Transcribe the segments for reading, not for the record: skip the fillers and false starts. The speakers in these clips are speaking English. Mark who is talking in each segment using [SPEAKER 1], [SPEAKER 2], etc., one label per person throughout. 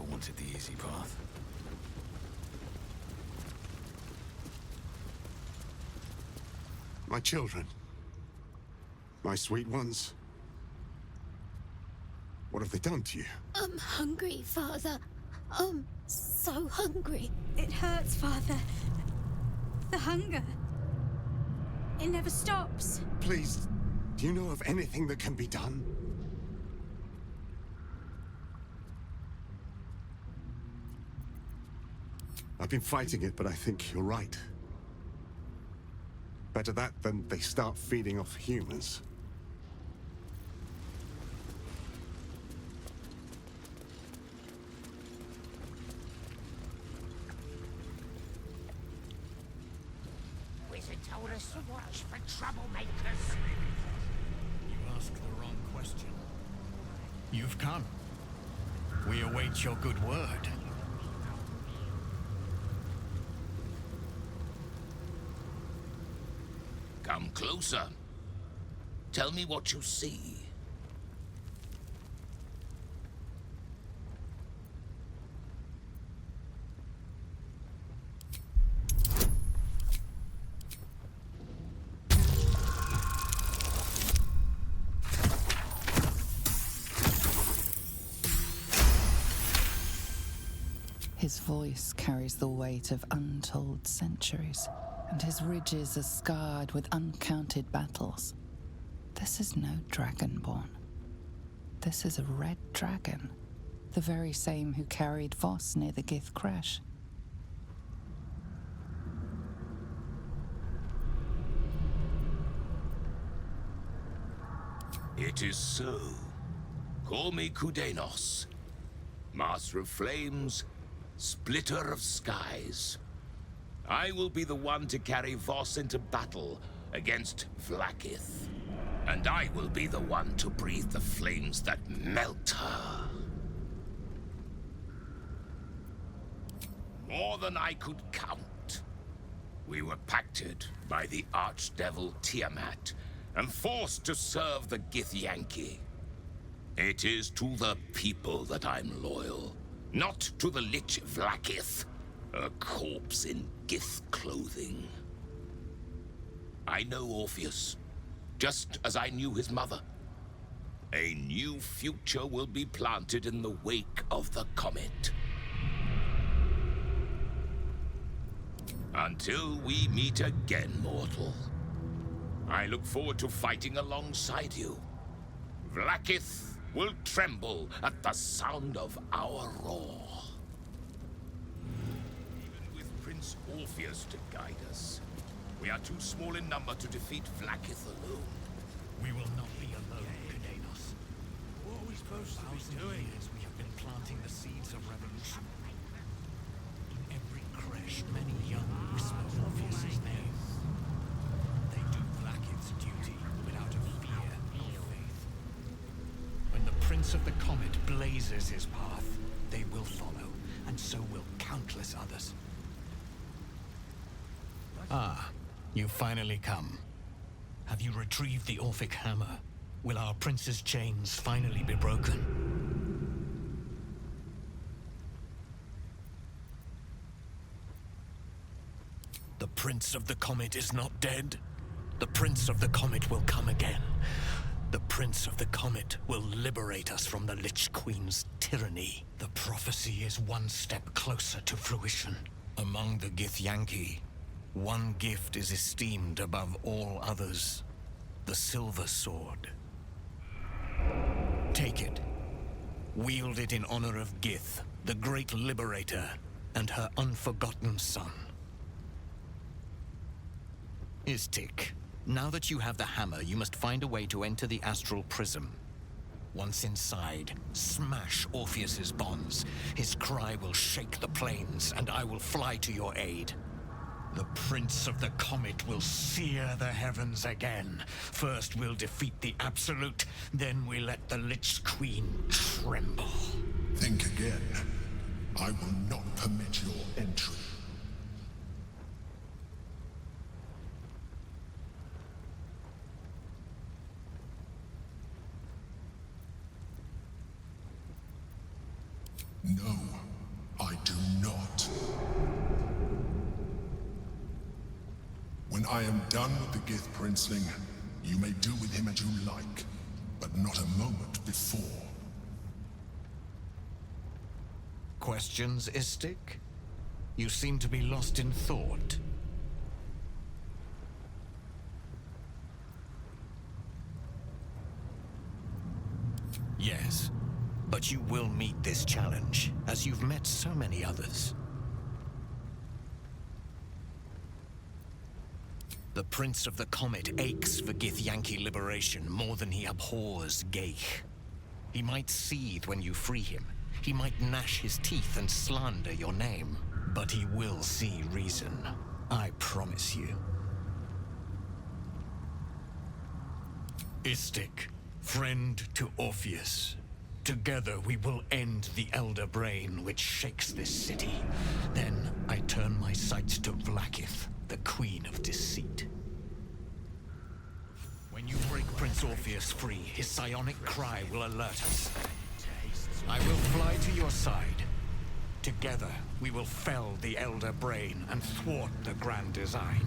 [SPEAKER 1] never wanted the easy path.
[SPEAKER 2] My children. My sweet ones. What have they done to you?
[SPEAKER 3] I'm hungry, Father. I'm so hungry.
[SPEAKER 4] It hurts, Father. The hunger. It never stops.
[SPEAKER 2] Please, do you know of anything that can be done? I've been fighting it, but I think you're right. Better that than they start feeding off humans.
[SPEAKER 5] Wizard told us to watch for troublemakers.
[SPEAKER 1] You asked the wrong question. You've come. We await your good word.
[SPEAKER 5] Come closer. Tell me what you see.
[SPEAKER 6] His voice carries the weight of untold centuries, and his ridges are scarred with uncounted battles. This is no dragonborn. This is a red dragon, the very same who carried Voss near the Gith crash.
[SPEAKER 5] It is so. Call me Kudenos, Master of Flames, Splitter of Skies. I will be the one to carry Voss into battle against Vlaakith. And I will be the one to breathe the flames that melt her. More than I could count. We were pacted by the archdevil Tiamat and forced to serve the Githyanki. It is to the people that I'm loyal, not to the Lich Vlaakith, a corpse in Gith clothing. I know Orpheus, just as I knew his mother. A new future will be planted in the wake of the comet. Until we meet again, mortal. I look forward to fighting alongside you. Vlaakith will tremble at the sound of our roar. Even with Prince Orpheus to guide us, we are too small in number to defeat Vlaakith alone.
[SPEAKER 1] We will not be alone, Kudenos. What are we supposed to be doing? Years we have been planting the seeds of revolution. In every creche, many young whisper Orpheus's name. They do Vlaakith's duty without a fear nor faith. When the Prince of the Comet blazes his path, they will follow, and so will countless others. Ah, you finally come. Have you retrieved the Orphic hammer? Will our prince's chains finally be broken? The Prince of the Comet is not dead. The Prince of the Comet will come again. The Prince of the Comet will liberate us from the Lich Queen's tyranny. The prophecy is one step closer to fruition. Among the Githyanki, one gift is esteemed above all others. The Silver Sword. Take it. Wield it in honor of Gith, the great liberator, and her unforgotten son. Istik, now that you have the hammer, you must find a way to enter the astral prism. Once inside, smash Orpheus's bonds. His cry will shake the plains, and I will fly to your aid. The Prince of the Comet will sear the heavens again. First we'll defeat the Absolute, then we let the Lich Queen tremble.
[SPEAKER 7] Think again. I will not permit your entry. No. When I am done with the Gith Princeling, you may do with him as you like, but not a moment before.
[SPEAKER 1] Questions, Istik? You seem to be lost in thought. Yes, but you will meet this challenge, as you've met so many others. The Prince of the Comet aches for Githyanki liberation more than he abhors Geich. He might seethe when you free him. He might gnash his teeth and slander your name. But he will see reason. I promise you. Istik, friend to Orpheus. Together we will end the Elder Brain which shakes this city. Then I turn my sights to Vlaakith, the Queen of Deceit. When you break Prince Orpheus free, his psionic cry will alert us. I will fly to your side. Together, we will fell the Elder Brain and thwart the Grand Design.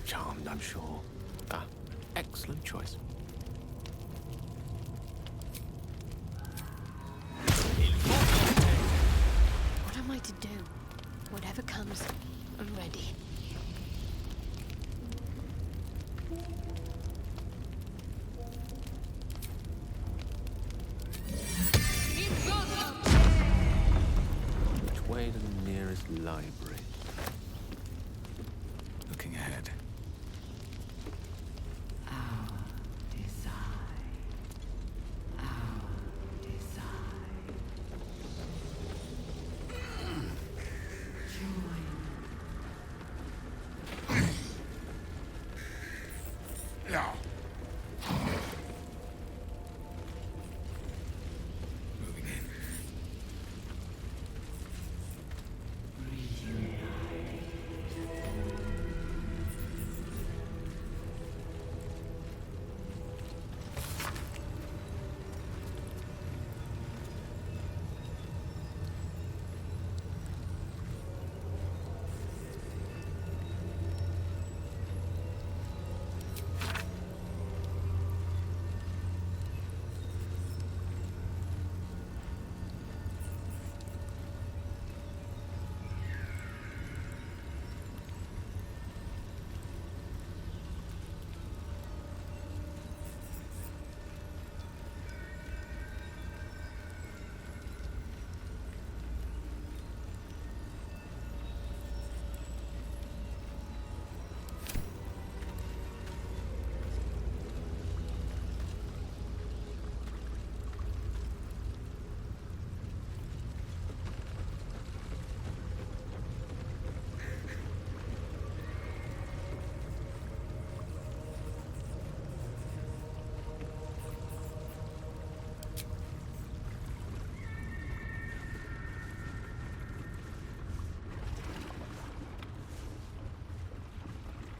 [SPEAKER 8] Charmed, I'm sure. Ah, excellent choice.
[SPEAKER 3] What am I to do? Whatever comes, I'm ready.
[SPEAKER 8] Which way to the nearest library?
[SPEAKER 1] Looking ahead. Moving in.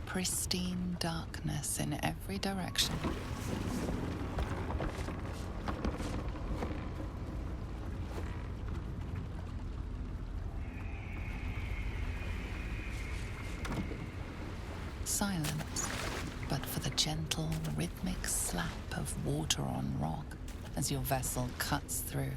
[SPEAKER 6] Pristine darkness in every direction. Silence, but for the gentle, rhythmic slap of water on rock as your vessel cuts through.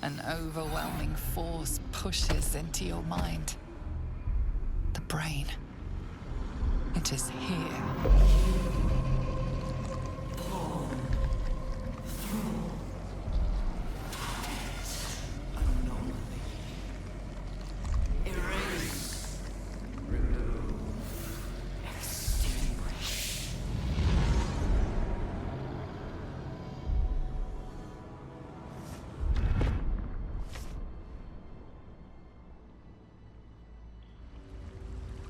[SPEAKER 6] An overwhelming force pushes into your mind. The brain. It is here.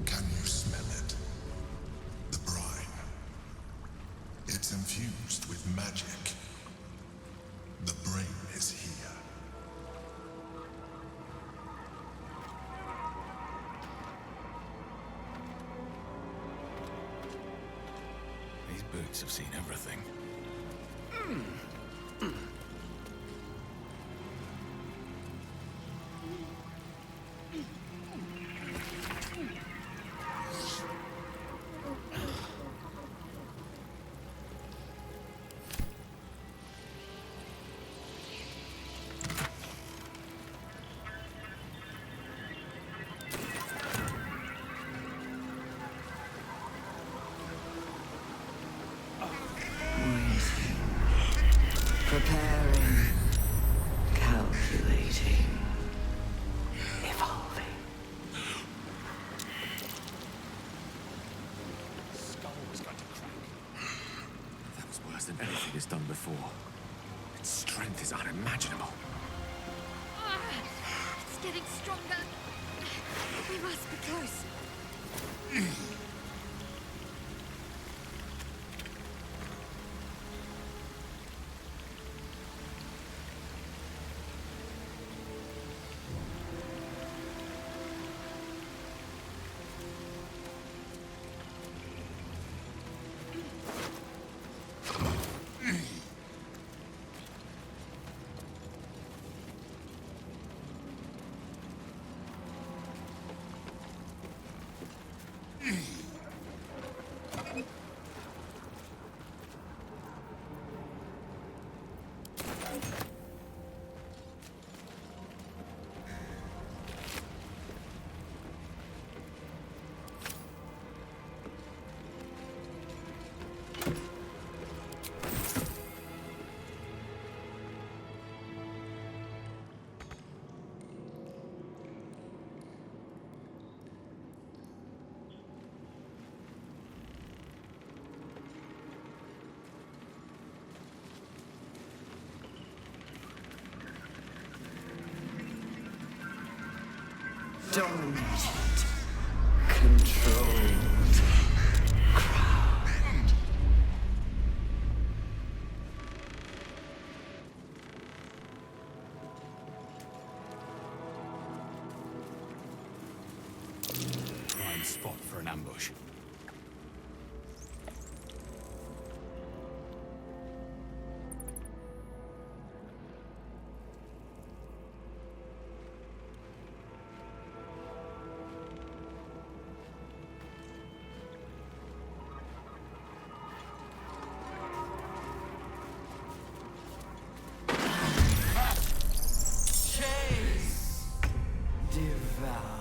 [SPEAKER 7] Can you smell it? The brine. It's infused with magic. The brain is here.
[SPEAKER 1] These boots have seen everything.
[SPEAKER 9] Preparing, calculating, evolving.
[SPEAKER 1] Skull was going to crack. That was worse than anything it's done before. Its strength is unimaginable.
[SPEAKER 3] It's getting stronger. We must be close.
[SPEAKER 9] Dominated, controlled, crowned.
[SPEAKER 1] Prime spot for an ambush.
[SPEAKER 9] Devour.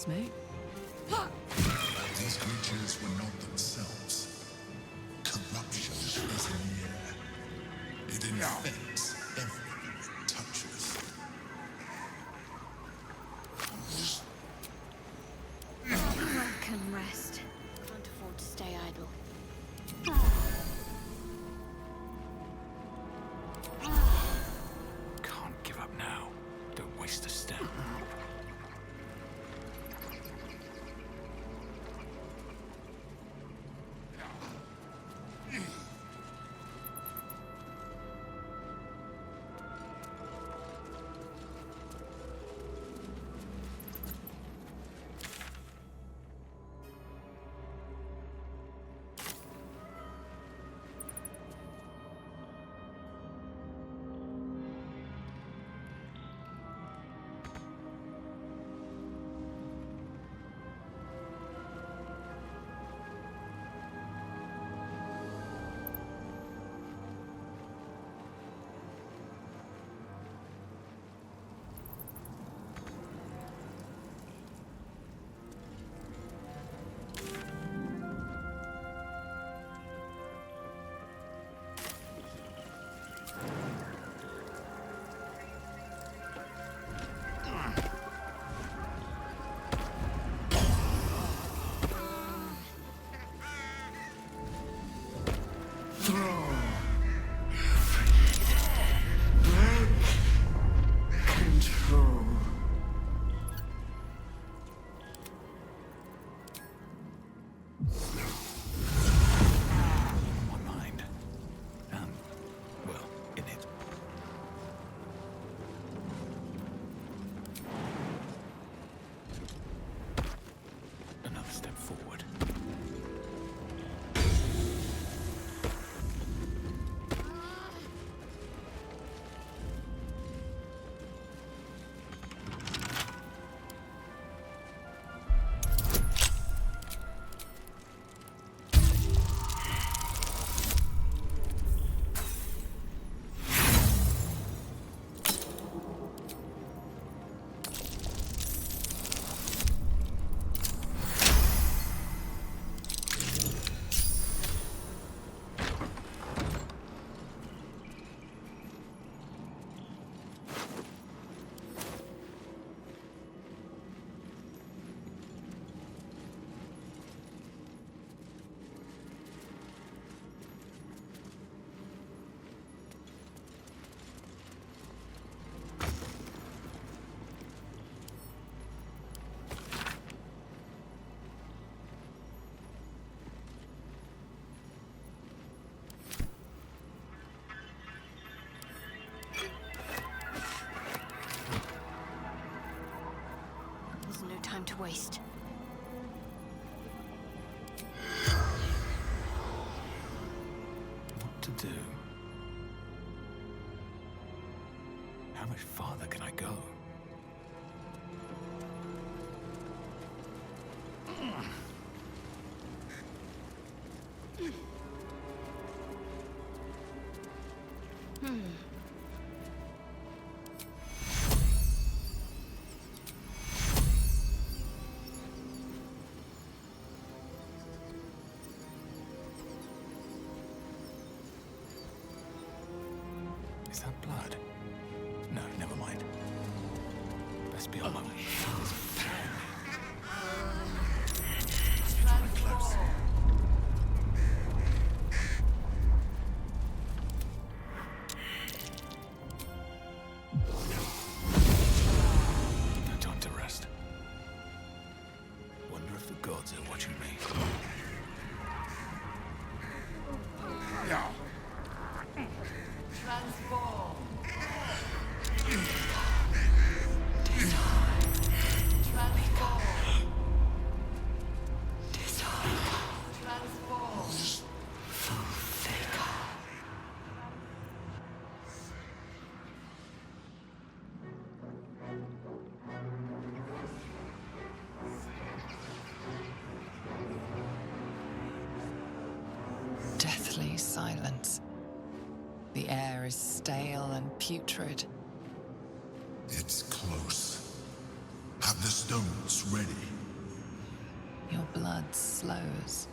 [SPEAKER 3] Excuse me?
[SPEAKER 7] These creatures were not themselves. Corruption is in the air. It infects everything it touches.
[SPEAKER 3] Everyone can rest. Can't afford to stay idle.
[SPEAKER 1] Can't give up now. Don't waste a step. My mind. Well, in it. Another step forward.
[SPEAKER 3] There's no time to waste.
[SPEAKER 1] What to do? How much farther can I go? Is that blood? No, never mind. Best be on my way. Close. No time to rest. Wonder if the gods are watching me.
[SPEAKER 6] Deathly silence. The air is stale and putrid.
[SPEAKER 7] It's close. Have the stones ready.
[SPEAKER 6] Your blood slows.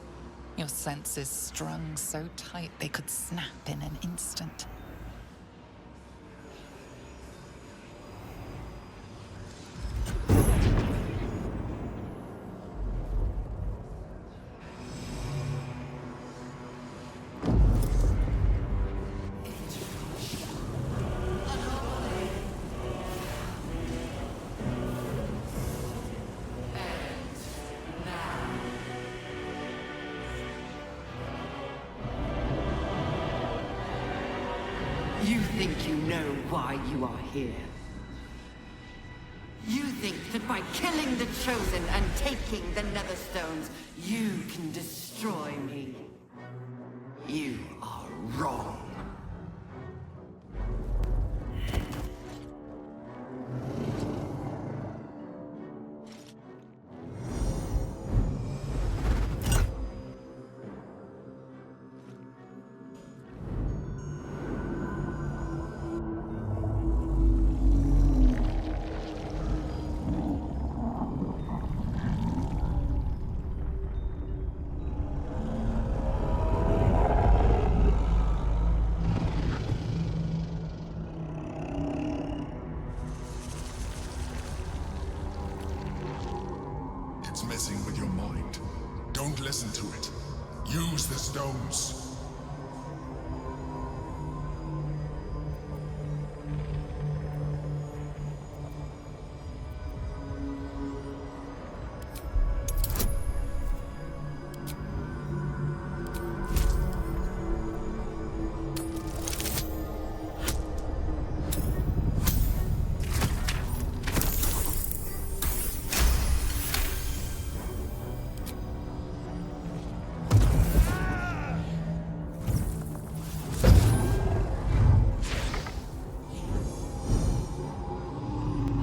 [SPEAKER 6] Your senses strung so tight they could snap in an instant.
[SPEAKER 9] You think you know why you are here. You think that by killing the Chosen and taking the Netherstones, you can destroy me. You are wrong.
[SPEAKER 7] It's messing with your mind. Don't listen to it. Use the stones.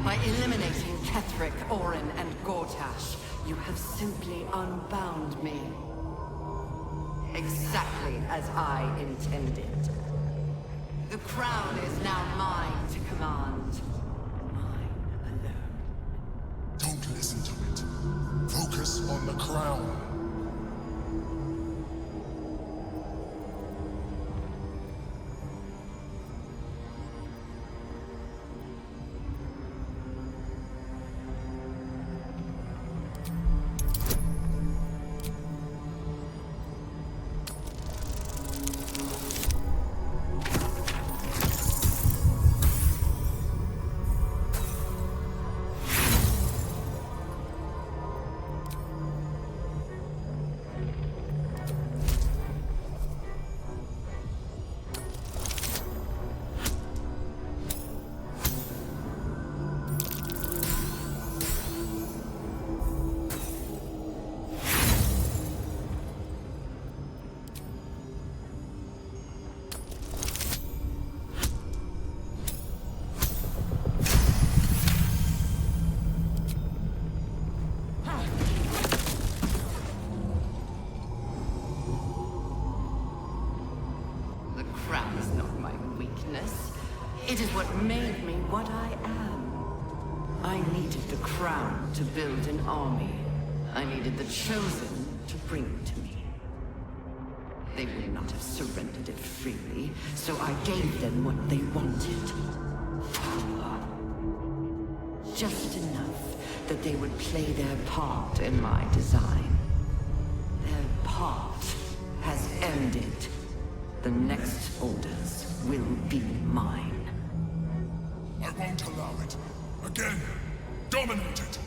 [SPEAKER 9] By eliminating Ketheric, Orin, and Gortash, you have simply unbound me. Exactly as I intended. The crown is now mine to command. Mine alone.
[SPEAKER 7] Don't listen to it. Focus on the crown.
[SPEAKER 9] The crown is not my weakness. It is what made me what I am. I needed the crown to build an army. I needed the Chosen to bring it to me. They would not have surrendered it freely, so I gave them what they wanted. Power. Just enough that they would play their part in my design. Their part has ended. The next orders will be mine.
[SPEAKER 7] I won't allow it. Again, dominate it.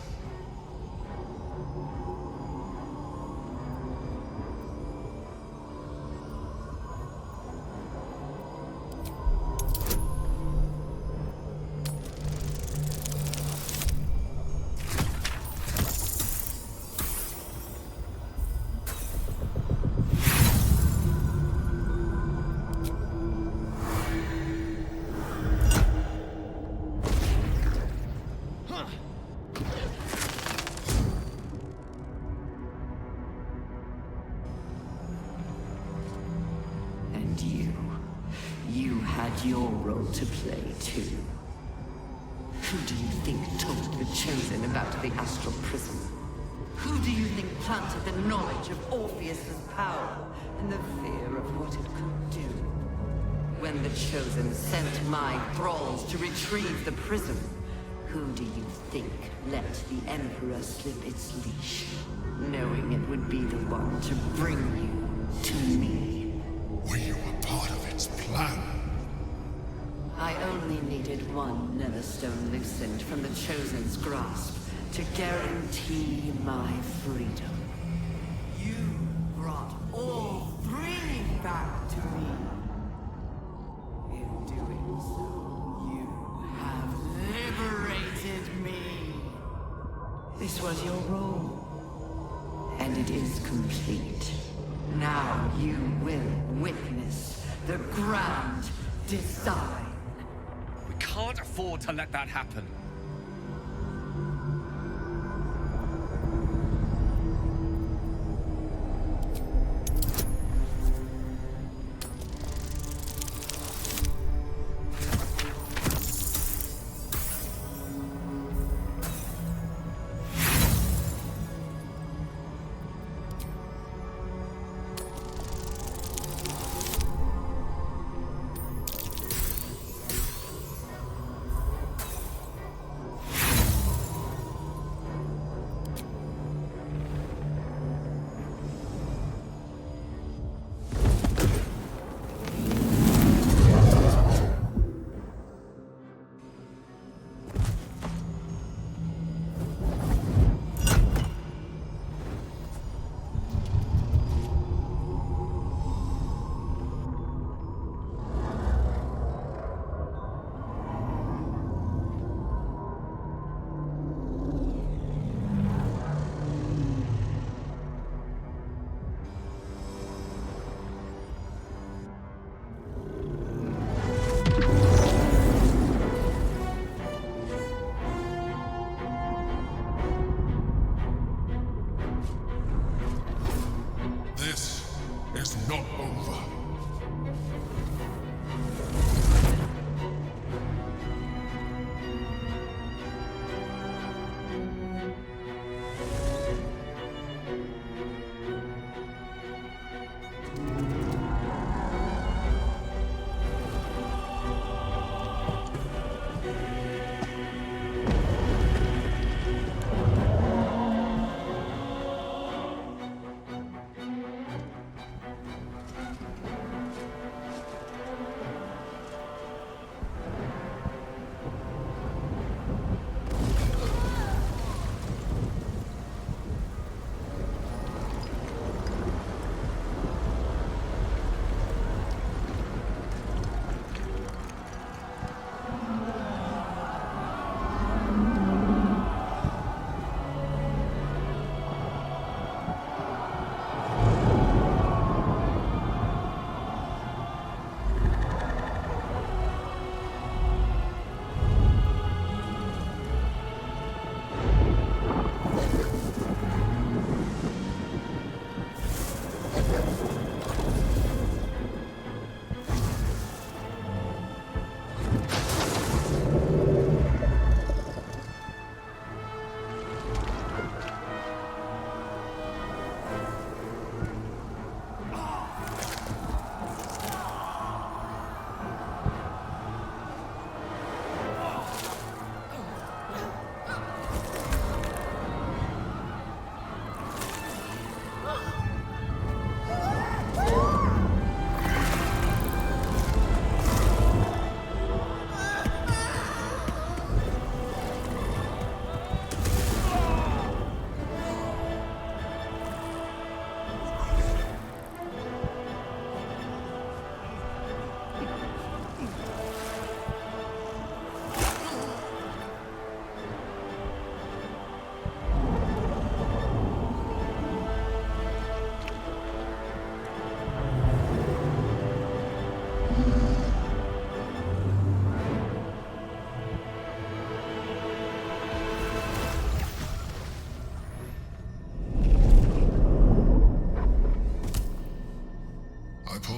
[SPEAKER 9] And you had your role to play too. Who do you think told the Chosen about the Astral Prism? Who do you think planted the knowledge of Orpheus's power and the fear of what it could do? When the Chosen sent my thralls to retrieve the prism, who do you think let the Emperor slip its leash, knowing it would be the one to bring you to me?
[SPEAKER 7] Were you a part of its plan?
[SPEAKER 9] I only needed one Netherstone loosened from the Chosen's grasp to guarantee my freedom. You brought all three back to me. In doing so, you have liberated me. This was your role, and it is complete. Now you will witness the grand design.
[SPEAKER 8] We can't afford to let that happen.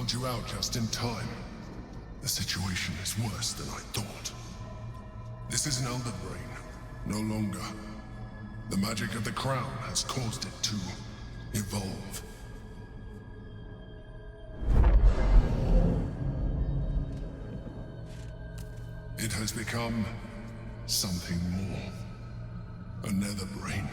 [SPEAKER 7] pulled you out just in time. The situation is worse than I thought. This is an Elder Brain, no longer. The magic of the crown has caused it to evolve. It has become something more. A nether brain.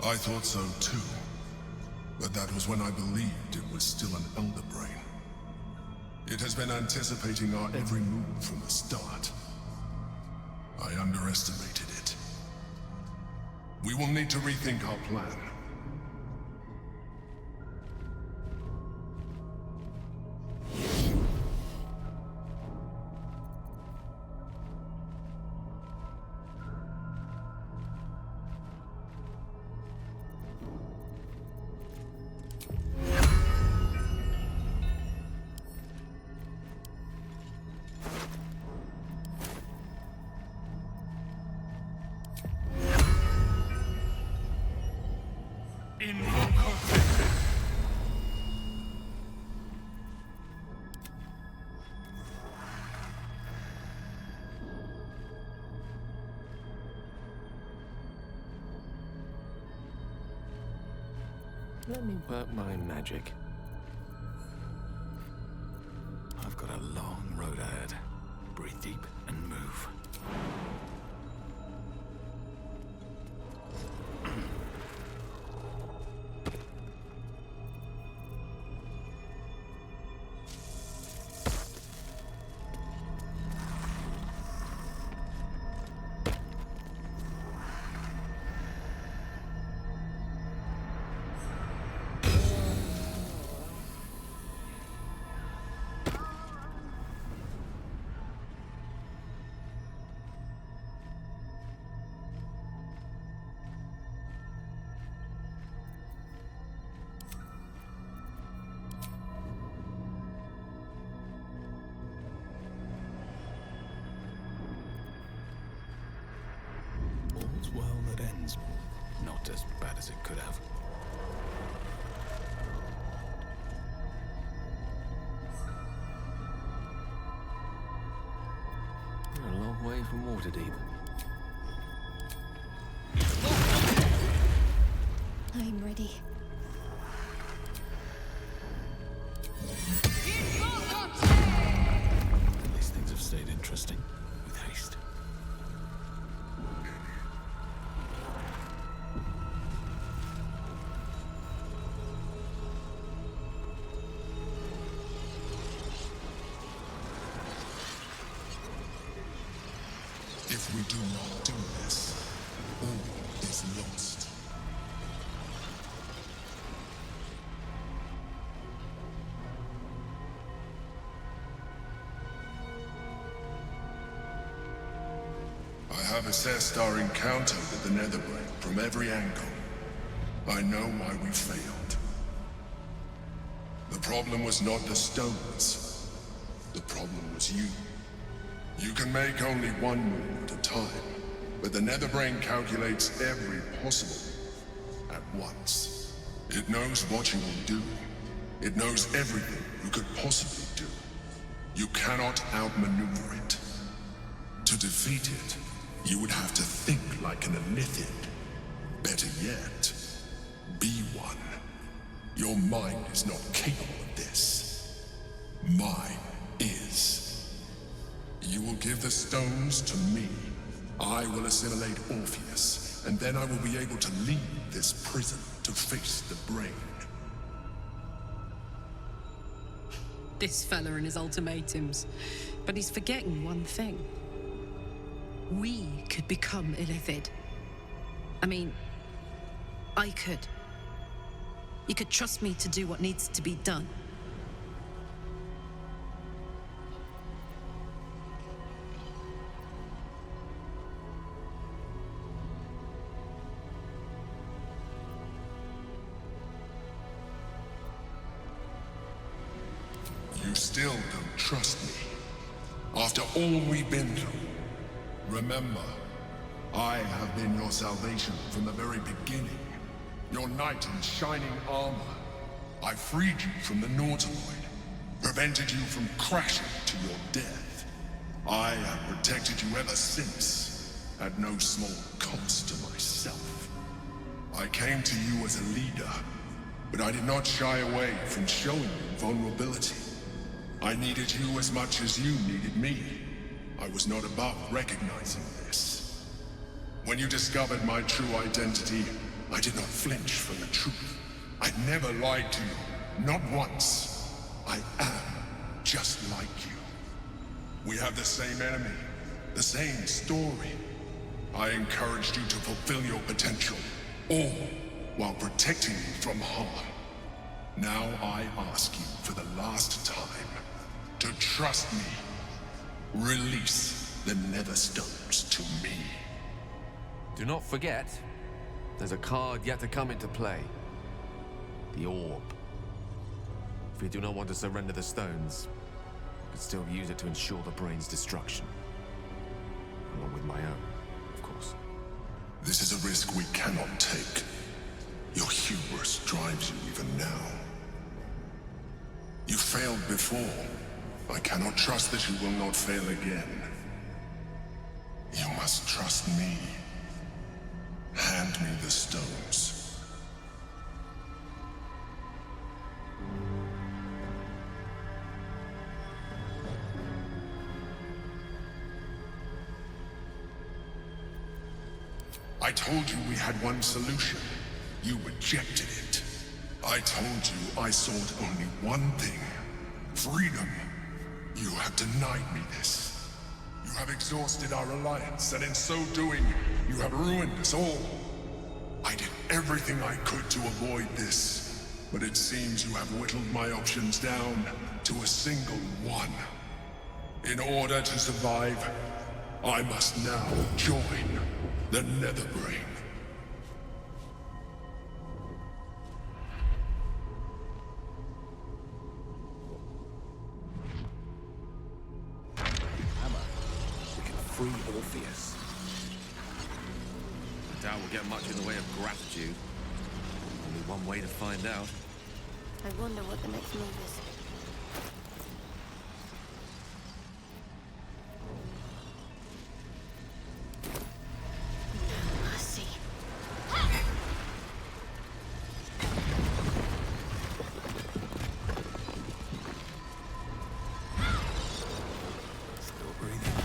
[SPEAKER 7] I thought so too, but that was when I believed it was still an elder brain. It has been anticipating our every move from the start. I underestimated it. We will need to rethink our plan.
[SPEAKER 8] Let me work my magic.
[SPEAKER 1] I've got a long road ahead. Breathe deep and move. All's well that ends. Not as bad as it could have.
[SPEAKER 8] We're a long way from Waterdeep.
[SPEAKER 3] I'm ready.
[SPEAKER 1] At least things have stayed interesting. With haste.
[SPEAKER 7] If we do not do this, all is lost. I have assessed our encounter with the Netherbrain from every angle. I know why we failed. The problem was not the stones. The problem was you. You can make only one move at a time, but the Netherbrain calculates every possible move at once. It knows what you will do. It knows everything you could possibly do. You cannot outmaneuver it. To defeat it, you would have to think like an Elithid. Better yet, be one. Your mind is not capable of this. Mine is. You will give the stones to me. I will assimilate Orpheus, and then I will be able to leave this prison to face the brain.
[SPEAKER 10] This fella and his ultimatums. But he's forgetting one thing. We could become Illithid. I mean, I could. You could trust me to do what needs to be done.
[SPEAKER 7] You still don't trust me. After all we've been through. Remember, I have been your salvation from the very beginning. Your knight in shining armor. I freed you from the Nautiloid, prevented you from crashing to your death. I have protected you ever since, at no small cost to myself. I came to you as a leader, but I did not shy away from showing you vulnerability. I needed you as much as you needed me. I was not above recognizing this. When you discovered my true identity, I did not flinch from the truth. I never lied to you, not once. I am just like you. We have the same enemy, the same story. I encouraged you to fulfill your potential, all while protecting you from harm. Now I ask you for the last time to trust me. Release the Netherstones to me.
[SPEAKER 8] Do not forget, there's a card yet to come into play. The Orb. If you do not want to surrender the stones, you could still use it to ensure the brain's destruction. Along with my own, of course.
[SPEAKER 7] This is a risk we cannot take. Your hubris drives you even now. You failed before. I cannot trust that you will not fail again. You must trust me. Hand me the stones. I told you we had one solution. You rejected it. I told you I sought only one thing. Freedom. You have denied me this. You have exhausted our alliance, and in so doing, you have ruined us all. I did everything I could to avoid this, but it seems you have whittled my options down to a single one. In order to survive, I must now join the Netherbrain.
[SPEAKER 5] Free Orpheus.
[SPEAKER 8] I doubt we'll get much in the way of gratitude. Only one way to find out.
[SPEAKER 3] I wonder what the next move is. No mercy.
[SPEAKER 1] Still breathing.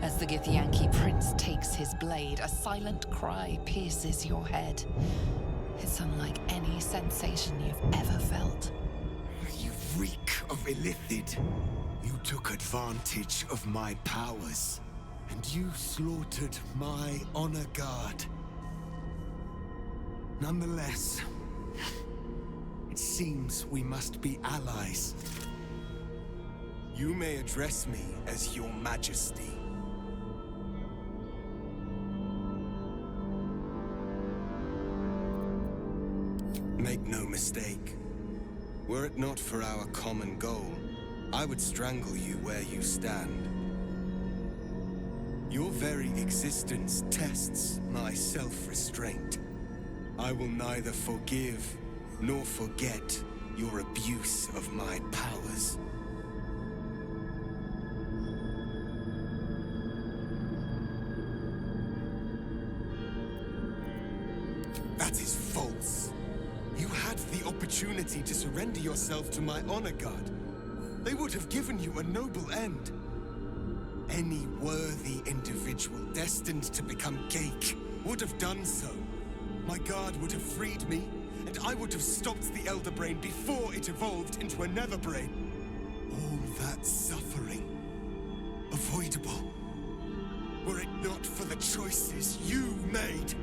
[SPEAKER 6] As the Githyanki prince takes his blade, a silent cry pierces your head. It's unlike any sensation you've ever felt.
[SPEAKER 11] You reek of Illithid. You took advantage of my powers, and you slaughtered my honor guard. Nonetheless, it seems we must be allies. You may address me as Your Majesty. Make no mistake. Were it not for our common goal, I would strangle you where you stand. Your very existence tests my self-restraint. I will neither forgive nor forget your abuse of my powers. That is false. You had the opportunity to surrender yourself to my honor guard. They would have given you a noble end. Any worthy individual destined to become Geik would have done so. My guard would have freed me, and I would have stopped the Elder Brain before it evolved into a Nether Brain. All that suffering, avoidable, were it not for the choices you made.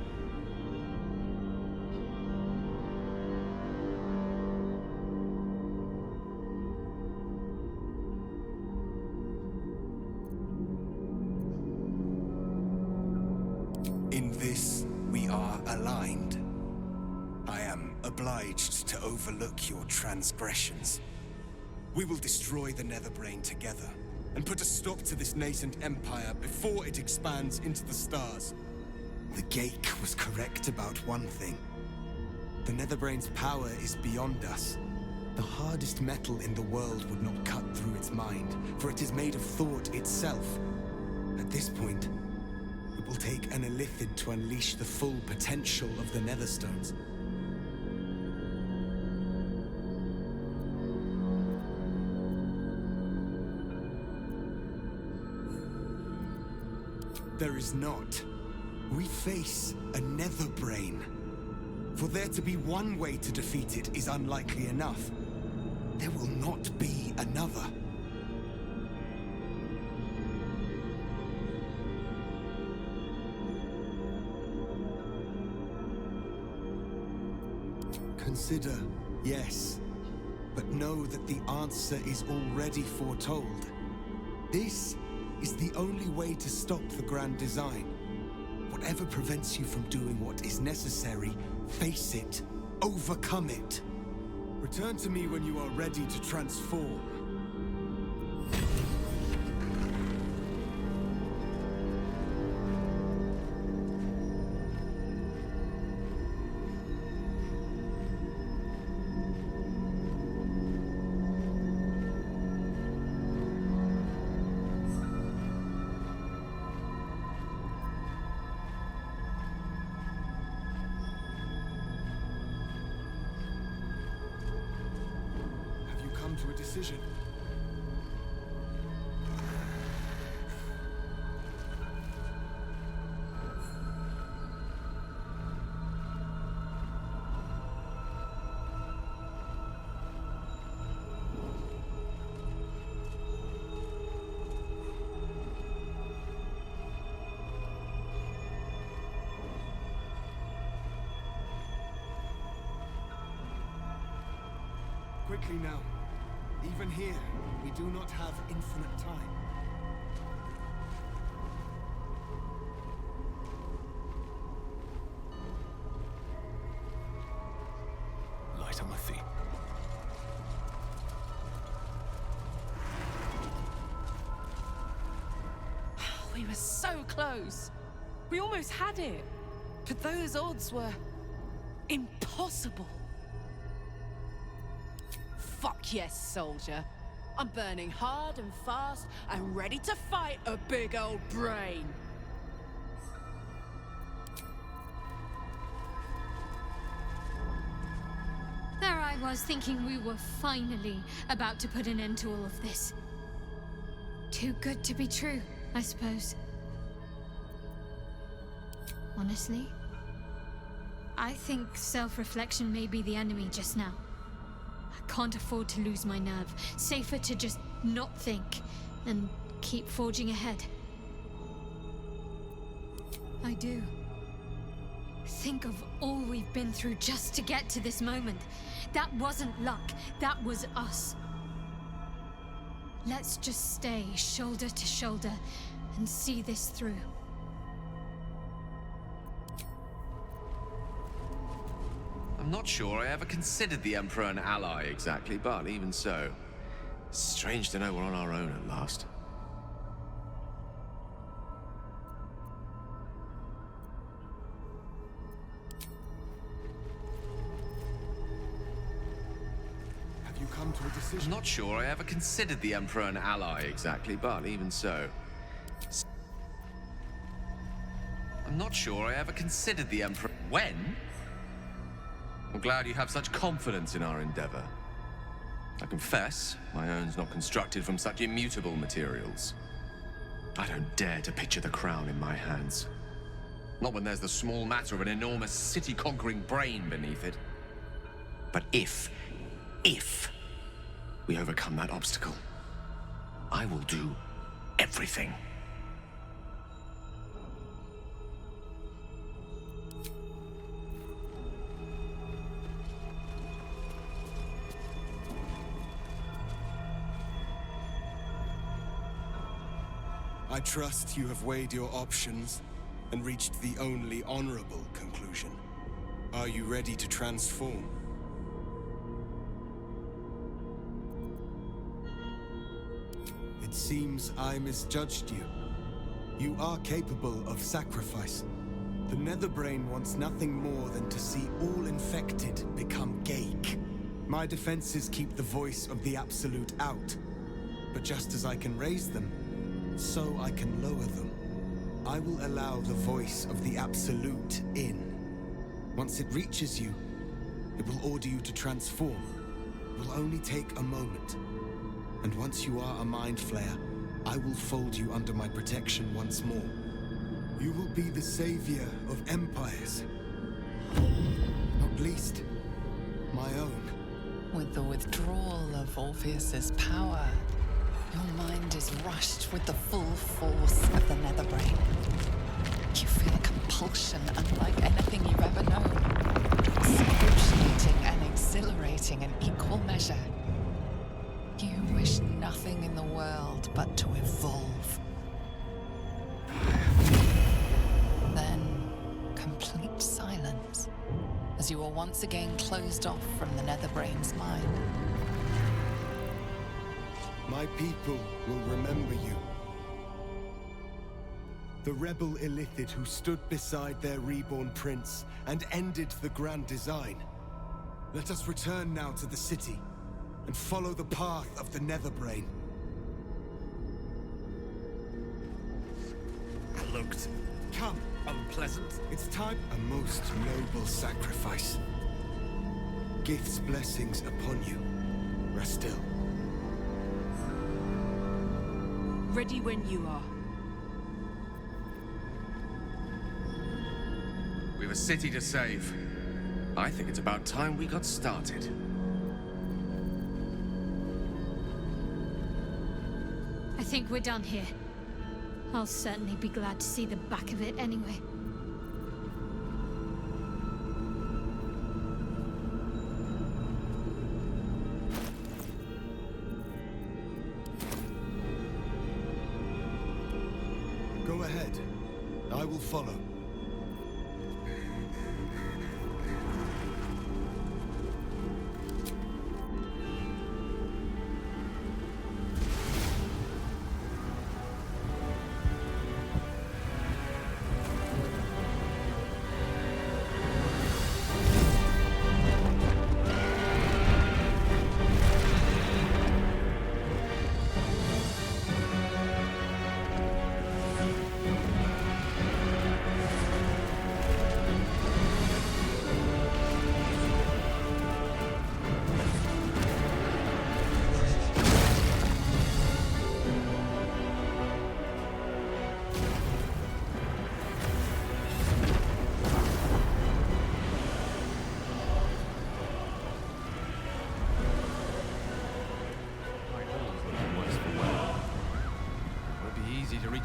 [SPEAKER 11] In this, we are aligned. I am obliged to overlook your transgressions. We will destroy the Netherbrain together, and put a stop to this nascent empire before it expands into the stars. The Geik was correct about one thing. The Netherbrain's power is beyond us. The hardest metal in the world would not cut through its mind, for it is made of thought itself. At this point, it will take an Illithid to unleash the full potential of the Netherstones. There is not. We face a Netherbrain. For there to be one way to defeat it is unlikely enough. There will not be another. Consider, yes, but know that the answer is already foretold. This is the only way to stop the grand design. Whatever prevents you from doing what is necessary, face it, overcome it. Return to me when you are ready to transform. To a decision. Quickly now. Even here, we do not have infinite time.
[SPEAKER 1] Light on my feet.
[SPEAKER 10] We were so close. We almost had it. But those odds were impossible. Fuck yes, soldier. I'm burning hard and fast and ready to fight a big old brain.
[SPEAKER 3] There I was thinking we were finally about to put an end to all of this. Too good to be true, I suppose. Honestly, I think self-reflection may be the enemy just now. I can't afford to lose my nerve. Safer to just not think and keep forging ahead. I do. Think of all we've been through just to get to this moment. That wasn't luck, that was us. Let's just stay shoulder to shoulder and see this through.
[SPEAKER 8] I'm not sure I ever considered the Emperor an ally exactly, but even so, strange to know we're on our own at last.
[SPEAKER 11] Have you come to a decision?
[SPEAKER 8] I'm not sure I ever considered the Emperor an ally exactly, but even so. I'm not sure I ever considered the Emperor. When? I'm glad you have such confidence in our endeavor. I confess, my own's not constructed from such immutable materials. I don't dare to picture the crown in my hands. Not when there's the small matter of an enormous city-conquering brain beneath it. But if we overcome that obstacle, I will do everything.
[SPEAKER 11] I trust you have weighed your options and reached the only honorable conclusion. Are you ready to transform? It seems I misjudged you. You are capable of sacrifice. The Netherbrain wants nothing more than to see all infected become Geik. My defenses keep the voice of the Absolute out. But just as I can raise them, so I can lower them. I will allow the voice of the Absolute in. Once it reaches you, it will order you to transform. It will only take a moment. And once you are a Mind Flayer, I will fold you under my protection once more. You will be the savior of empires. Not least, my own.
[SPEAKER 6] With the withdrawal of Orpheus's power, your mind is rushed with the full force of the Netherbrain. You feel a compulsion unlike anything you've ever known. Excruciating and exhilarating in equal measure. You wish nothing in the world but to evolve. Then, complete silence, as you are once again closed off from the Netherbrain's mind.
[SPEAKER 11] My people will remember you. The rebel Illithid who stood beside their reborn prince and ended the Grand Design. Let us return now to the city and follow the path of the Netherbrain.
[SPEAKER 1] That looked
[SPEAKER 11] Come,
[SPEAKER 1] unpleasant.
[SPEAKER 11] it's time. A most noble sacrifice. Gith's blessings upon you. Rest still.
[SPEAKER 10] Ready when you are.
[SPEAKER 8] We have a city to save. I think it's about time we got started.
[SPEAKER 3] I think we're done here. I'll certainly be glad to see the back of it anyway.
[SPEAKER 11] Go ahead. I will follow.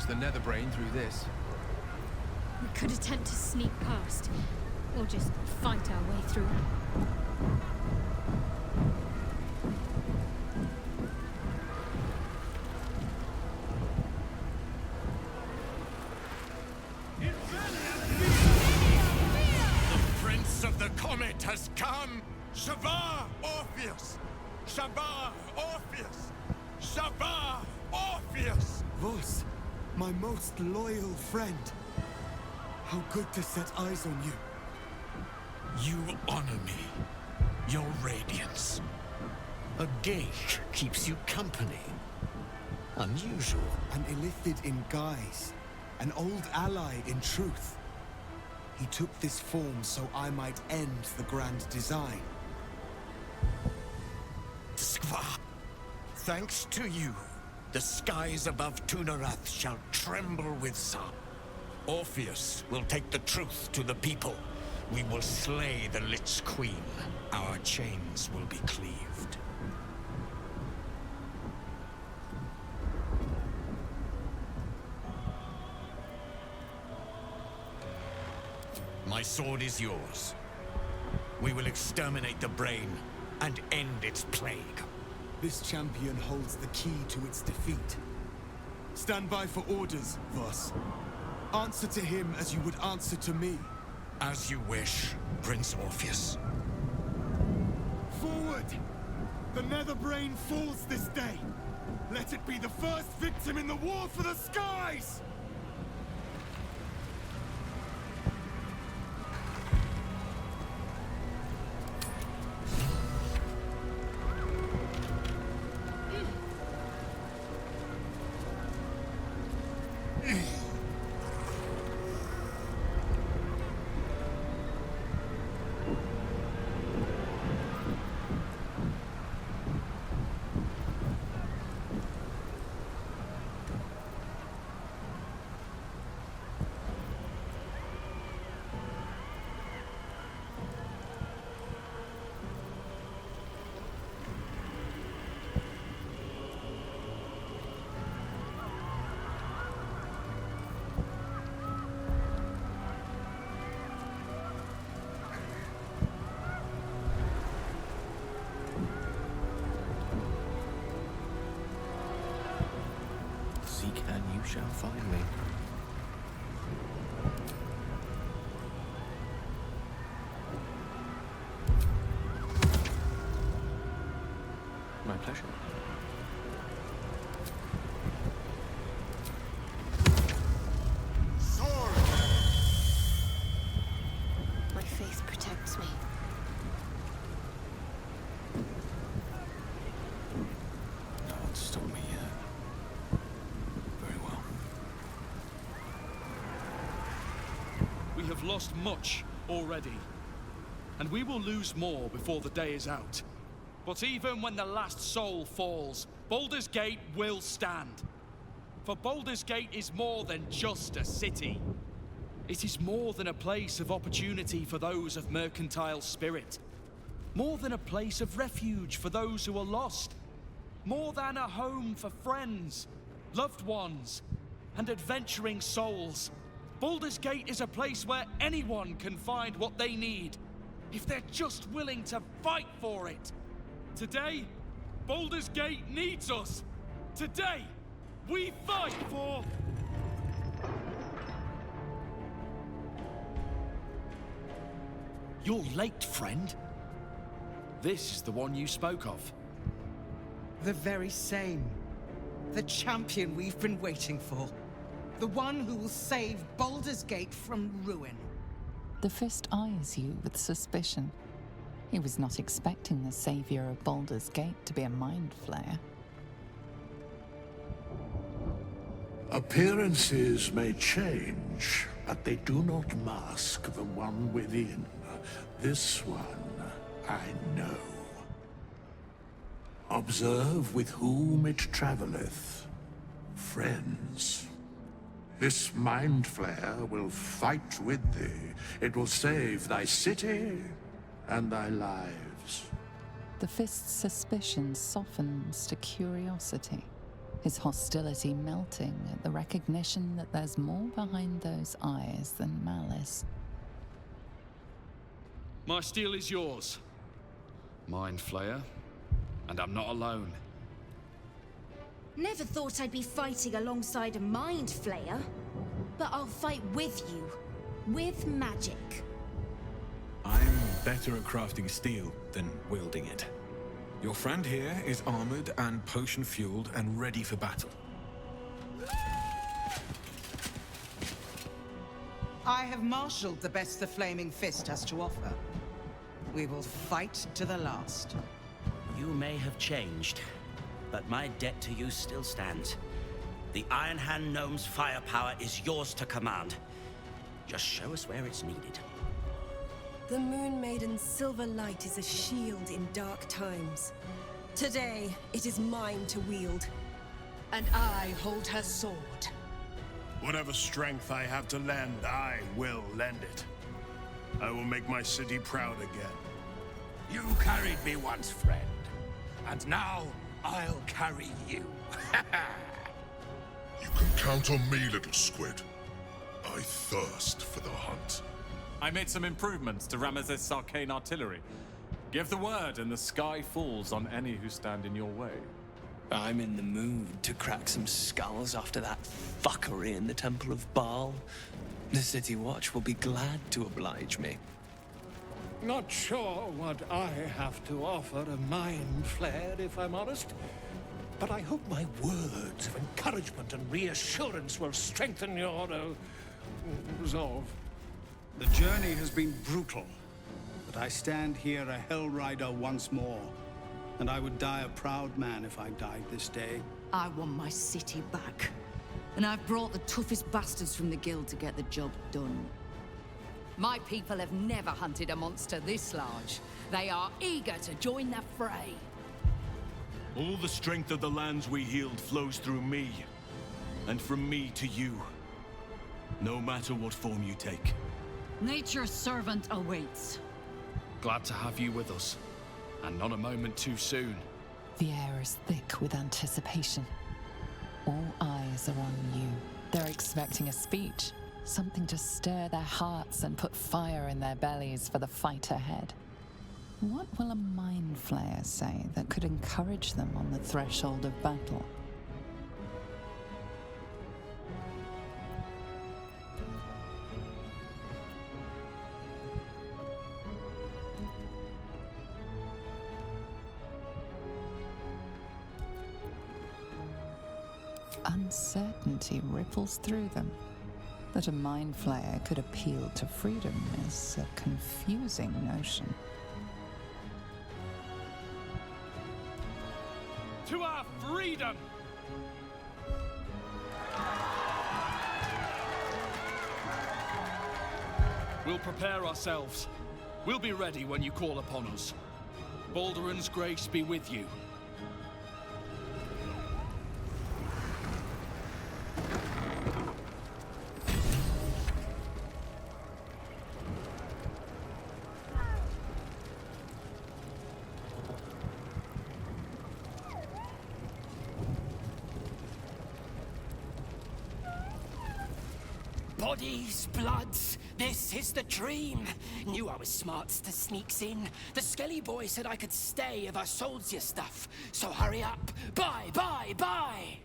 [SPEAKER 8] The Netherbrain through this.
[SPEAKER 3] We could attempt to sneak past, or just fight our way through.
[SPEAKER 1] The Prince of the Comet has come! Shavar Orpheus! Shavar Orpheus! Shavar Orpheus!
[SPEAKER 11] Vos, my most loyal friend. How good to set eyes on you.
[SPEAKER 1] You honor me. Your radiance. A Geik keeps you company. Unusual.
[SPEAKER 11] An Illithid in guise. An old ally in truth. He took this form so I might end the Grand Design.
[SPEAKER 1] Skva. Thanks to you, the skies above Tunarath shall tremble with sound. Orpheus will take the truth to the people. We will slay the Lich Queen. Our chains will be cleaved. My sword is yours. We will exterminate the brain and end its plague.
[SPEAKER 11] This champion holds the key to its defeat. Stand by for orders, Vos. Answer to him as you would answer to me.
[SPEAKER 1] As you wish, Prince Orpheus.
[SPEAKER 11] Forward! The Netherbrain falls this day. Let it be the first victim in the war for the skies!
[SPEAKER 8] Seek and you shall find me. My pleasure.
[SPEAKER 3] My faith protects me.
[SPEAKER 1] No one stop me yet. Very well.
[SPEAKER 12] We have lost much already, and we will lose more before the day is out. But even when the last soul falls, Baldur's Gate will stand. For Baldur's Gate is more than just a city. It is more than a place of opportunity for those of mercantile spirit. More than a place of refuge for those who are lost. More than a home for friends, loved ones, and adventuring souls. Baldur's Gate is a place where anyone can find what they need, if they're just willing to fight for it. Today, Baldur's Gate needs us. Today, we fight for... You're late, friend. This is the one you spoke of.
[SPEAKER 13] The very same. The champion we've been waiting for. The one who will save Baldur's Gate from ruin.
[SPEAKER 6] The Fist eyes you with suspicion. He was not expecting the savior of Baldur's Gate to be a mind flayer.
[SPEAKER 14] Appearances may change, but they do not mask the one within. This one, I know. Observe with whom it traveleth. Friends. This mind flayer will fight with thee. It will save thy city and thy lives.
[SPEAKER 6] The Fist's suspicion softens to curiosity, his hostility melting at the recognition that there's more behind those eyes than malice.
[SPEAKER 12] My steel is yours, Mind Flayer, and I'm not alone.
[SPEAKER 15] Never thought I'd be fighting alongside a Mind Flayer, but I'll fight with you, with magic.
[SPEAKER 16] I'm better at crafting steel than wielding it. Your friend here is armored and potion-fueled and ready for battle.
[SPEAKER 13] I have marshaled the best the Flaming Fist has to offer. We will fight to the last.
[SPEAKER 17] You may have changed, but my debt to you still stands. The Iron Hand Gnome's firepower is yours to command. Just show us where it's needed.
[SPEAKER 18] The Moon Maiden's silver light is a shield in dark times. Today, it is mine to wield. And I hold her sword.
[SPEAKER 7] Whatever strength I have to lend, I will lend it. I will make my city proud again.
[SPEAKER 5] You carried me once, friend. And now, I'll carry you.
[SPEAKER 7] You can count on me, little squid. I thirst for the hunt.
[SPEAKER 19] I made some improvements to Ramesses' arcane artillery. Give the word and the sky falls on any who stand in your way.
[SPEAKER 20] I'm in the mood to crack some skulls after that fuckery in the Temple of Baal. The City Watch will be glad to oblige me.
[SPEAKER 1] Not sure what I have to offer a mind flare, if I'm honest. But I hope my words of encouragement and reassurance will strengthen your resolve.
[SPEAKER 21] The journey has been brutal, but I stand here a Hell Rider once more. And I would die a proud man if I died this day.
[SPEAKER 22] I want my city back. And I've brought the toughest bastards from the guild to get the job done. My people have never hunted a monster this large. They are eager to join the fray.
[SPEAKER 23] All the strength of the lands we healed flows through me. And from me to you. No matter what form you take.
[SPEAKER 22] Nature's servant awaits.
[SPEAKER 12] Glad to have you with us. And not a moment too soon.
[SPEAKER 6] The air is thick with anticipation. All eyes are on you. They're expecting a speech, something to stir their hearts and put fire in their bellies for the fight ahead. What will a mind flayer say that could encourage them on the threshold of battle? Uncertainty ripples through them. That a mind flayer could appeal to freedom is a confusing notion.
[SPEAKER 12] To our freedom! We'll prepare ourselves. We'll be ready when you call upon us. Baldur's grace be with you.
[SPEAKER 24] Bodies, bloods, this is the dream. Knew I was smart to sneaks in. The Skelly boy said I could stay if I sold you stuff. So hurry up. Bye, bye, bye!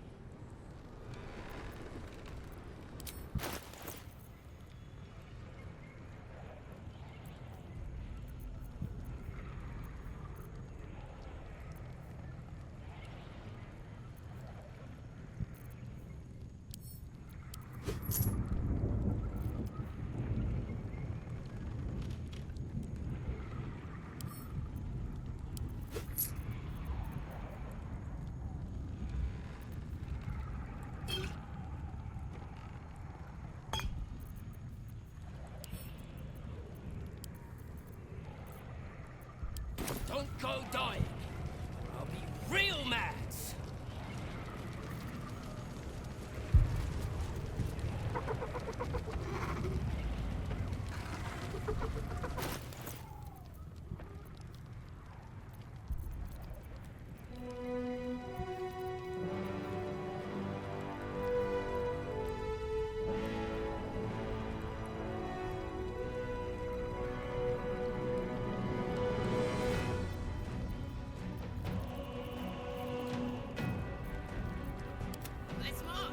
[SPEAKER 24] Don't go dying. I'll be real mad. Let's march.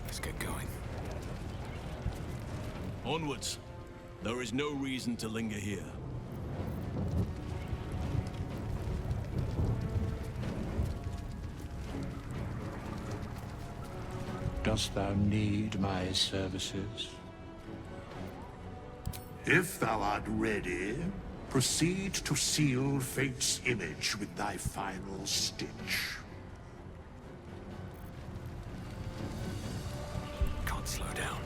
[SPEAKER 16] Let's get going.
[SPEAKER 23] Onwards. There is no reason to linger here.
[SPEAKER 14] Dost thou need my services? If thou art ready, proceed to seal fate's image with thy final stitch.
[SPEAKER 16] Can't slow down.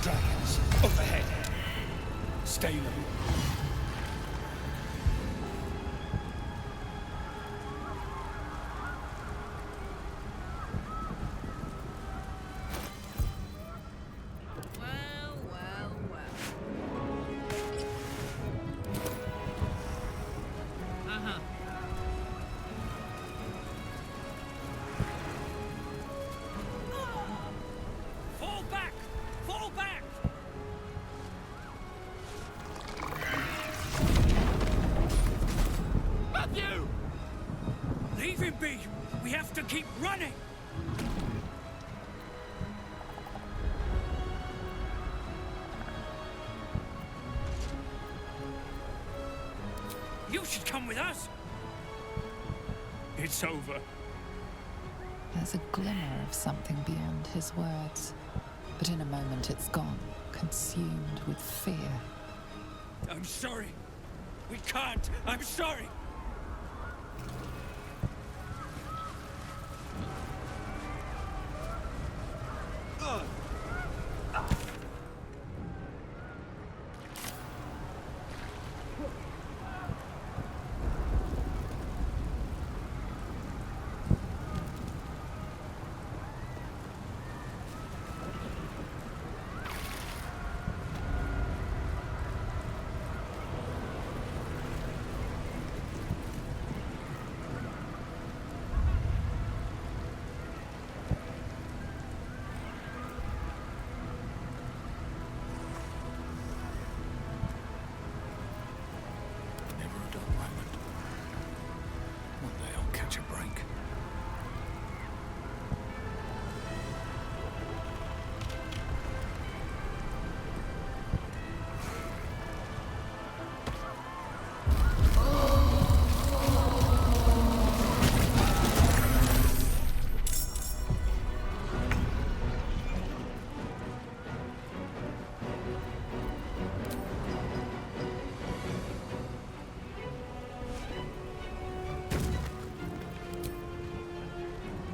[SPEAKER 24] Dragons, overhead. Stay low.
[SPEAKER 2] Fall back! Fall back!
[SPEAKER 24] Matthew!
[SPEAKER 2] Leave him be! We have to keep running! You should come with us!
[SPEAKER 24] It's over.
[SPEAKER 6] There's a glimmer of something beyond his words, but in a moment it's gone, consumed with fear.
[SPEAKER 2] I'm sorry. We can't. I'm sorry.
[SPEAKER 16] Never a dull moment. One day I'll catch a break.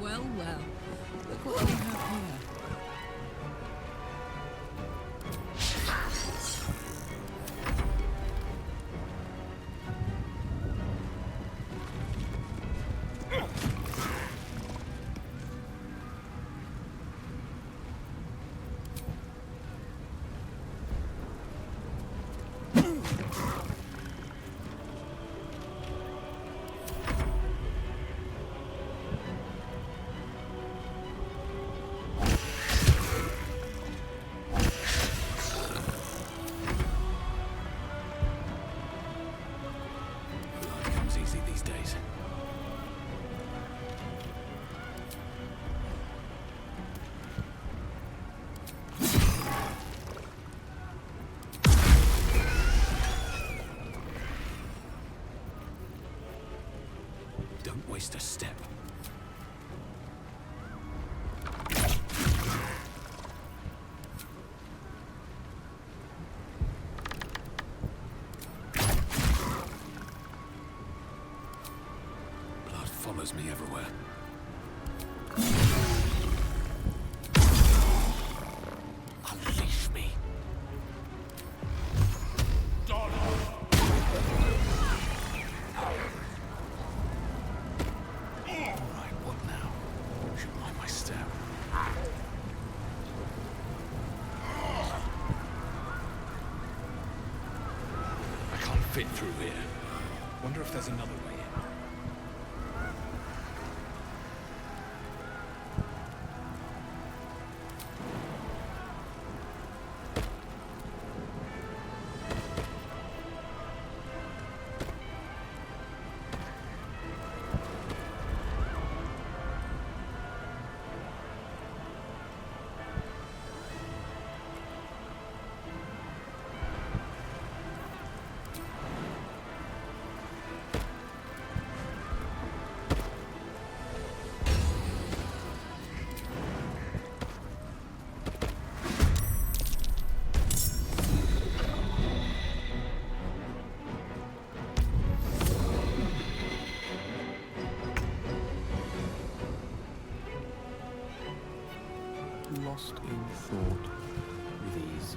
[SPEAKER 22] Well, well. Look what we have here.
[SPEAKER 16] Blood comes easy these days. Don't waste a step. Blood follows me everywhere. Unleash me. Alright, what now? Should mind my step. I can't fit through here. Wonder if there's another way in. lost in thought with ease.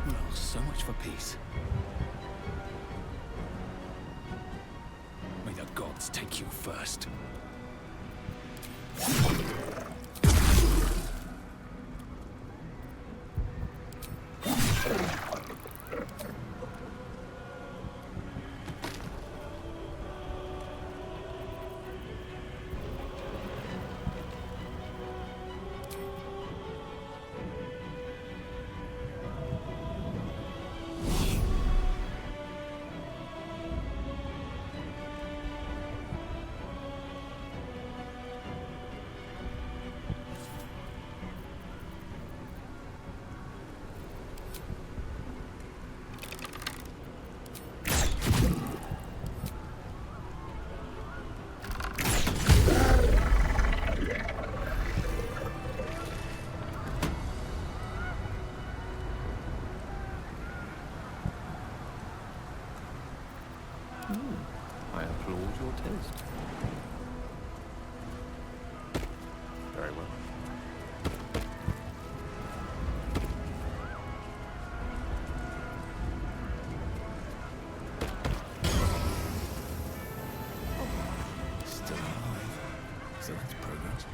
[SPEAKER 1] Well, so much for peace. May the gods take you first.
[SPEAKER 16] I applaud your taste. Very well.
[SPEAKER 1] Still alive. So that's progress.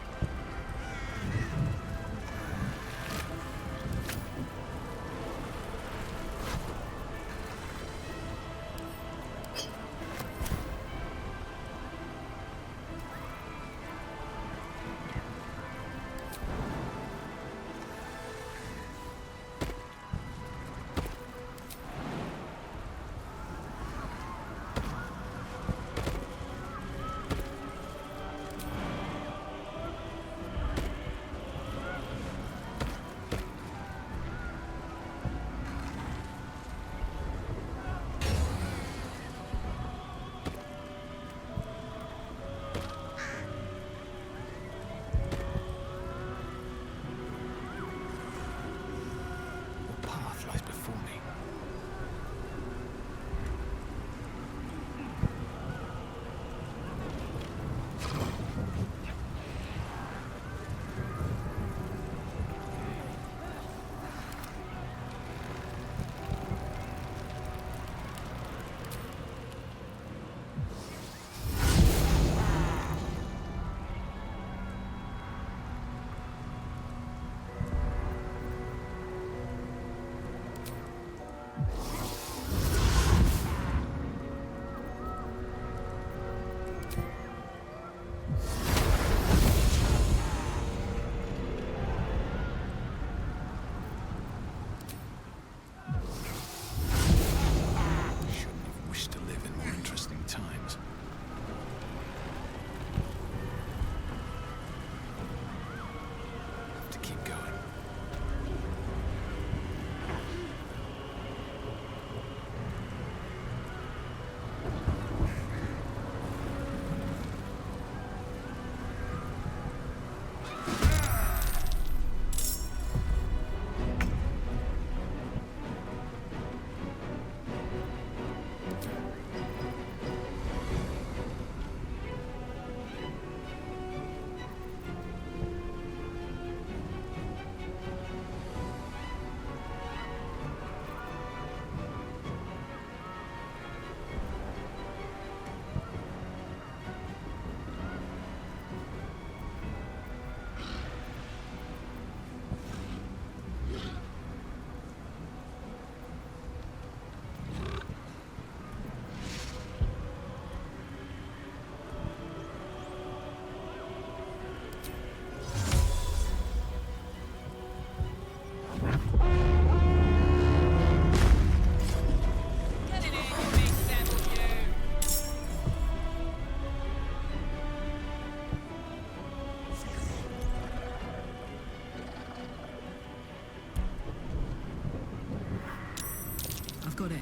[SPEAKER 4] Got it.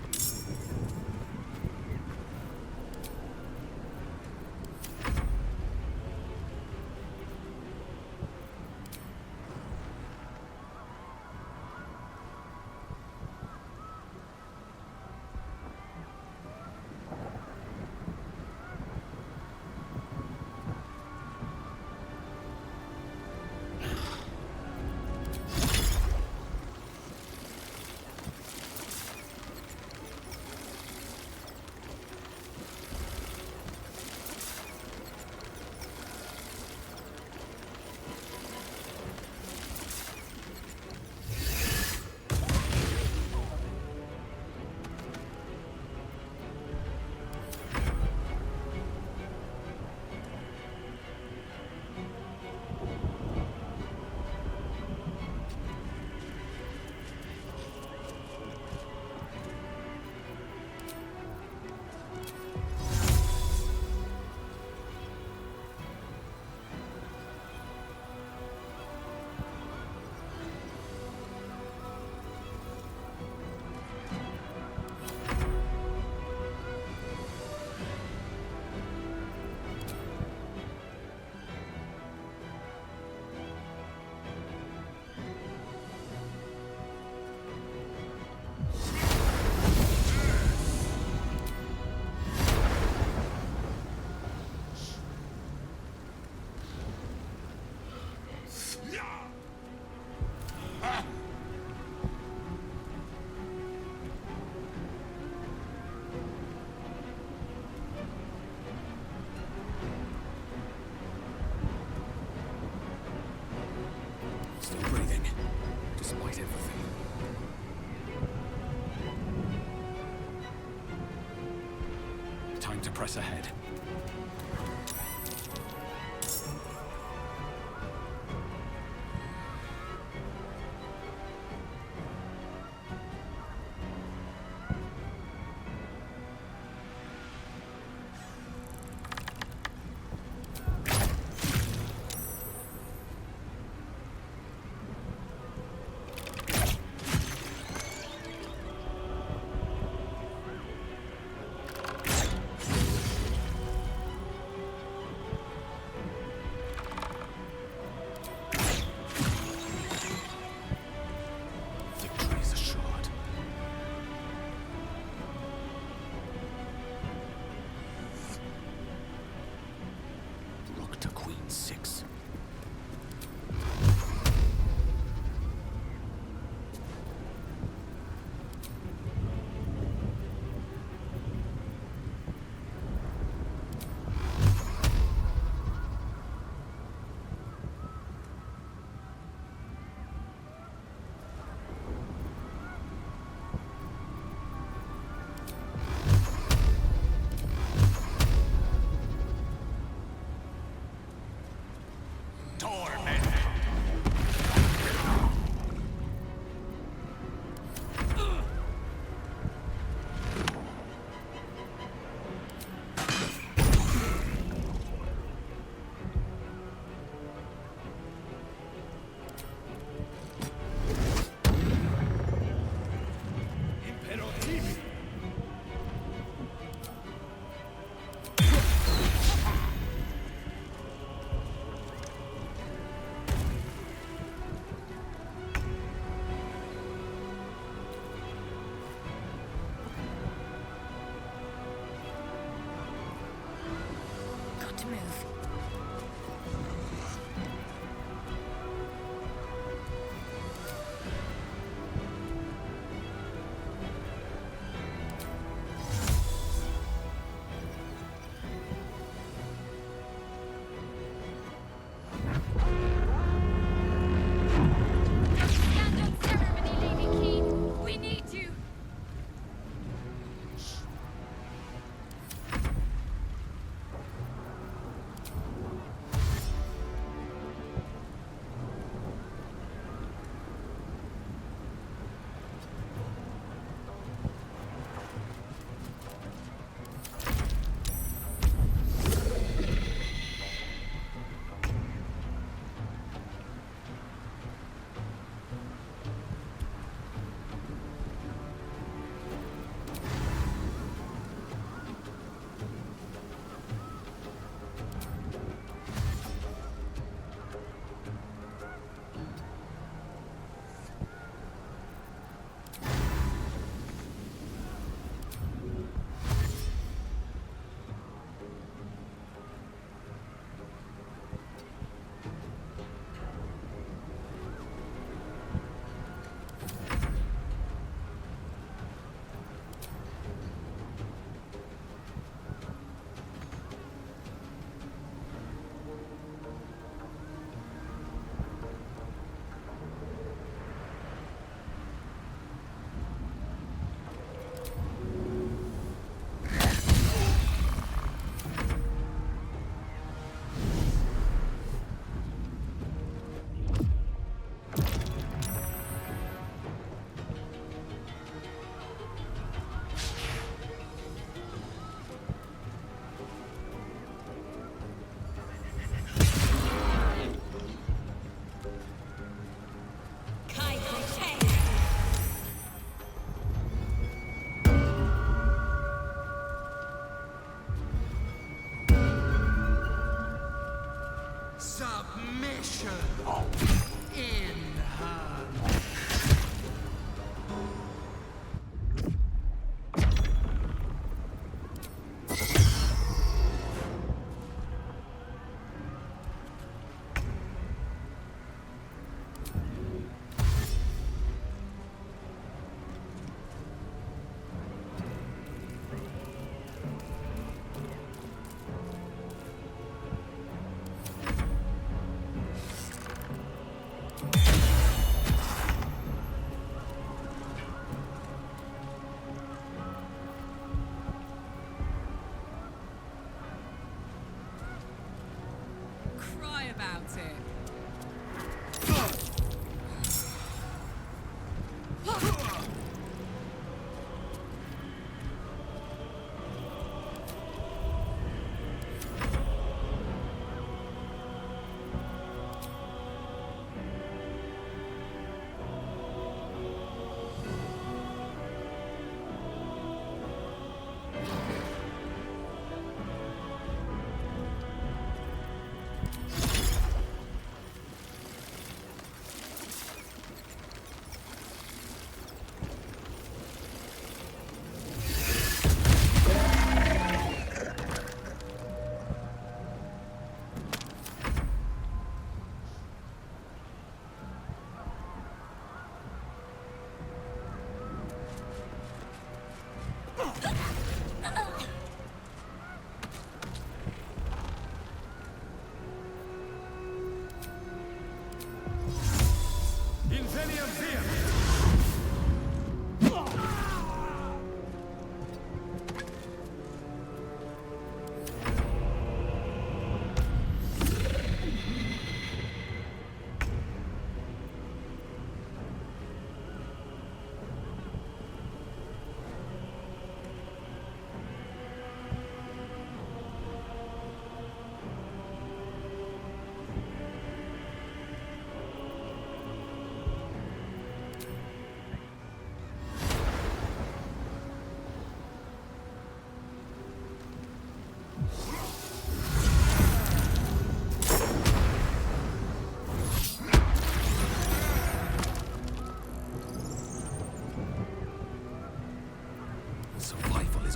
[SPEAKER 12] to press ahead.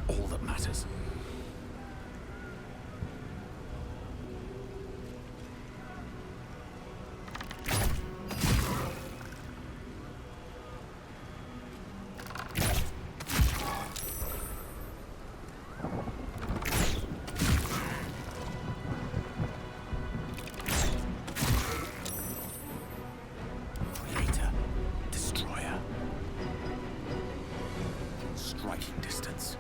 [SPEAKER 16] That's all that matters.
[SPEAKER 19] Striking distance.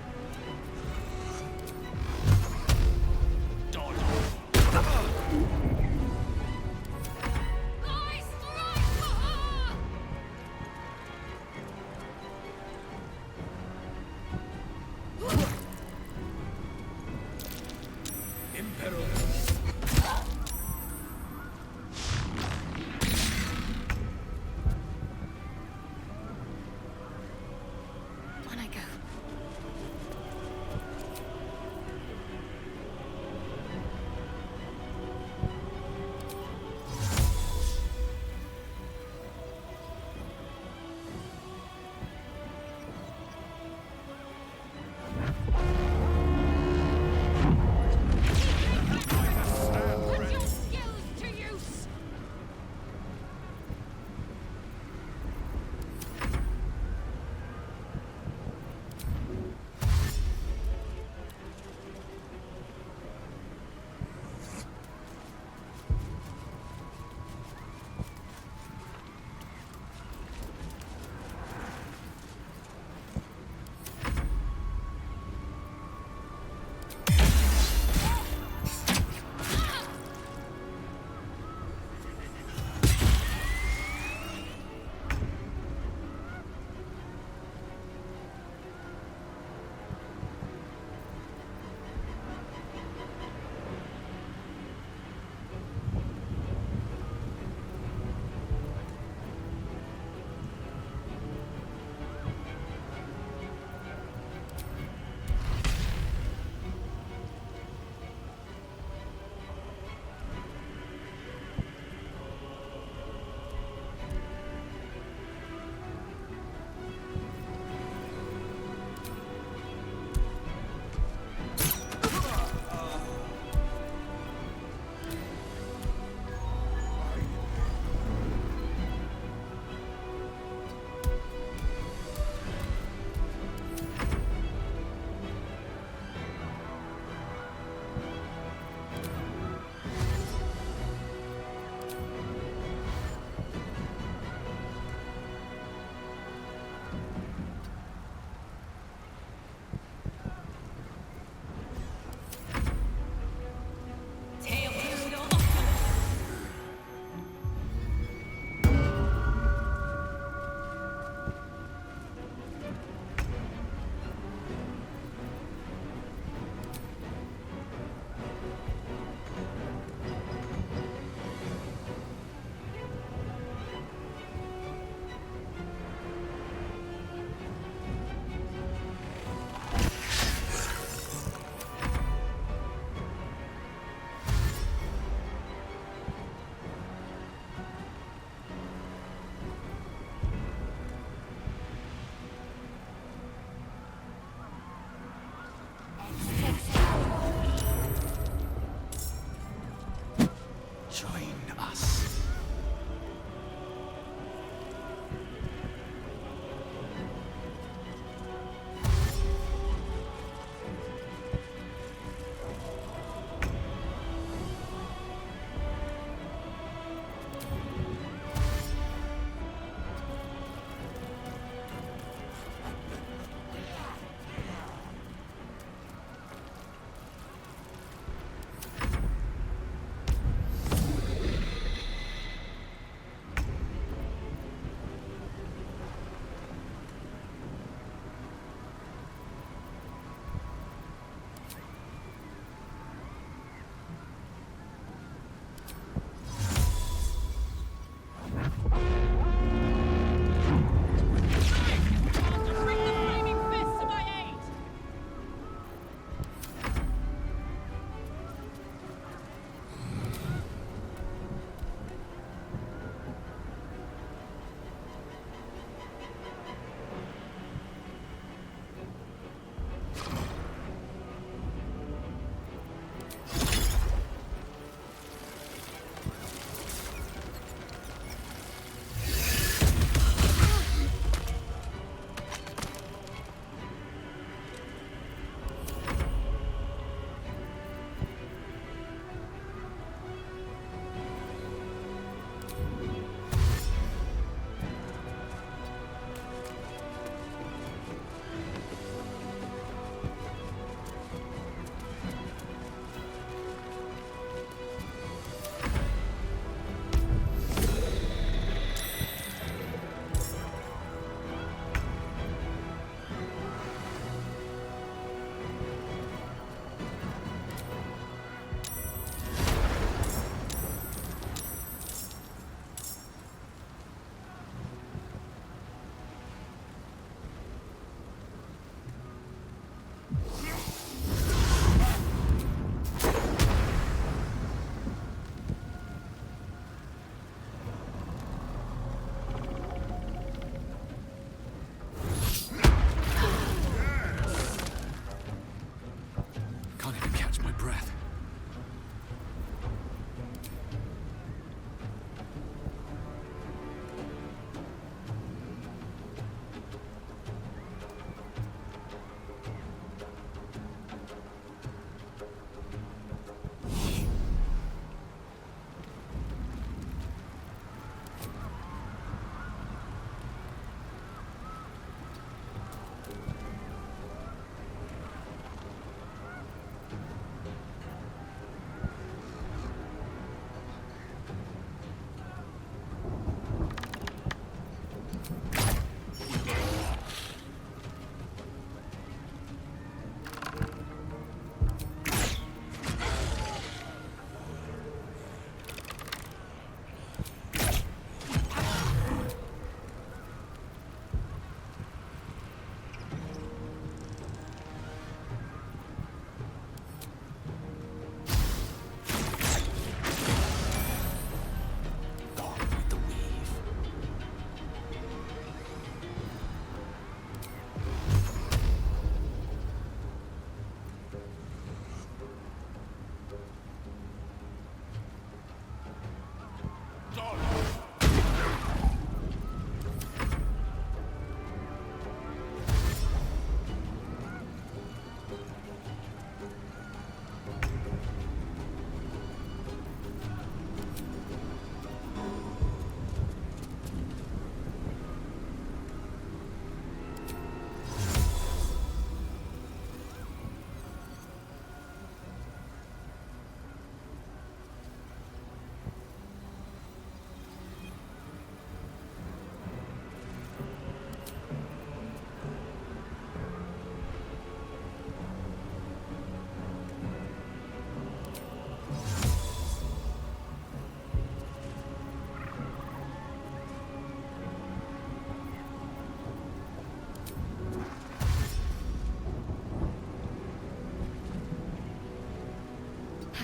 [SPEAKER 3] On I go.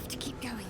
[SPEAKER 3] have to keep going.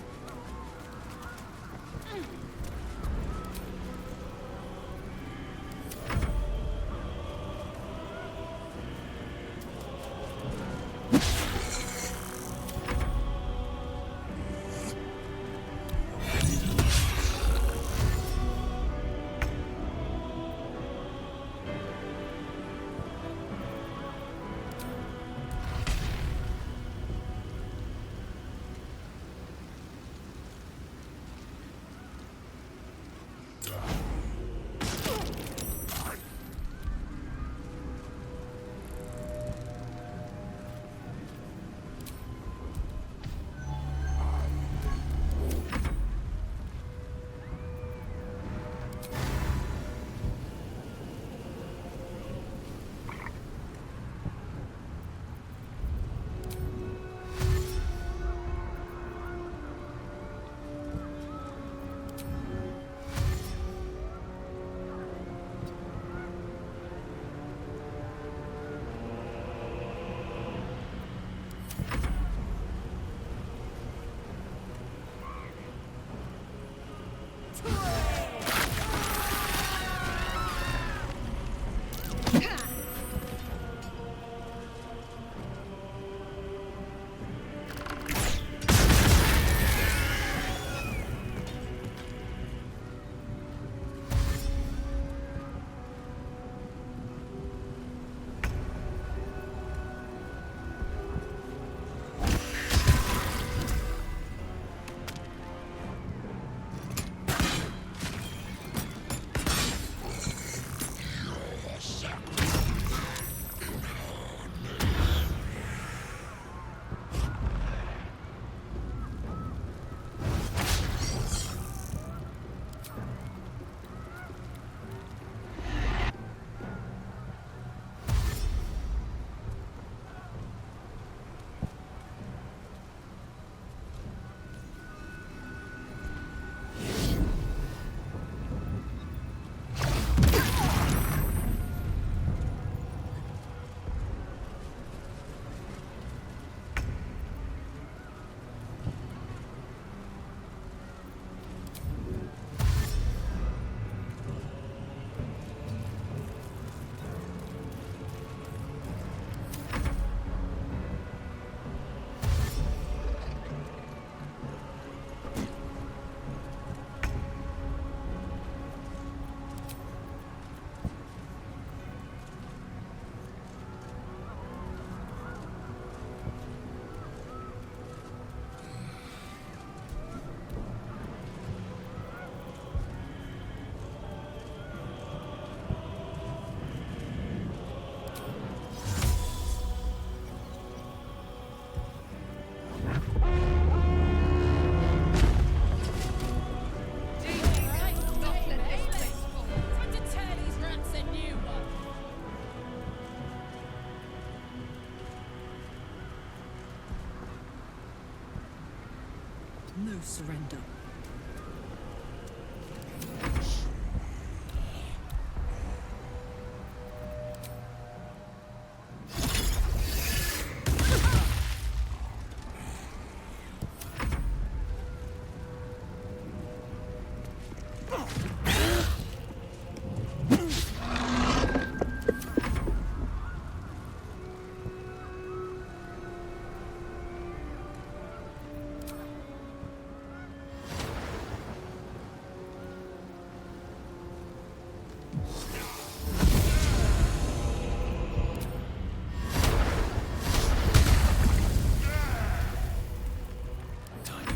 [SPEAKER 18] No surrender.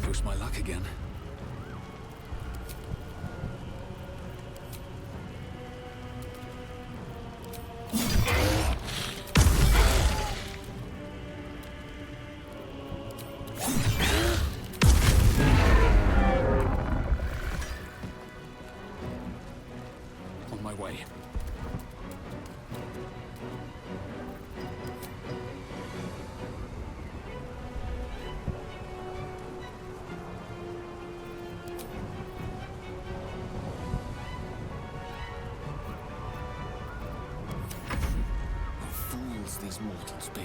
[SPEAKER 16] Push my luck again. On my way. These mortals be.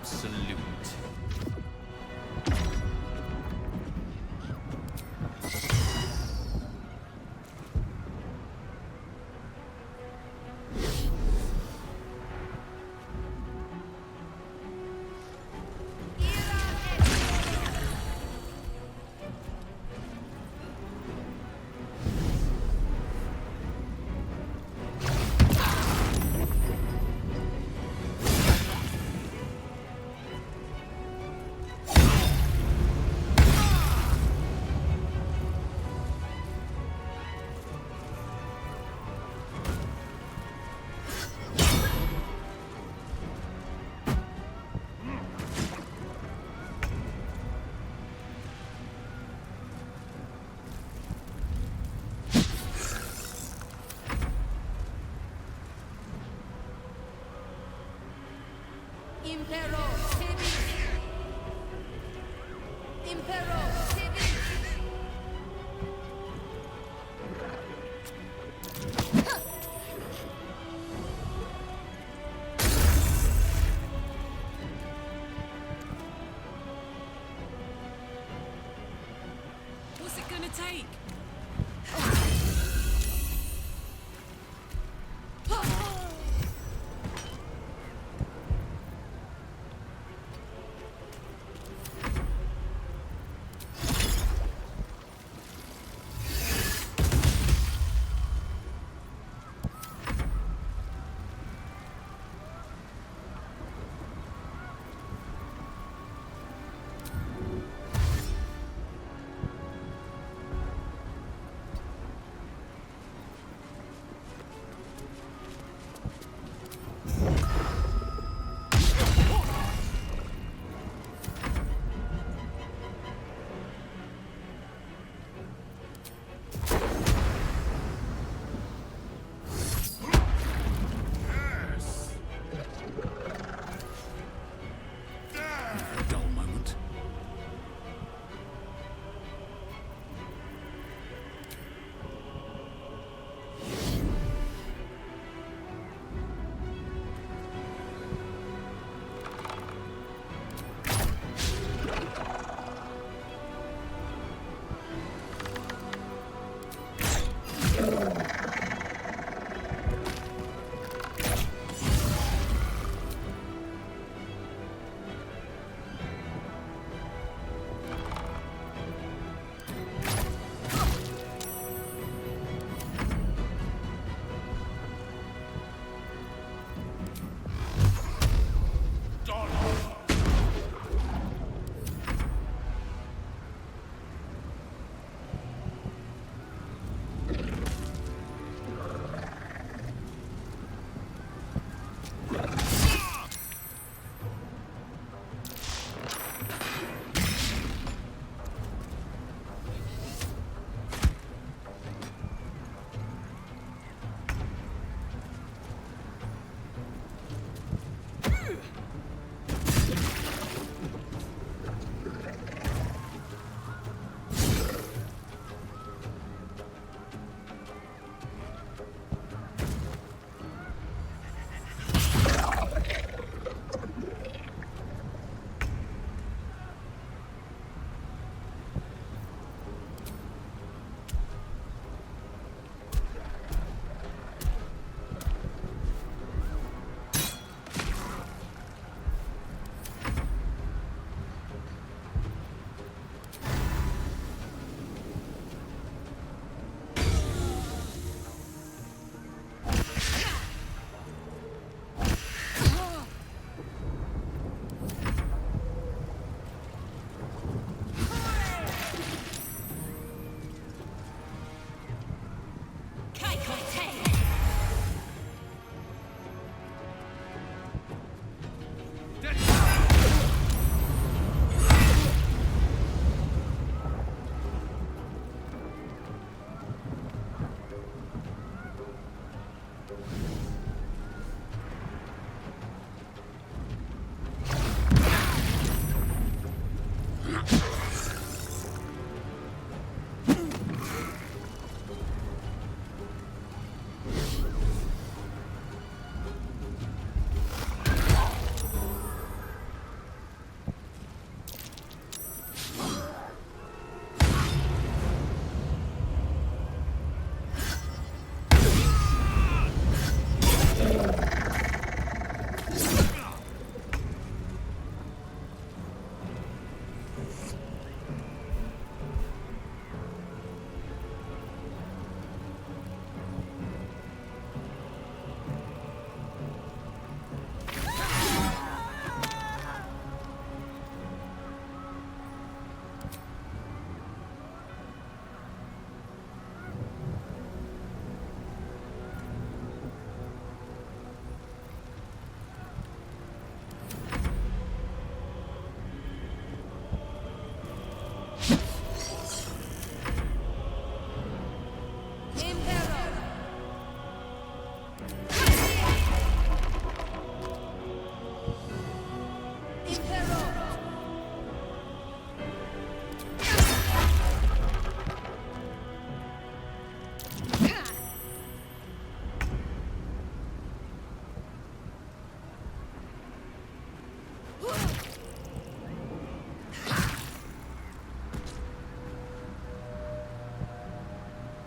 [SPEAKER 8] absolute.
[SPEAKER 22] Impero Civis! Impero Civis!
[SPEAKER 18] What's it gonna take?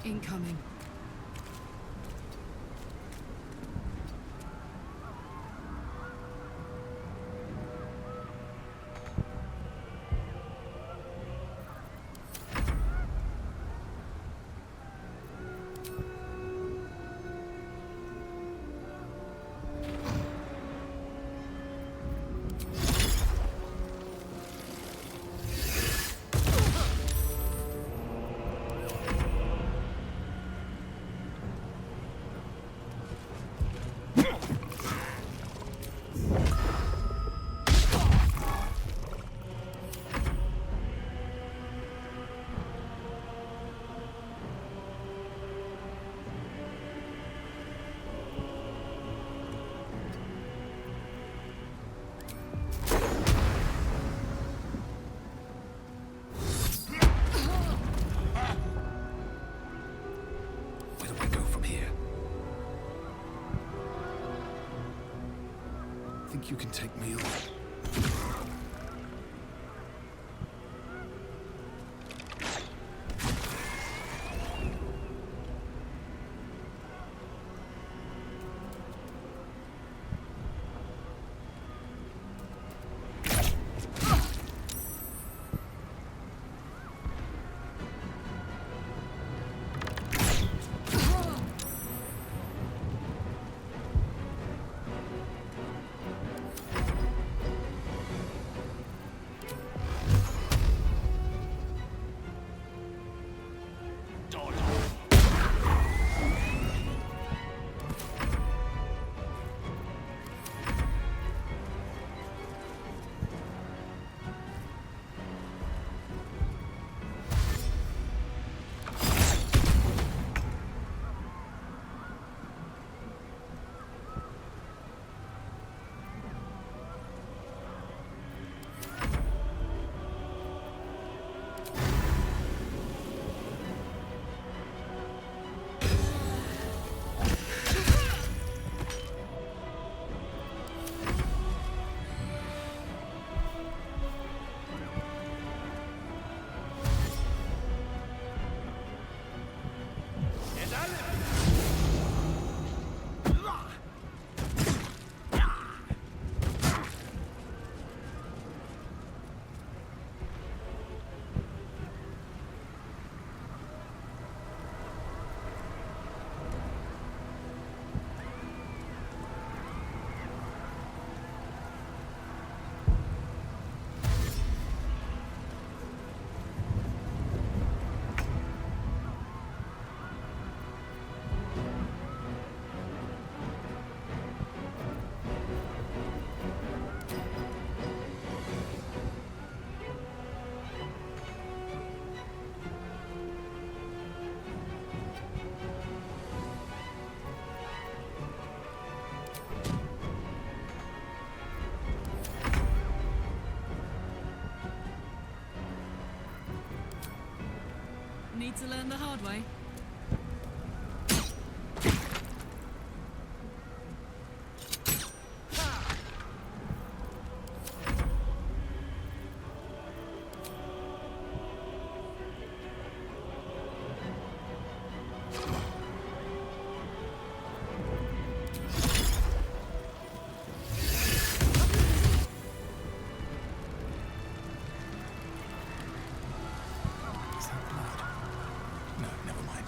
[SPEAKER 22] Incoming.
[SPEAKER 16] Think you can take me on?
[SPEAKER 22] Need to learn the hard way.
[SPEAKER 16] Is that blood? No, never mind.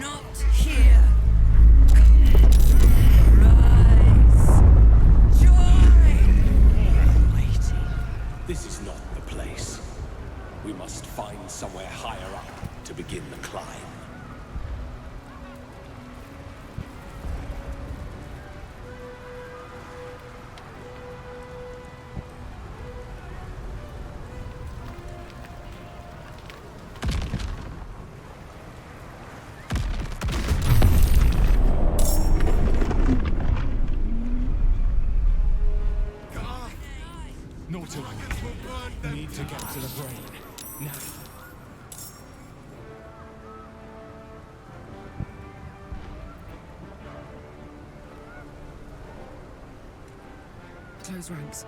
[SPEAKER 18] not here. Rise. Joy.
[SPEAKER 4] This is not the place. We must find somewhere higher up to begin the climb.
[SPEAKER 1] Need to get to the brain. Now.
[SPEAKER 22] Close ranks.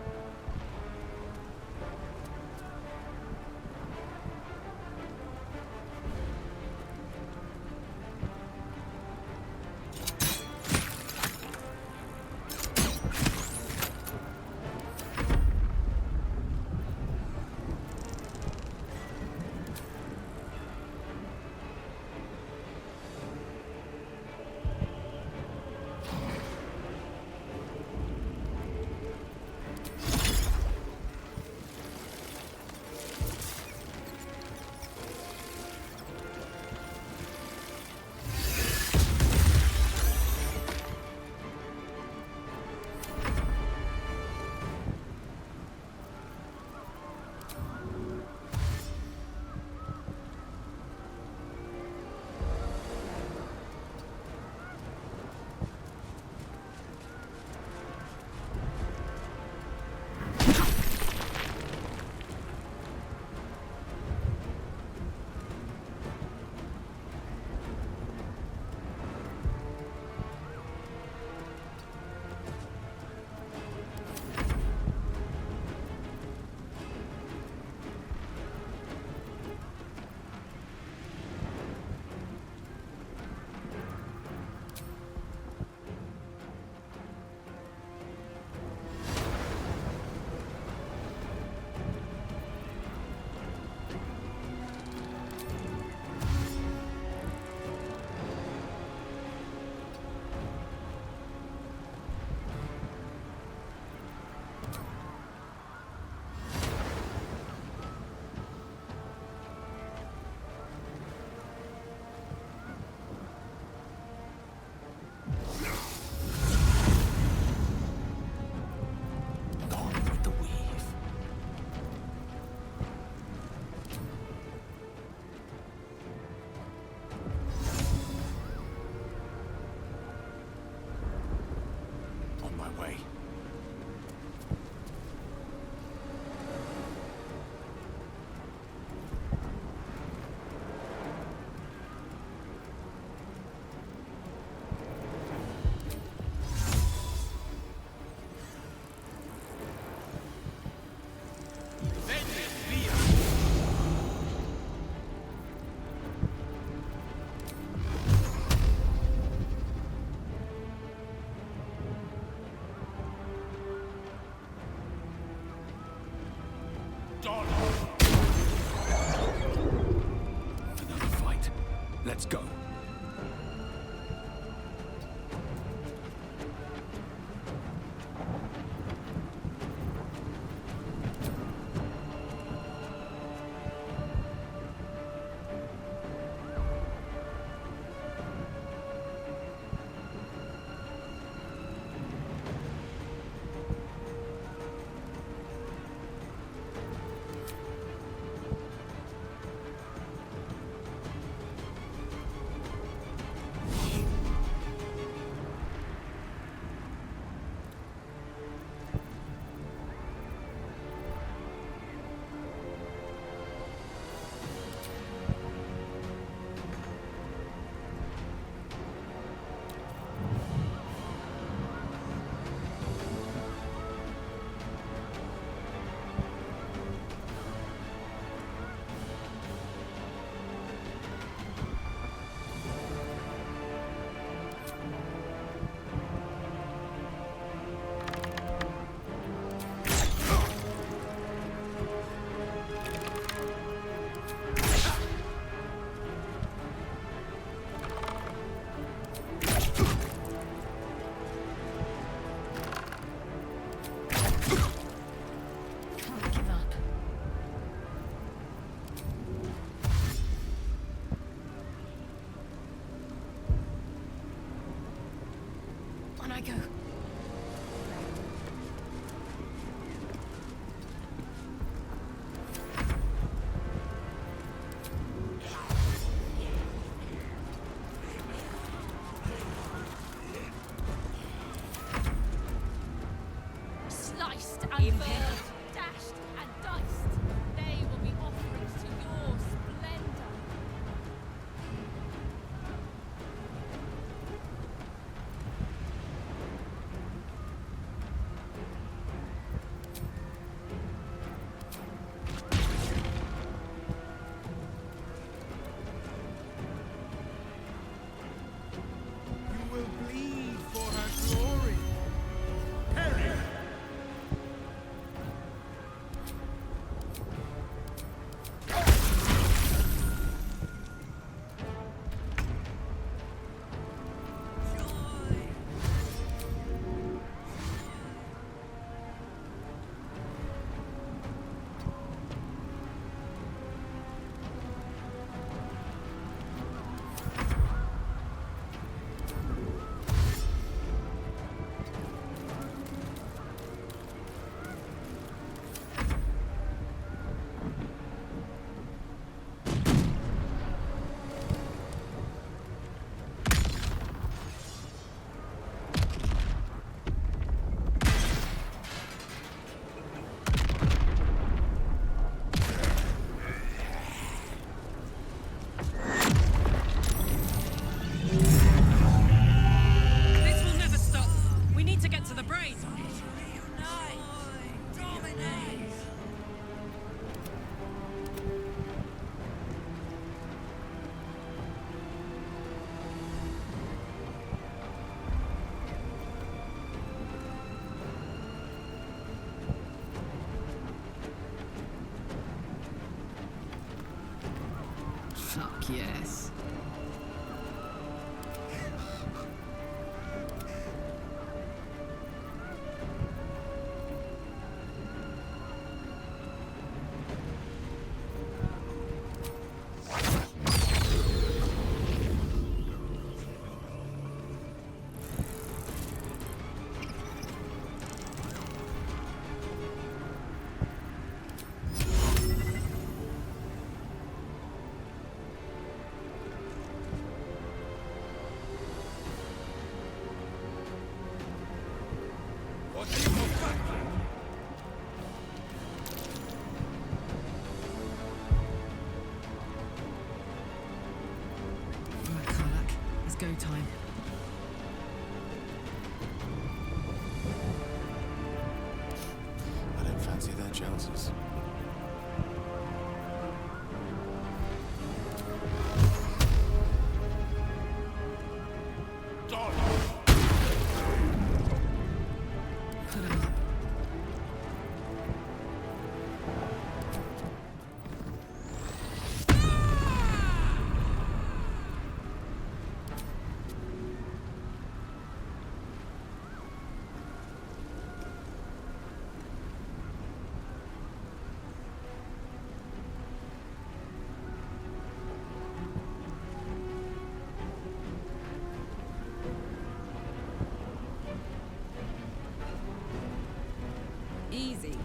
[SPEAKER 18] I go?
[SPEAKER 22] Sliced and burned, dashed and diced. They will be offerings to your splendor.
[SPEAKER 21] You will bleed for her glory. Harry!
[SPEAKER 9] This will never stop. We need to get to the brain.
[SPEAKER 22] Fuck yes.
[SPEAKER 9] Right, Karlak. It's go time.
[SPEAKER 8] I don't fancy their chances.
[SPEAKER 9] Put 'em up. Easy.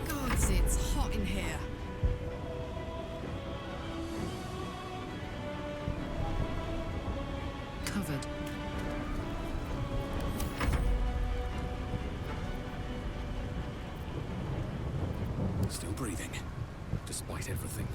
[SPEAKER 9] Gods, it's hot in here. Covered.
[SPEAKER 1] Still breathing, despite everything.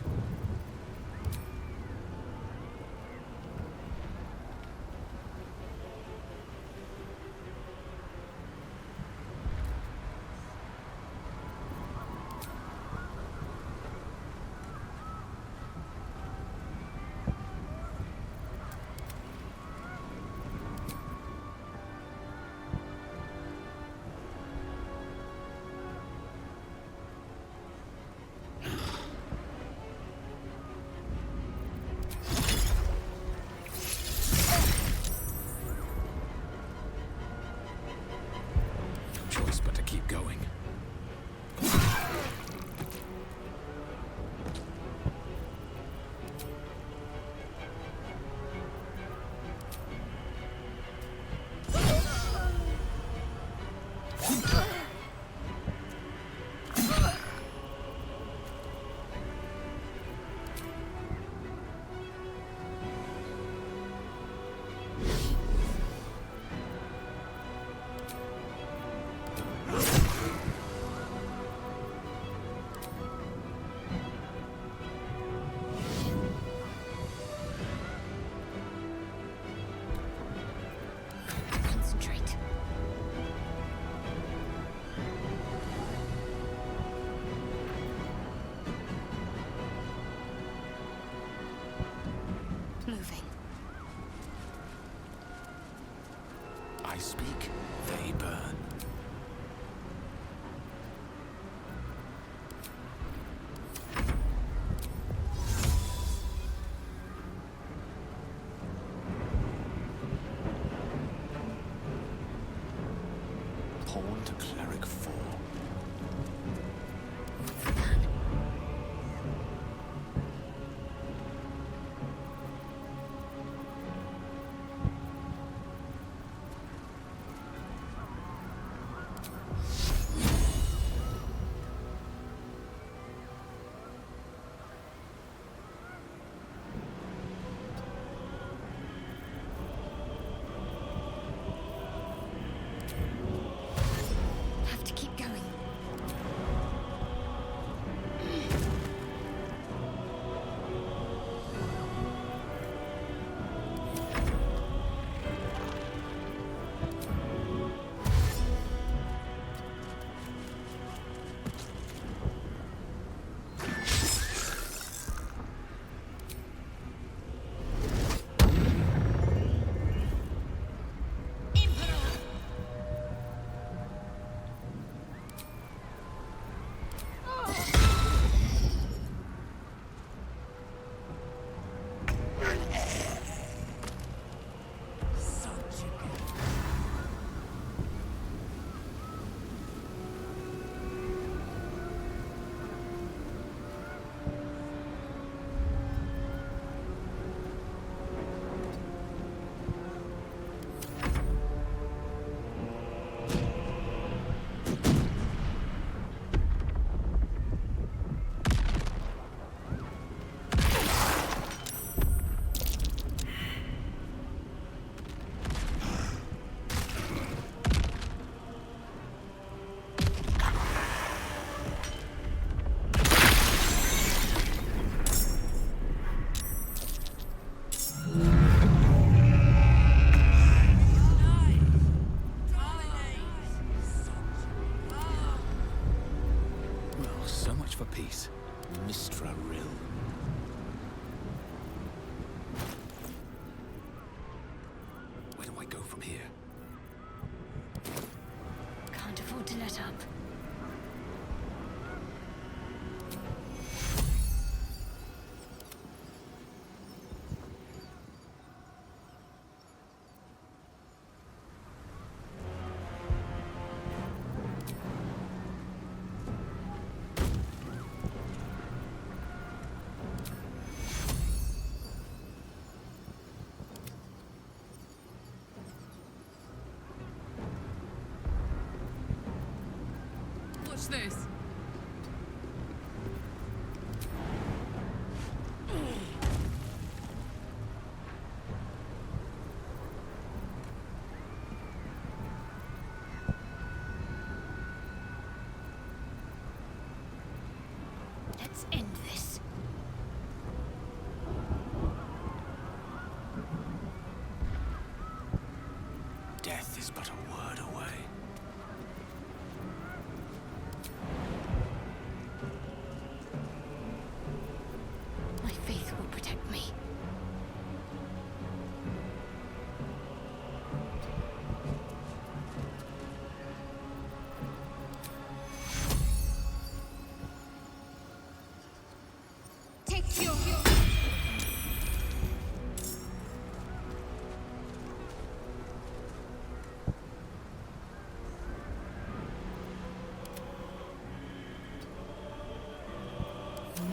[SPEAKER 4] I speak, they burn. Pawn to cleric 4.
[SPEAKER 3] Have to keep going.
[SPEAKER 4] Well, so much for peace. Mistra Rill. Where do I go from here?
[SPEAKER 3] Can't afford to let up.
[SPEAKER 22] Watch this.
[SPEAKER 3] Let's end this.
[SPEAKER 4] Death is but a word away.
[SPEAKER 3] My faith will protect me. Take your...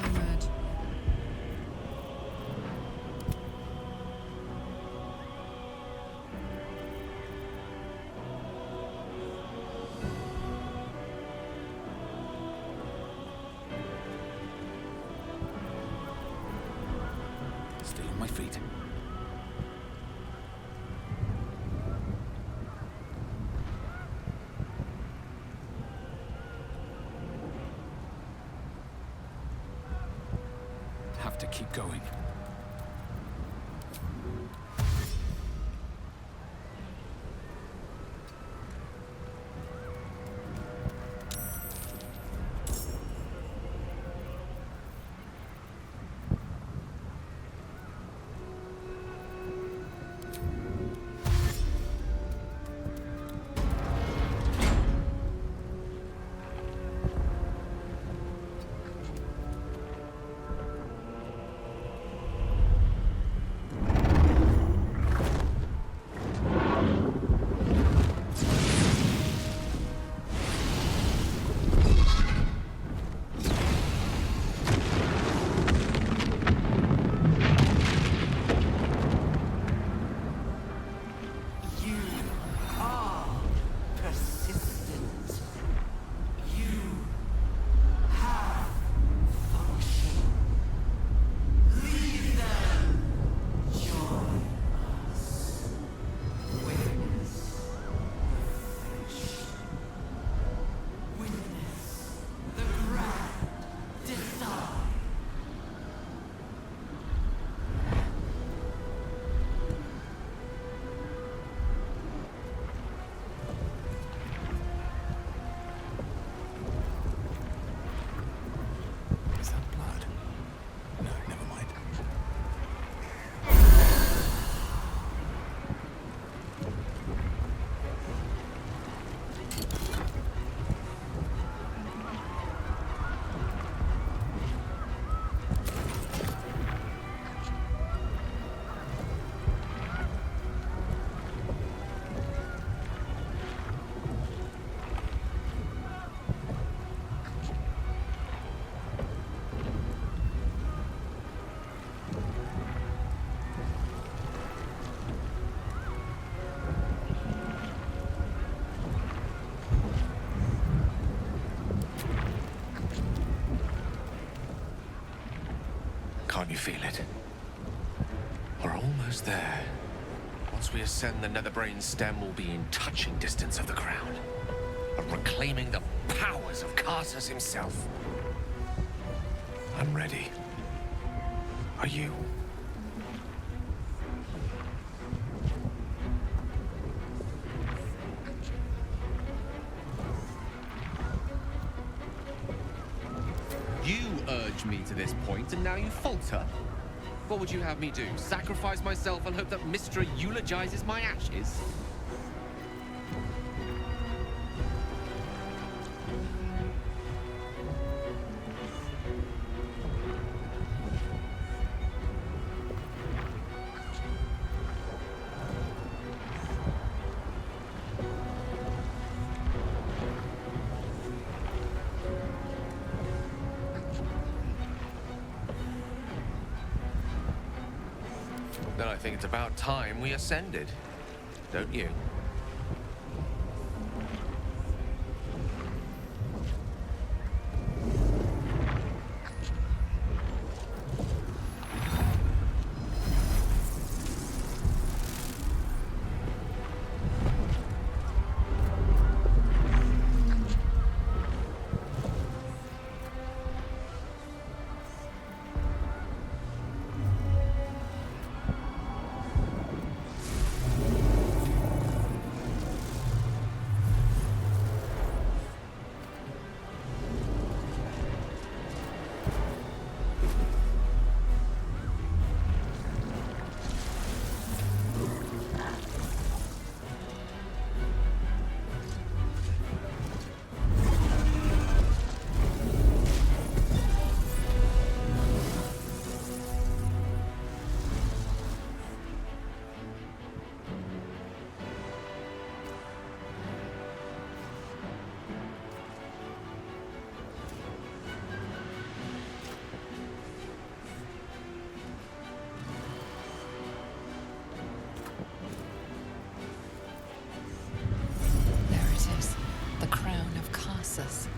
[SPEAKER 22] Nomad.
[SPEAKER 4] Stay on my feet. Have to keep going.
[SPEAKER 8] time you feel it. We're almost there. Once we ascend the Netherbrain stem, we'll be in touching distance of the crown. Of reclaiming the powers of Karsus himself. I'm ready. Are you?
[SPEAKER 10] You urged me to this point, and now you falter? What would you have me do? Sacrifice myself and hope that Mystra eulogizes my ashes?
[SPEAKER 8] Then I think it's about time we ascended. Don't you?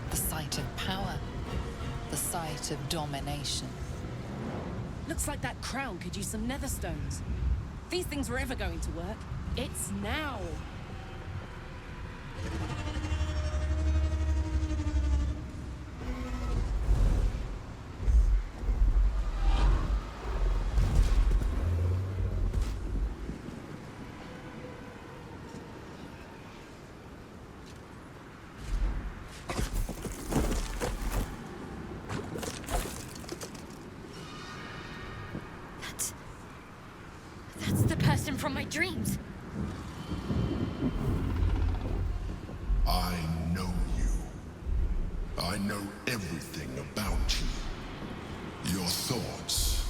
[SPEAKER 6] The site of power. The site of domination.
[SPEAKER 9] Looks like that crown could use some nether stones. If these things were ever going to work, it's now.
[SPEAKER 3] That's the person from my dreams.
[SPEAKER 7] I know you. I know everything about you. Your thoughts,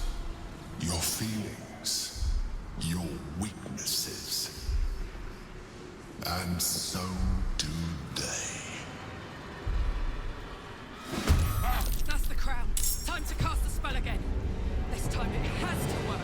[SPEAKER 7] your feelings, your weaknesses. And so do they.
[SPEAKER 9] That's the crown. Time to cast the spell again. This time it has to work.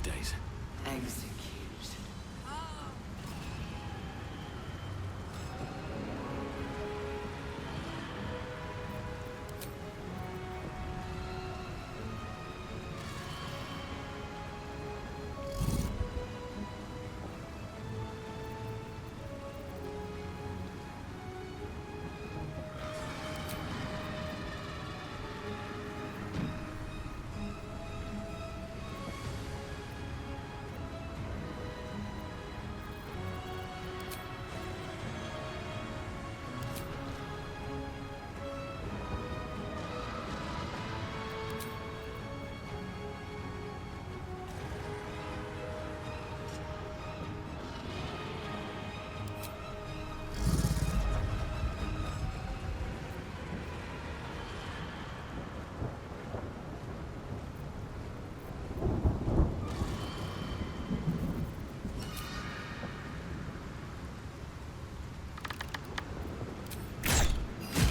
[SPEAKER 11] days.
[SPEAKER 22] Execute.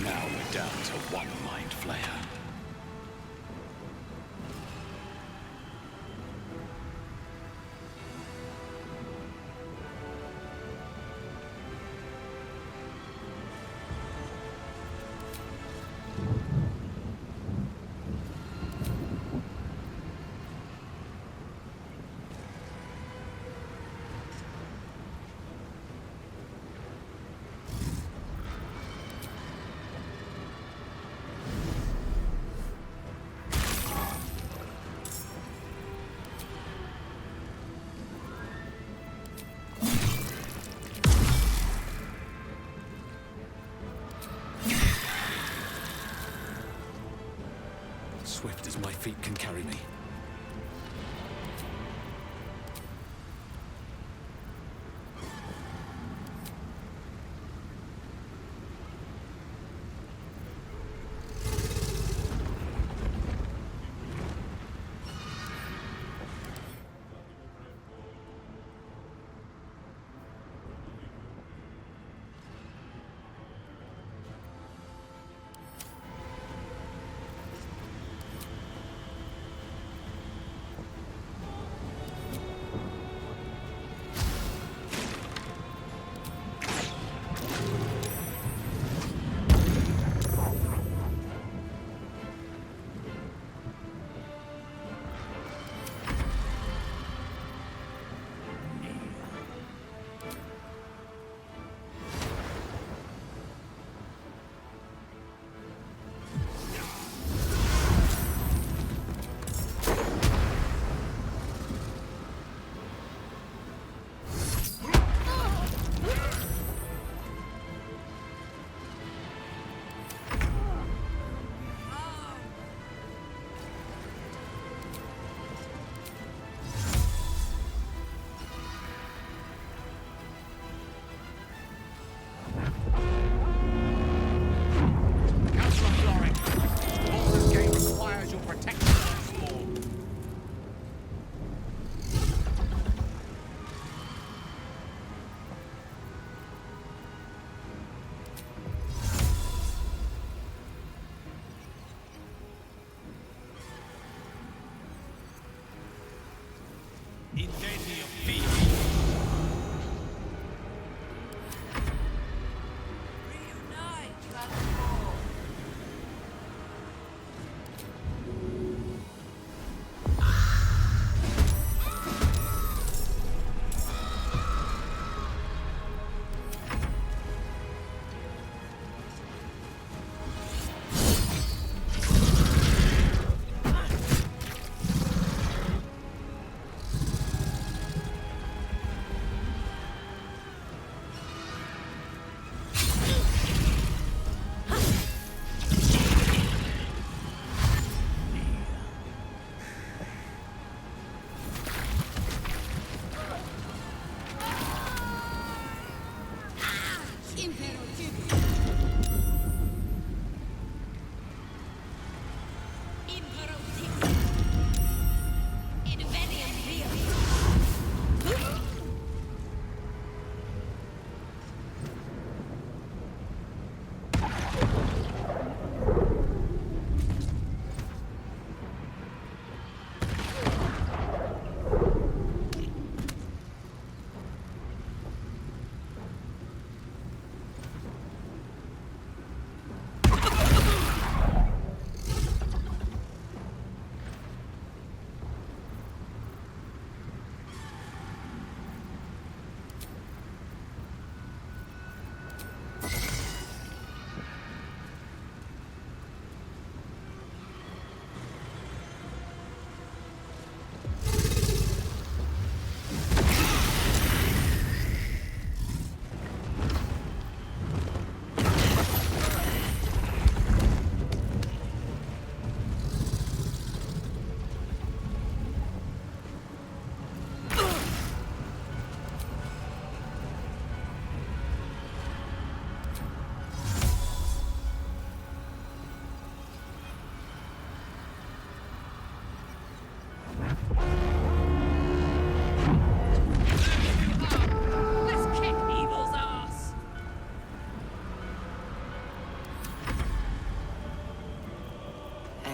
[SPEAKER 11] Now we're down to one mind flayer. Swift as my feet can carry me.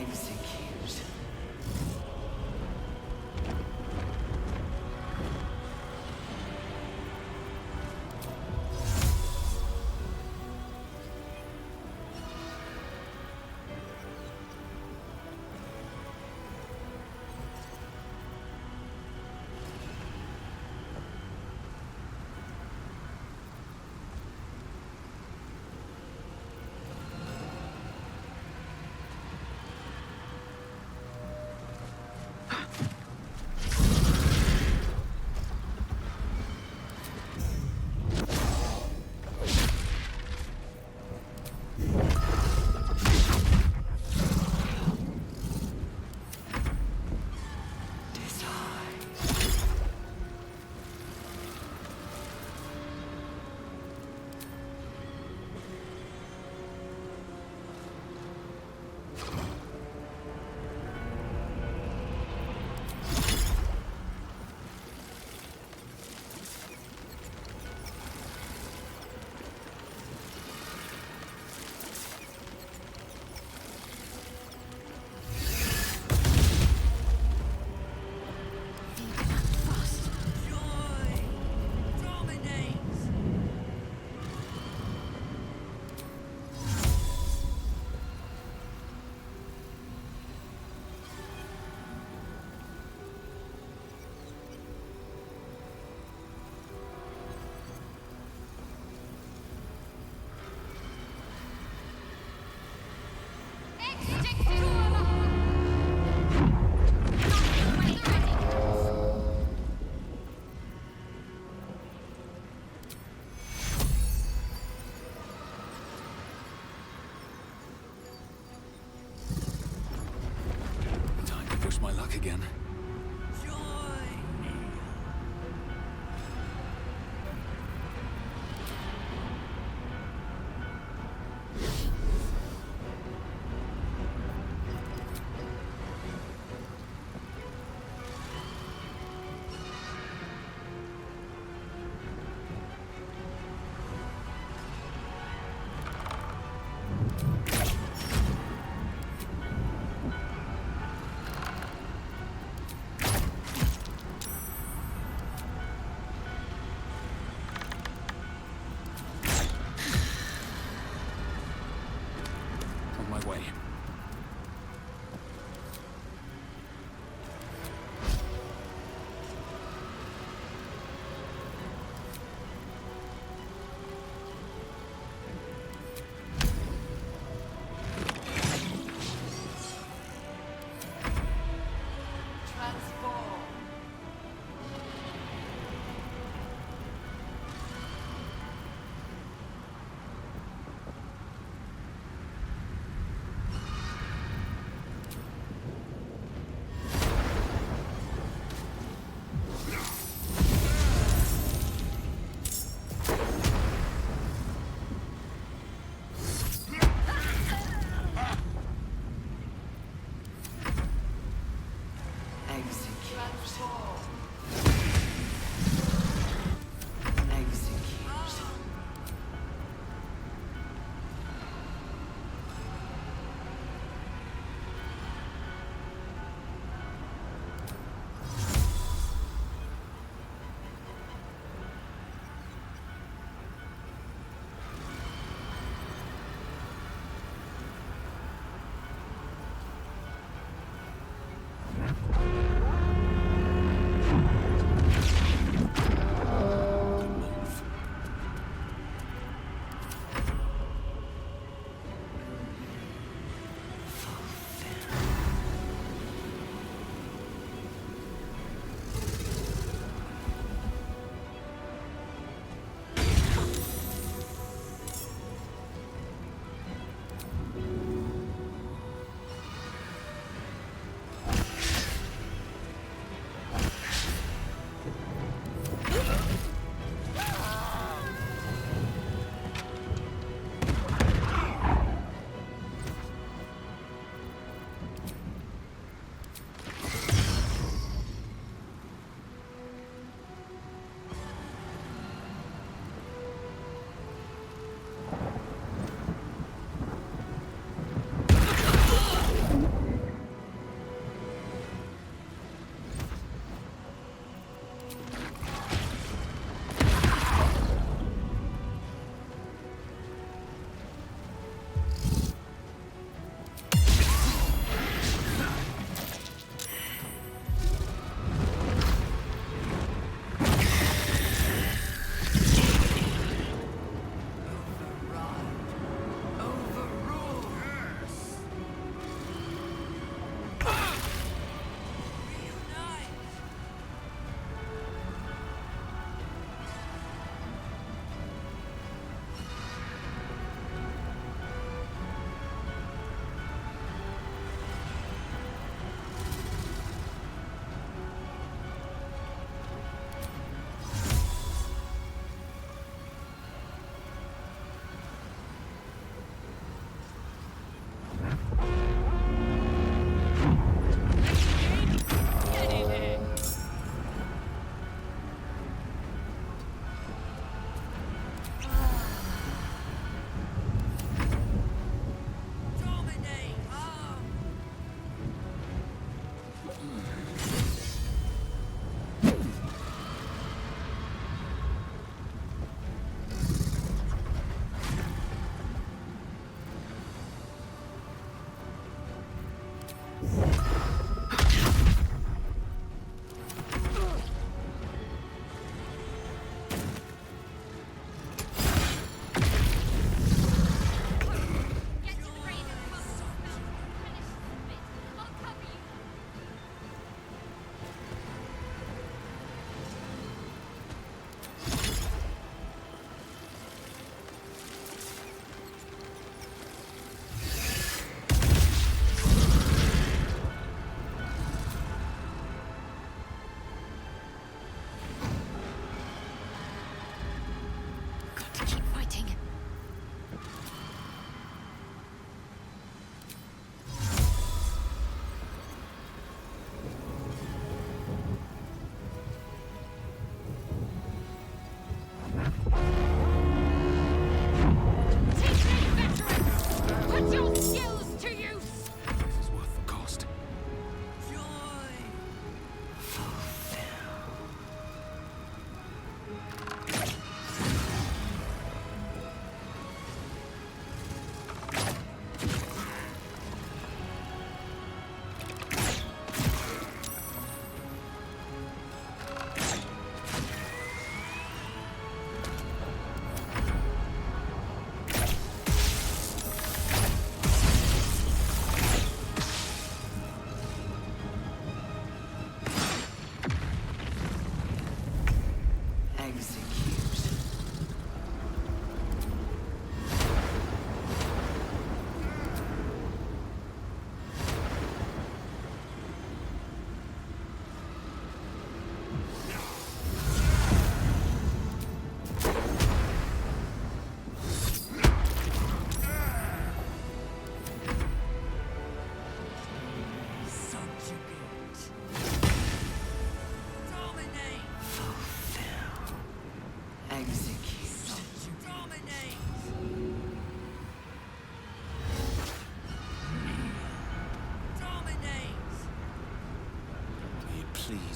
[SPEAKER 5] execute.
[SPEAKER 11] Time to push my luck again.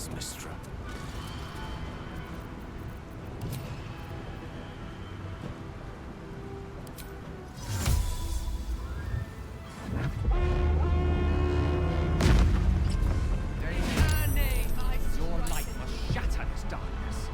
[SPEAKER 11] us, Mistra.
[SPEAKER 10] Your light must shatter this darkness.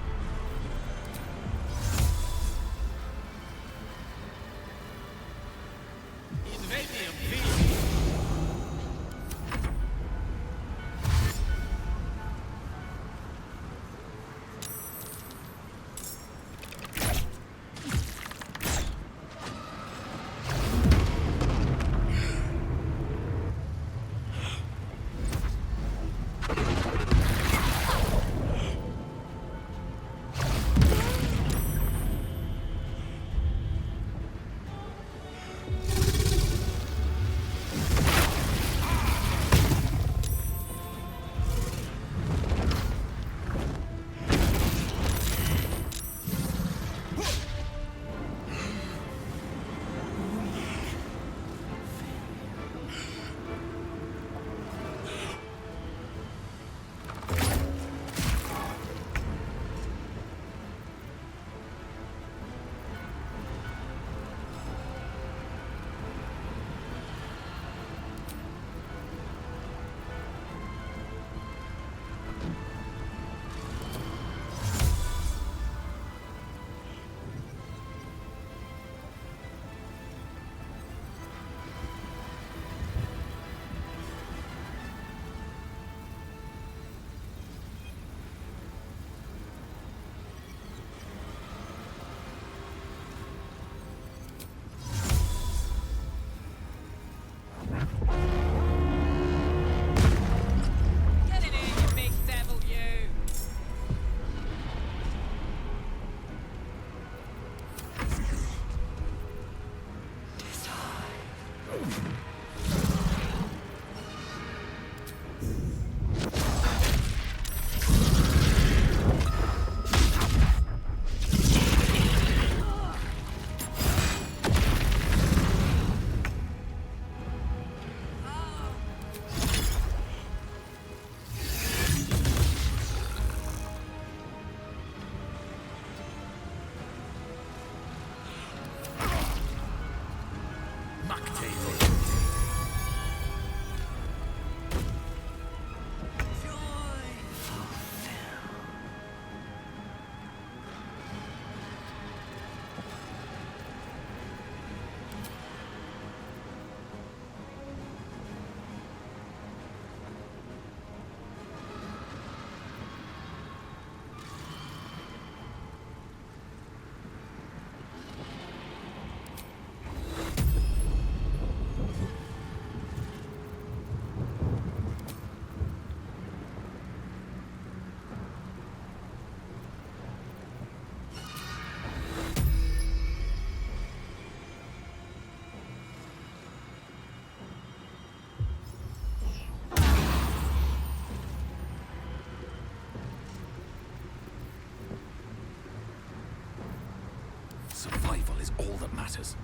[SPEAKER 11] Survival is all that matters.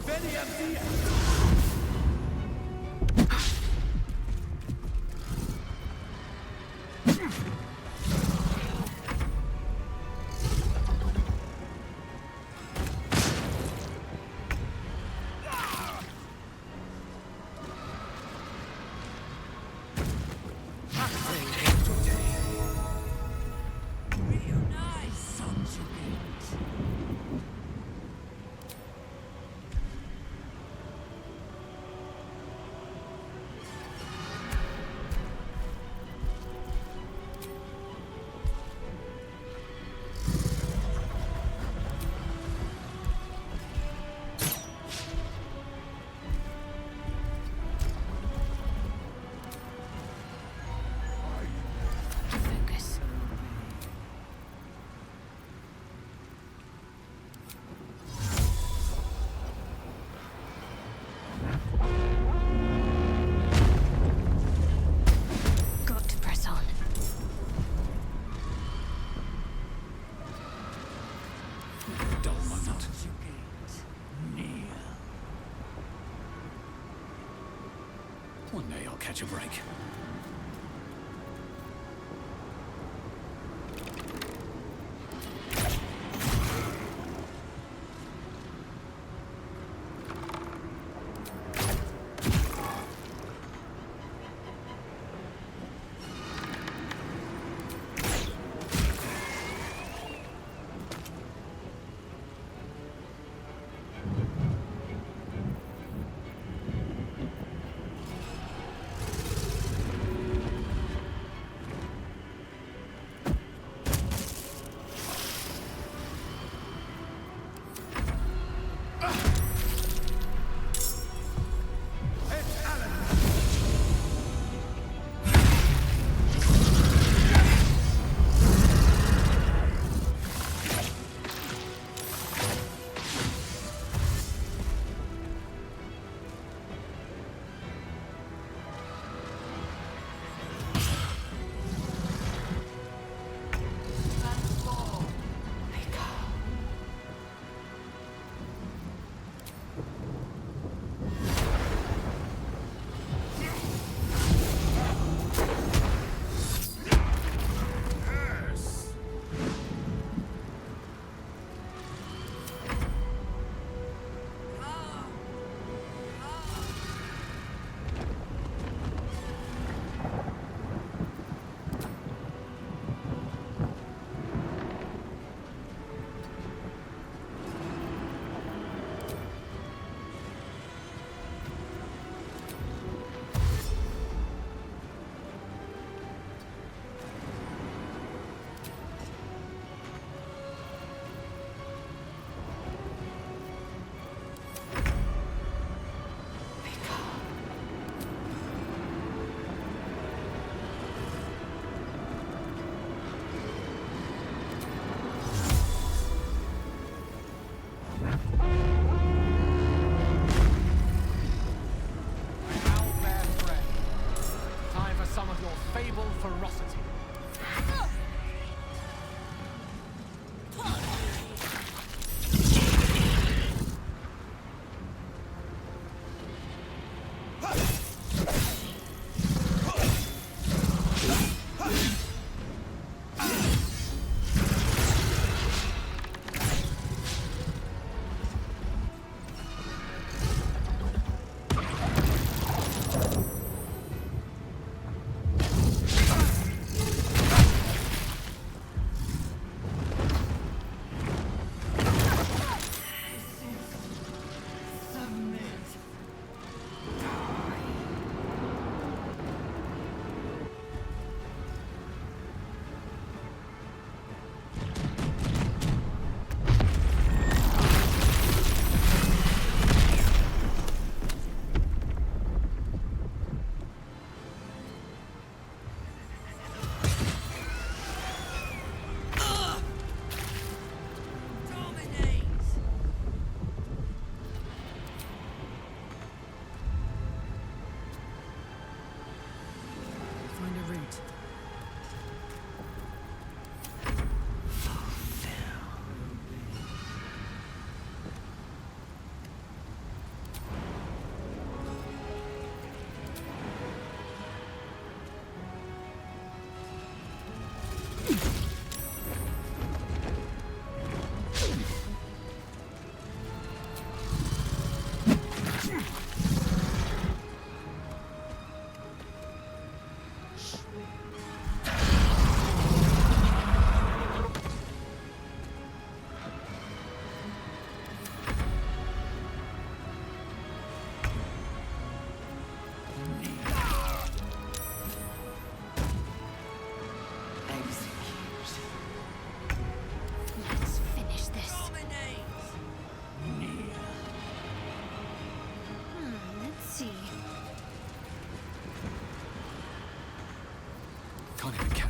[SPEAKER 2] Conveniam fiat!
[SPEAKER 11] One day I'll catch a break.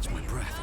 [SPEAKER 11] catch my breath.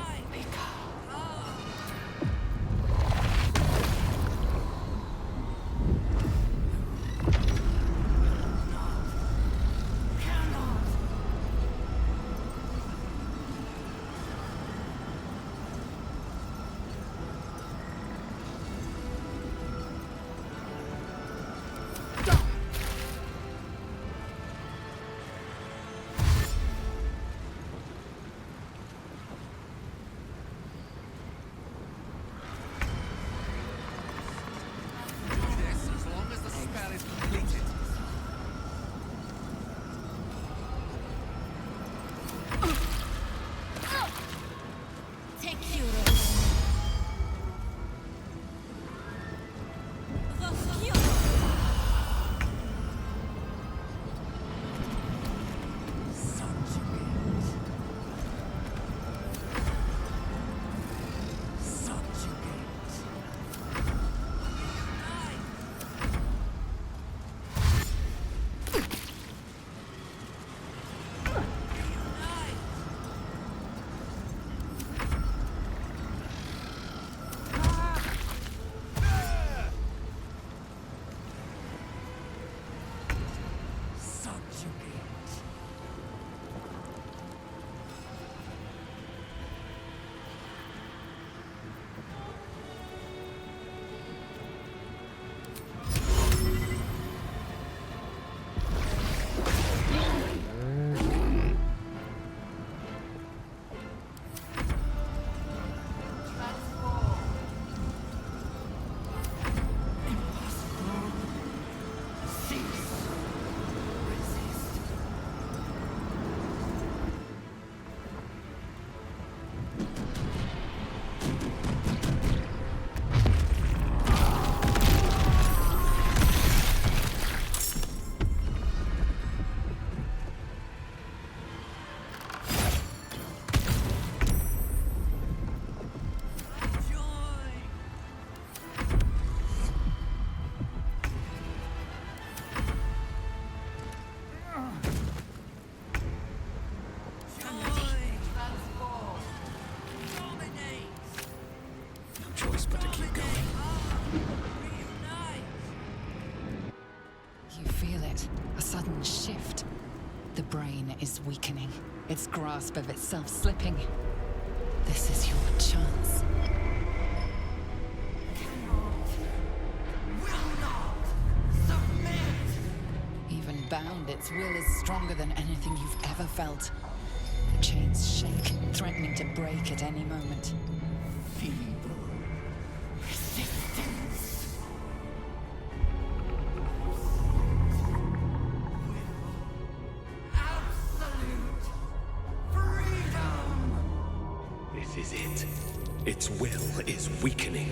[SPEAKER 6] Is weakening, its grasp of itself slipping. This is your chance. Even bound, its will is stronger than anything you've ever felt. The chains shake, threatening to break at any moment.
[SPEAKER 4] This is it. Its will is weakening.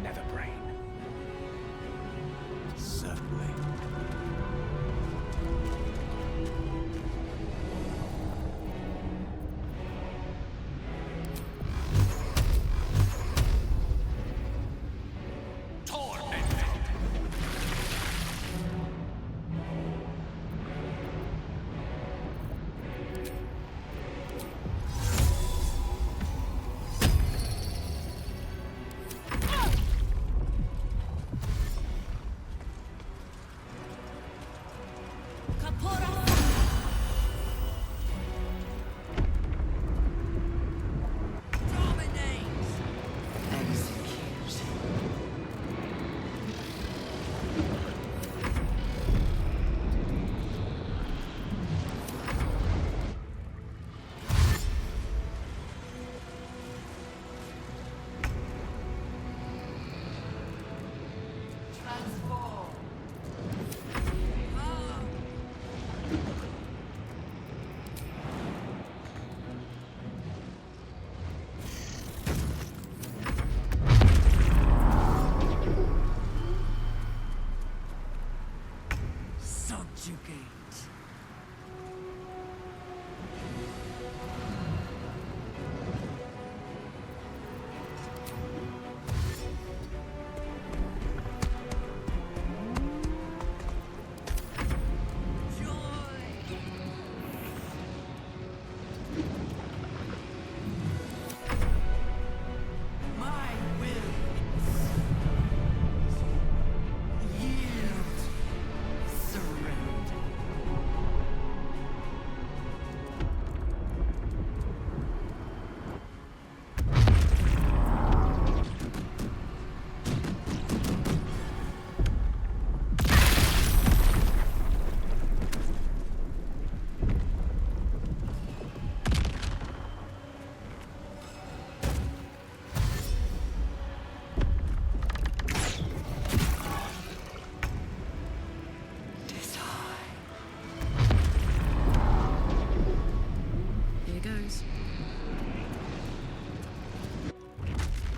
[SPEAKER 11] Netherbrain?
[SPEAKER 8] Certainly.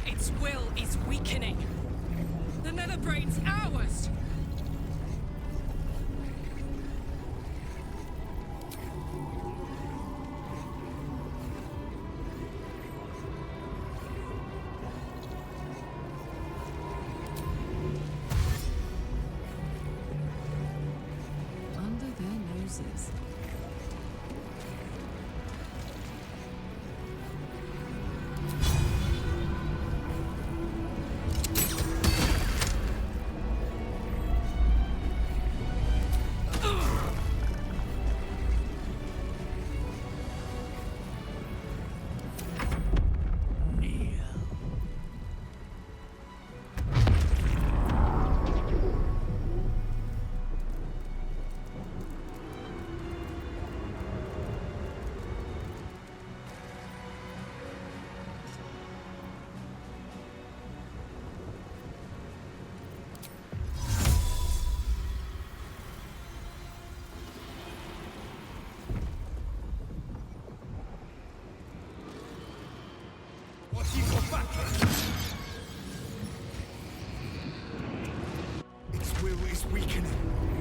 [SPEAKER 9] Its will is weakening. The Netherbrain's ours! Under their noses.
[SPEAKER 5] Its will is weakening.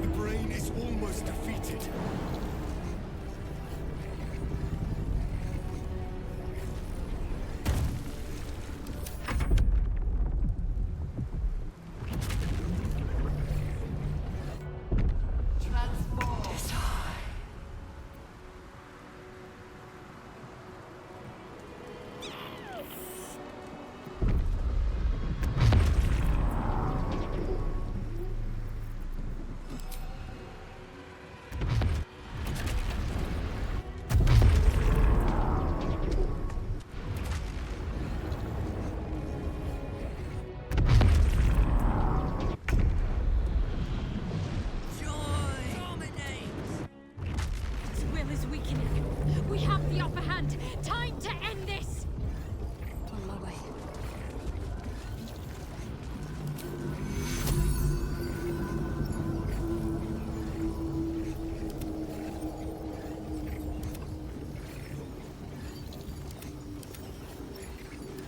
[SPEAKER 5] The brain is almost defeated.
[SPEAKER 3] We have the upper hand. Time to end this. On my way.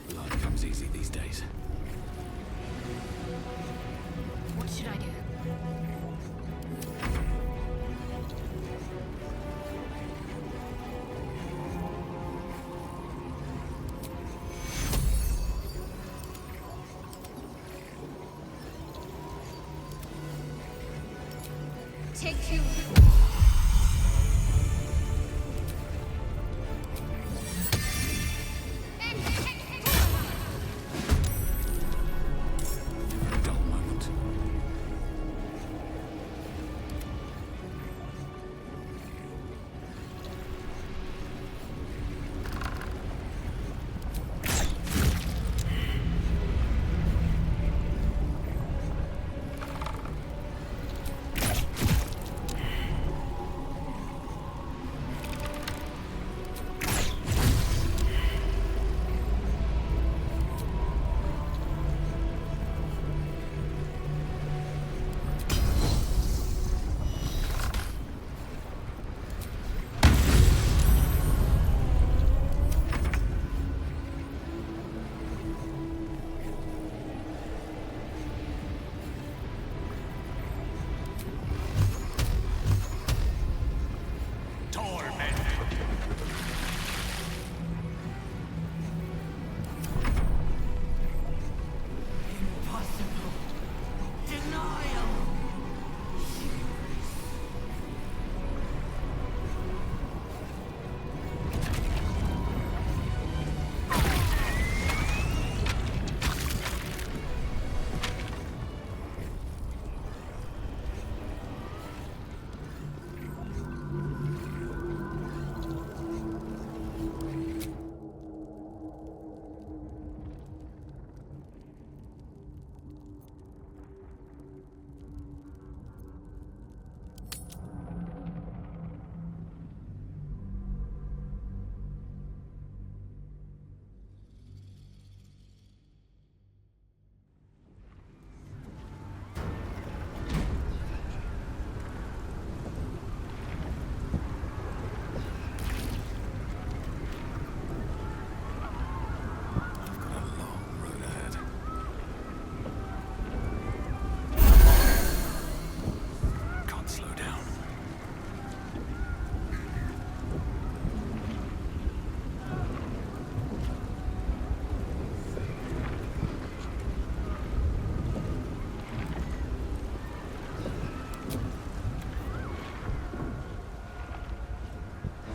[SPEAKER 11] Blood comes easy these days.
[SPEAKER 3] you!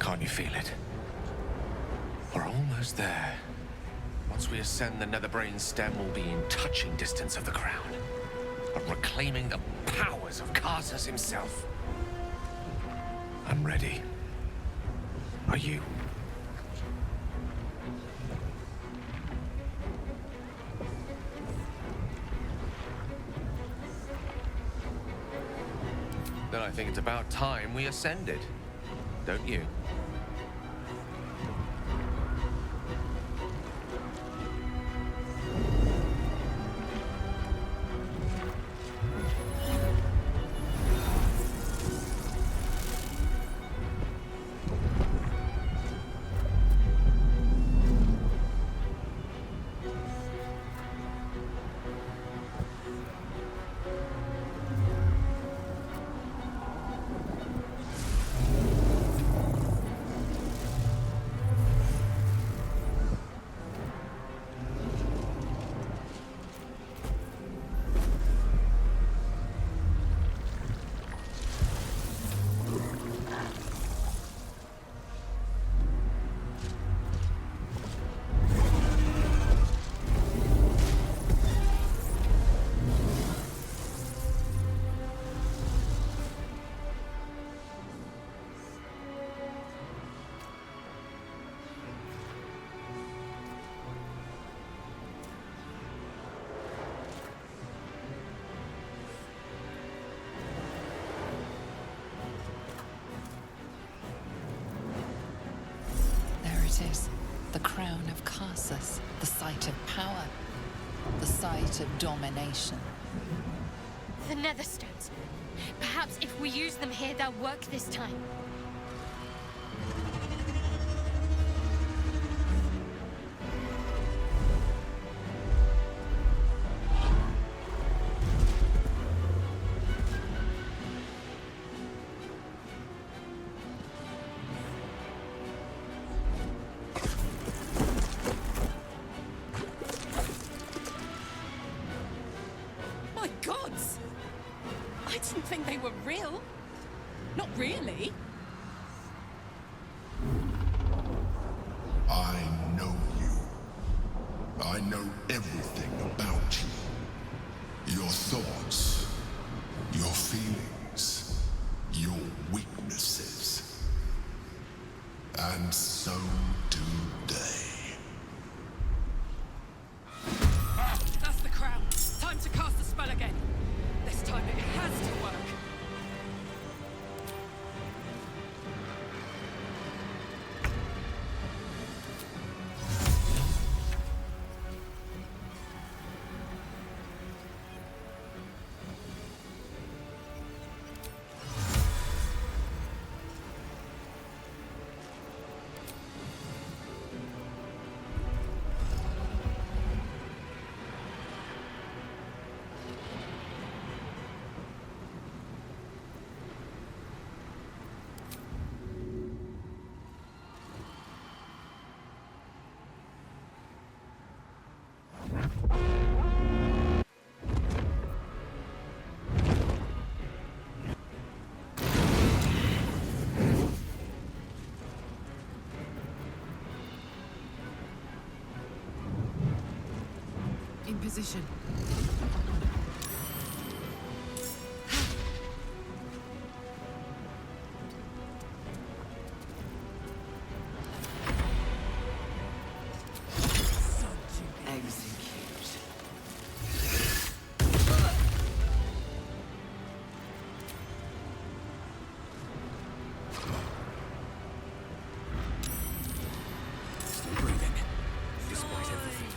[SPEAKER 8] Can't you feel it? We're almost there. Once we ascend the Netherbrain stem, we'll be in touching distance of the crown. But reclaiming the powers of Karsus himself. I'm ready. Are you? Then I think it's about time we ascended. Don't you?
[SPEAKER 6] It is the crown of Karsus, the site of power, the site of domination.
[SPEAKER 3] The Netherstones. Perhaps if we use them here, they'll work this time.
[SPEAKER 9] My gods! I didn't think they were real. Really?
[SPEAKER 7] I know you. I know everything about you. Your thoughts, your feelings, your weaknesses. And so do they.
[SPEAKER 9] That's the crown. Time to cast the spell again. This time it has to work.
[SPEAKER 22] In position.
[SPEAKER 11] Still breathing, despite everything.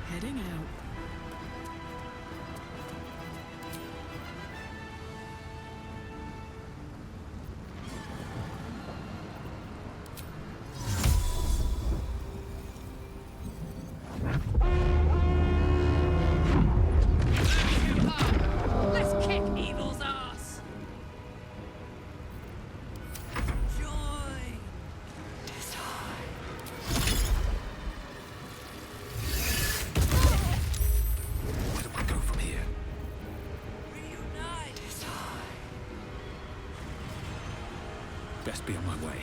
[SPEAKER 9] Heading out.
[SPEAKER 24] Let's kick evil's ass! Joy is high.
[SPEAKER 11] Where do I go from here?
[SPEAKER 24] Reunite is high.
[SPEAKER 11] Best be on my way.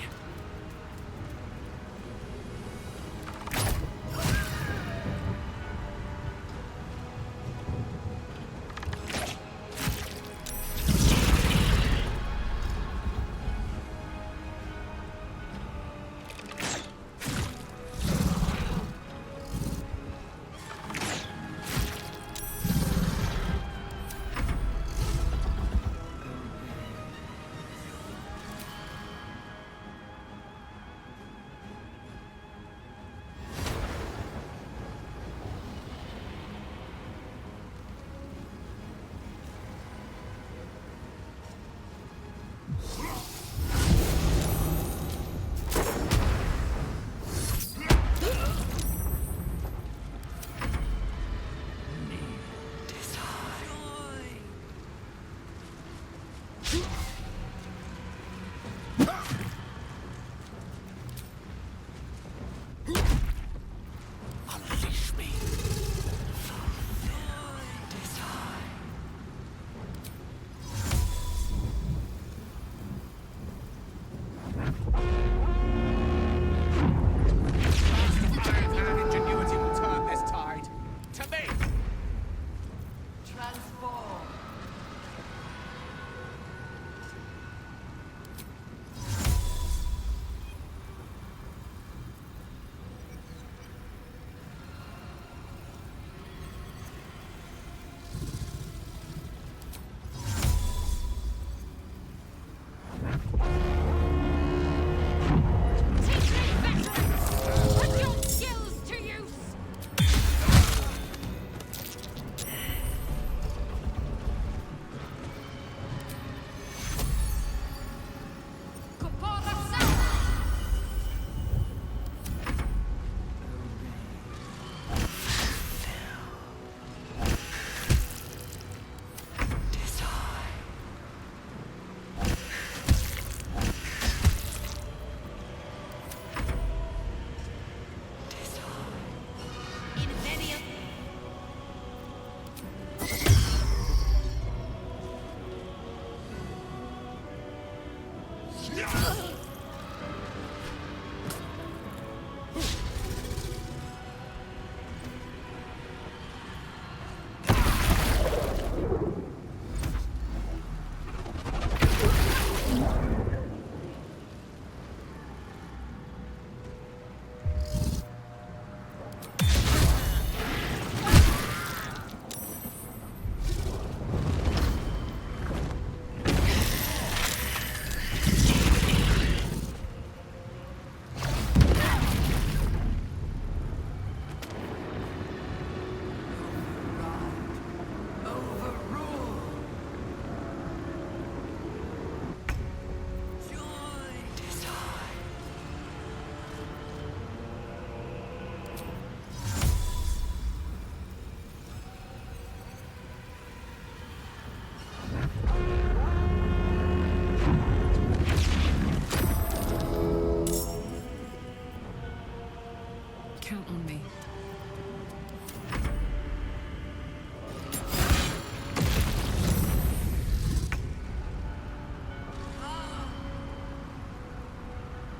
[SPEAKER 9] Count on me.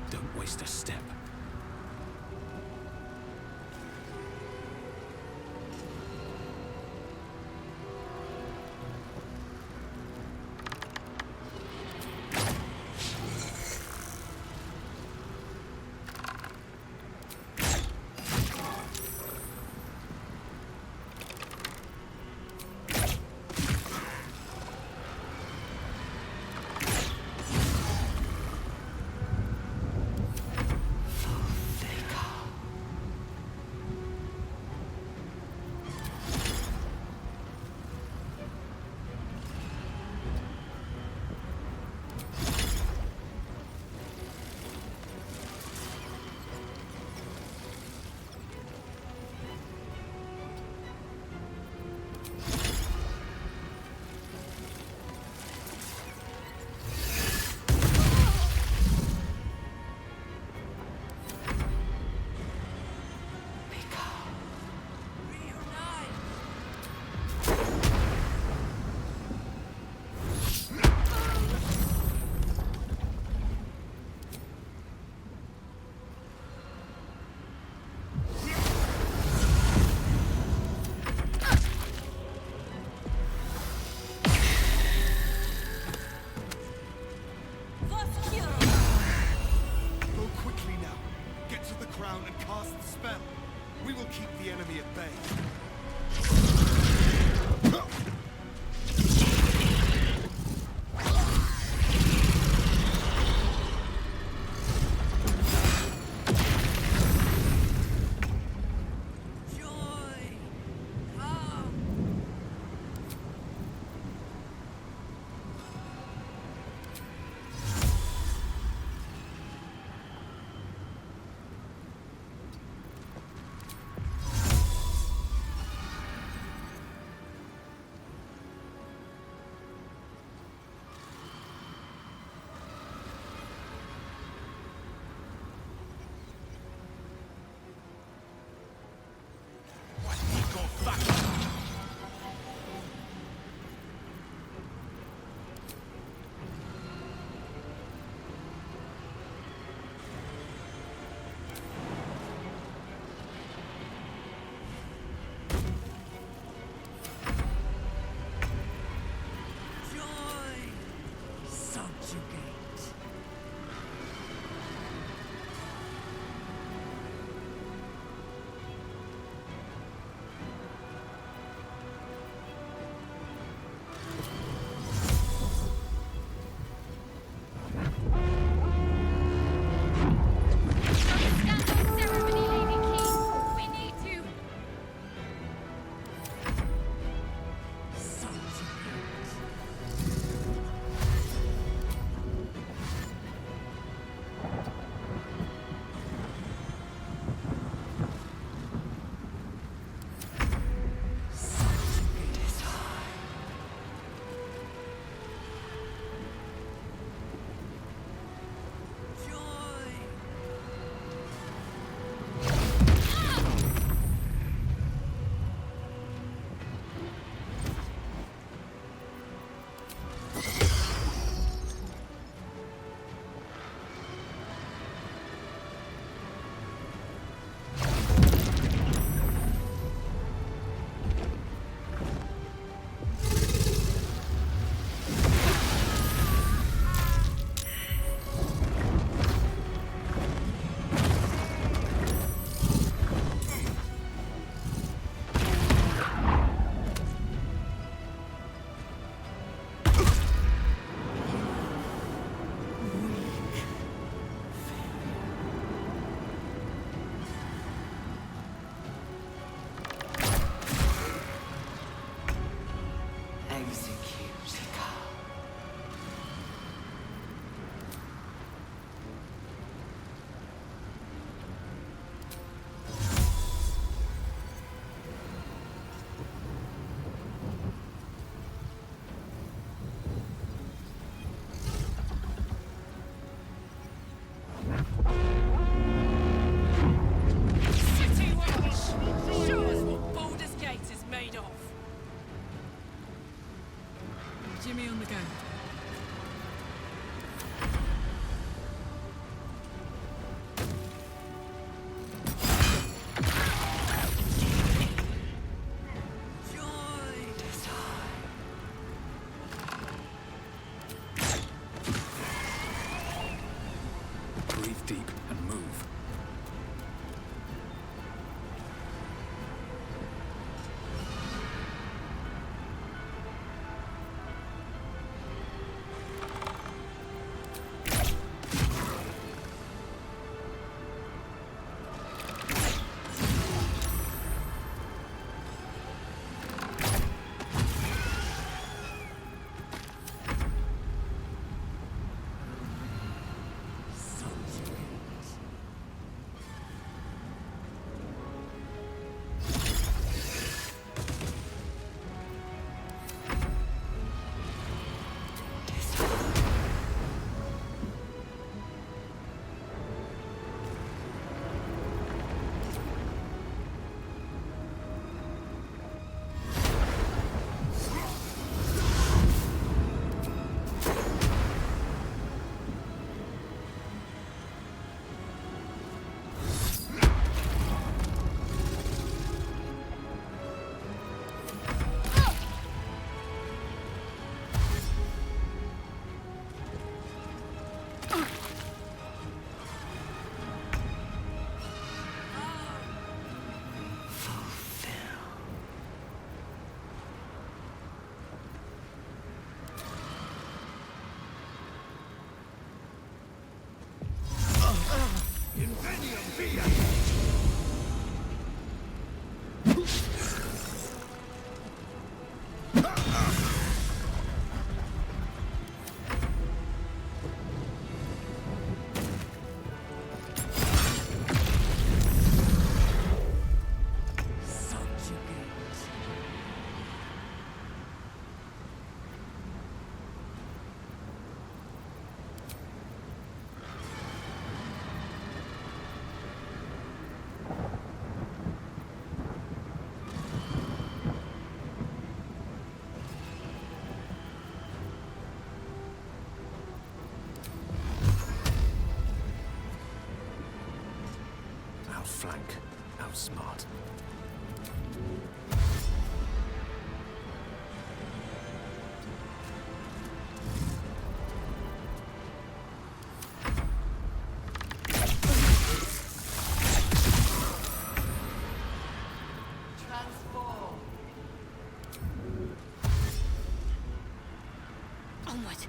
[SPEAKER 11] Don't waste a step.
[SPEAKER 9] enemy on the go.
[SPEAKER 11] Breathe deep and move. Outflank, outsmart.
[SPEAKER 3] Onward.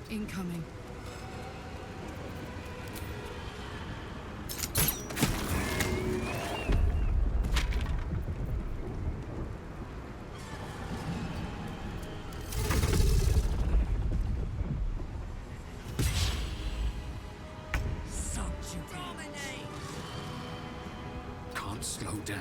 [SPEAKER 9] Incoming.
[SPEAKER 11] Can't slow down.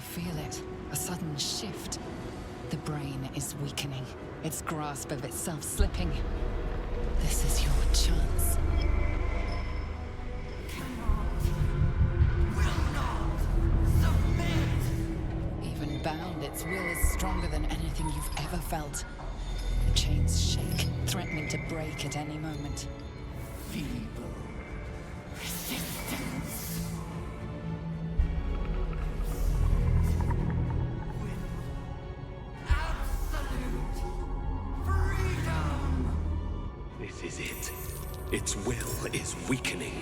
[SPEAKER 6] feel it. A sudden shift. The brain is weakening, its grasp of itself slipping. This is your chance. Even bound, its will is stronger than anything you've ever felt. The chains shake, threatening to break at any moment.
[SPEAKER 24] Feeble resistance. Absolute freedom.
[SPEAKER 4] This is it. Its will is weakening.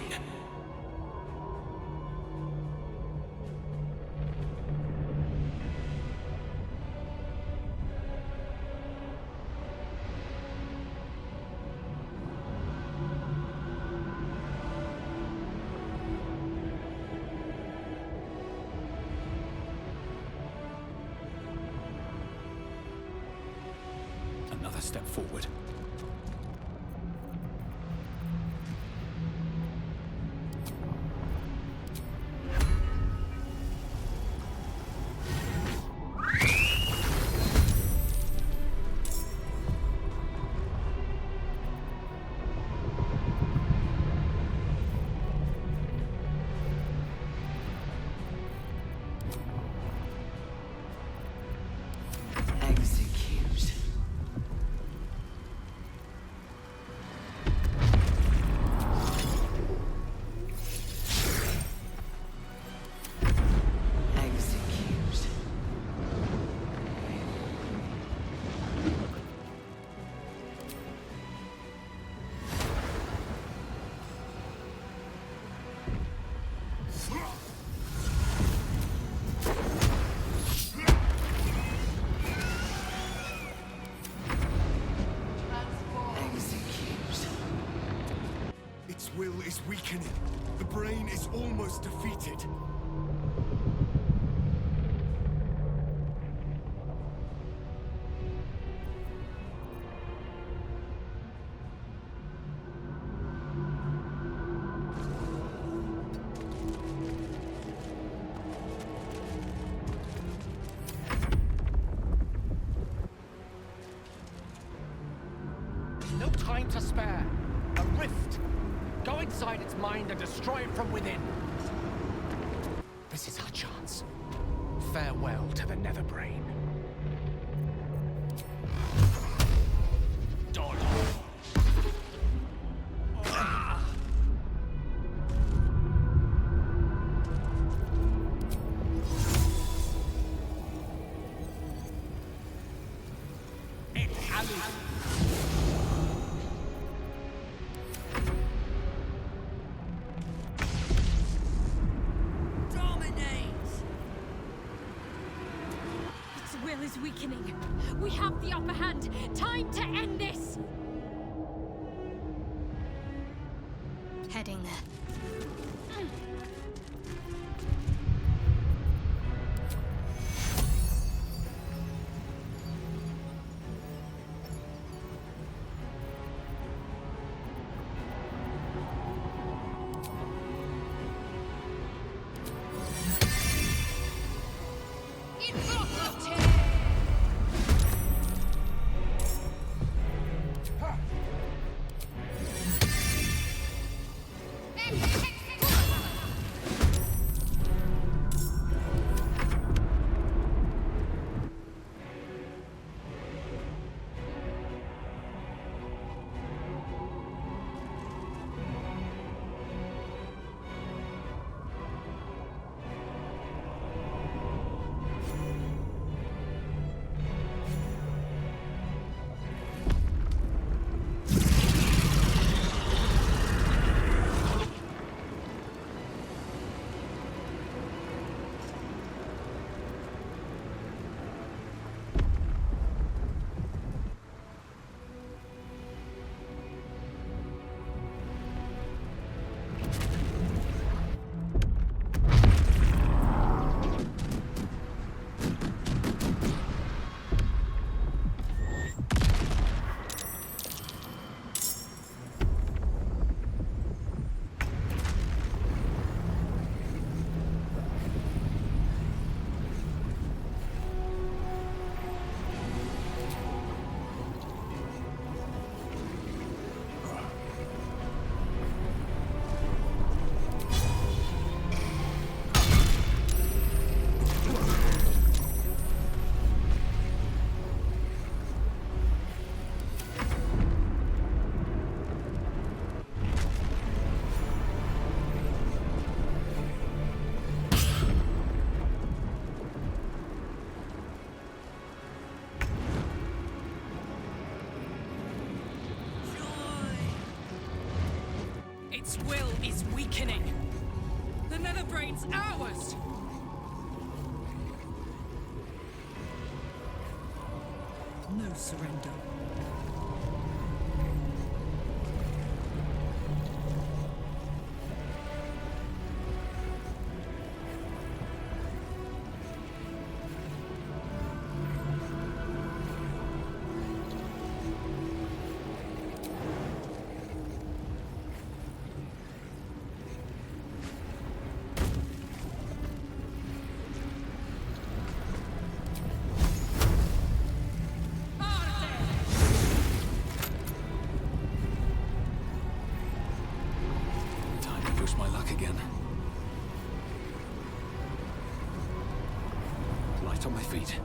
[SPEAKER 11] Another step forward.
[SPEAKER 6] Execute. Execute.
[SPEAKER 5] Its will is weakening. The brain is almost defeated.
[SPEAKER 24] No time to spare. A rift. Go inside its mind and destroy it from within. This is our chance. Farewell to the Netherbrain.
[SPEAKER 3] Its will is weakening. We have the upper hand. Time to end this! Heading there.
[SPEAKER 9] Its will is weakening. The Netherbrain's ours! No surrender.
[SPEAKER 11] My luck again. Light on my feet.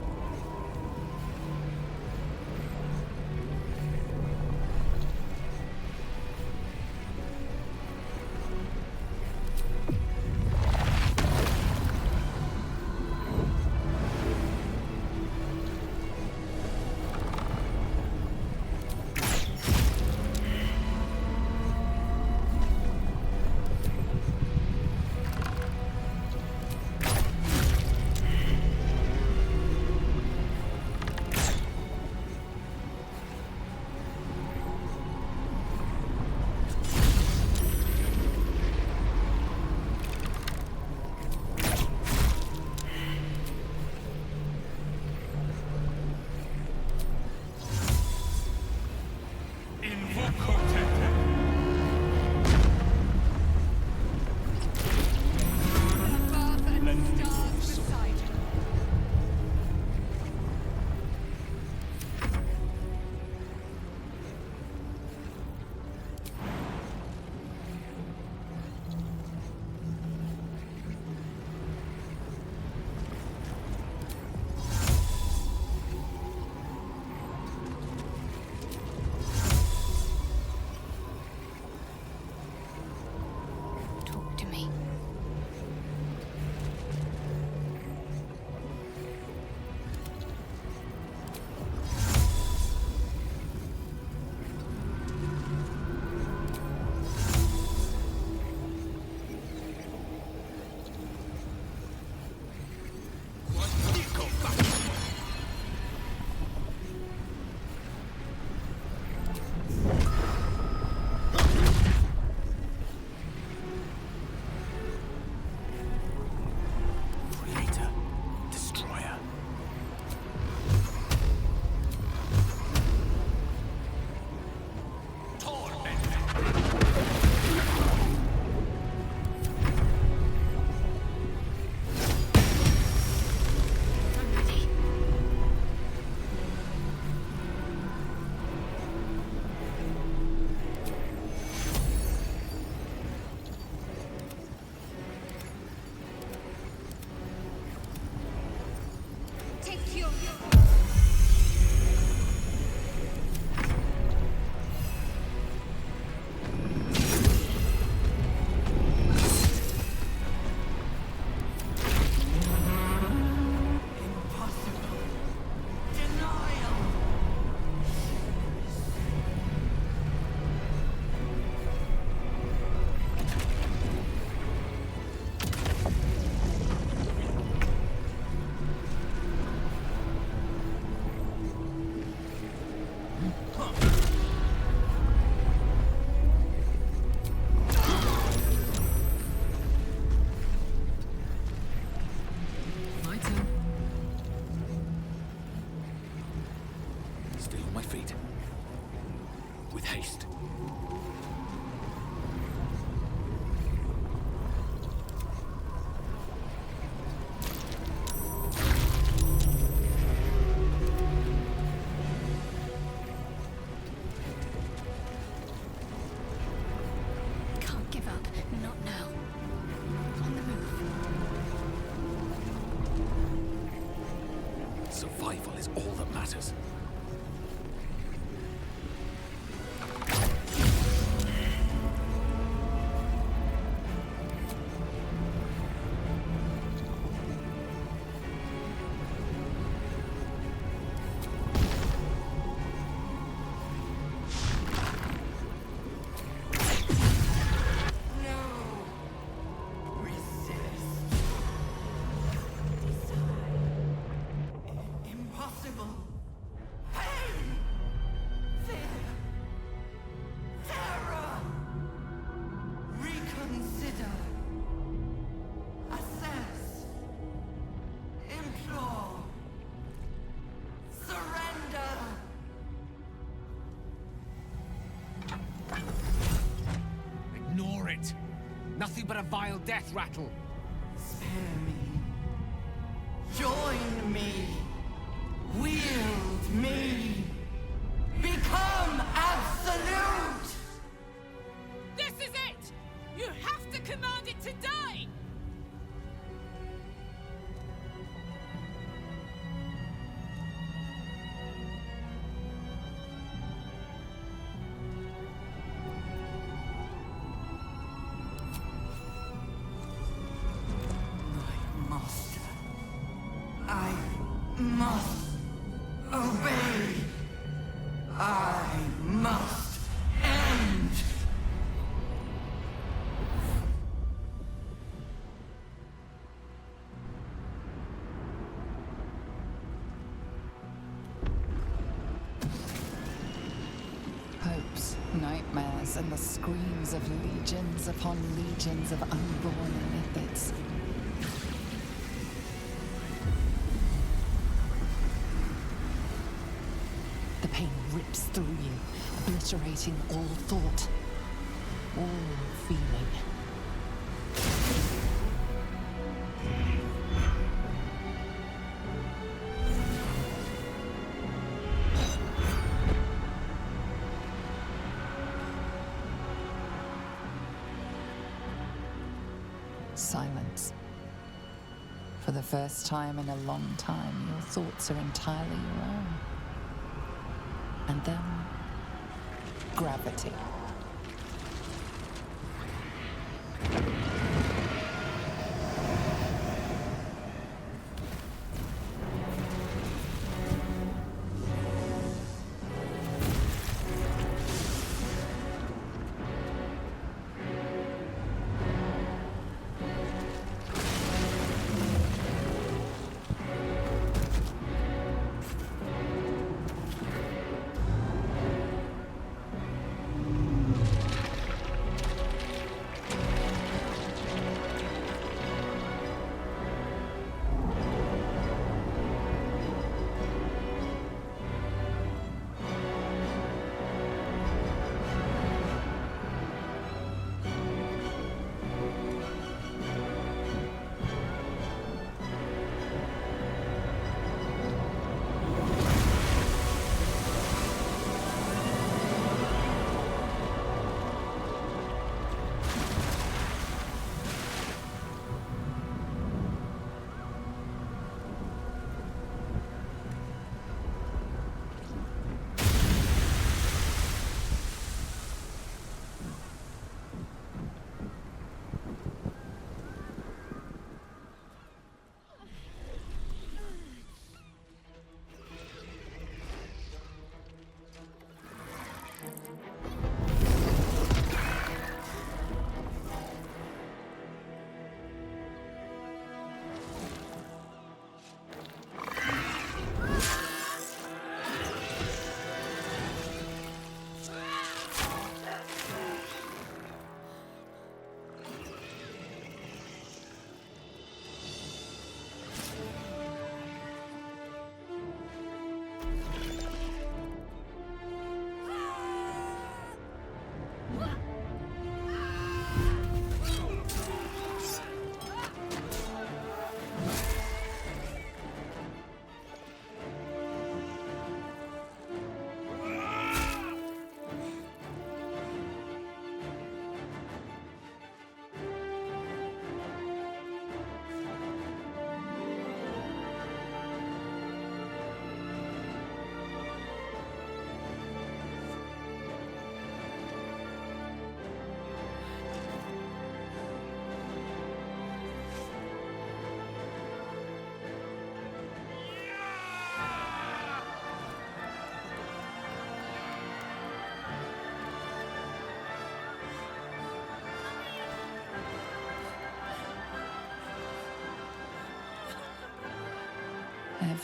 [SPEAKER 11] Survival is all that matters.
[SPEAKER 10] Nothing but a vile death rattle.
[SPEAKER 13] Spare me. Join me. Wield me. Become absolute!
[SPEAKER 9] This is it! You have to command it to die!
[SPEAKER 13] I must obey. I must end.
[SPEAKER 6] Hopes, nightmares, and the screams of legions upon legions of unborn methods. The pain rips through you, obliterating all thought, all feeling. Silence. For the first time in a long time, your thoughts are entirely your own. And then, gravity.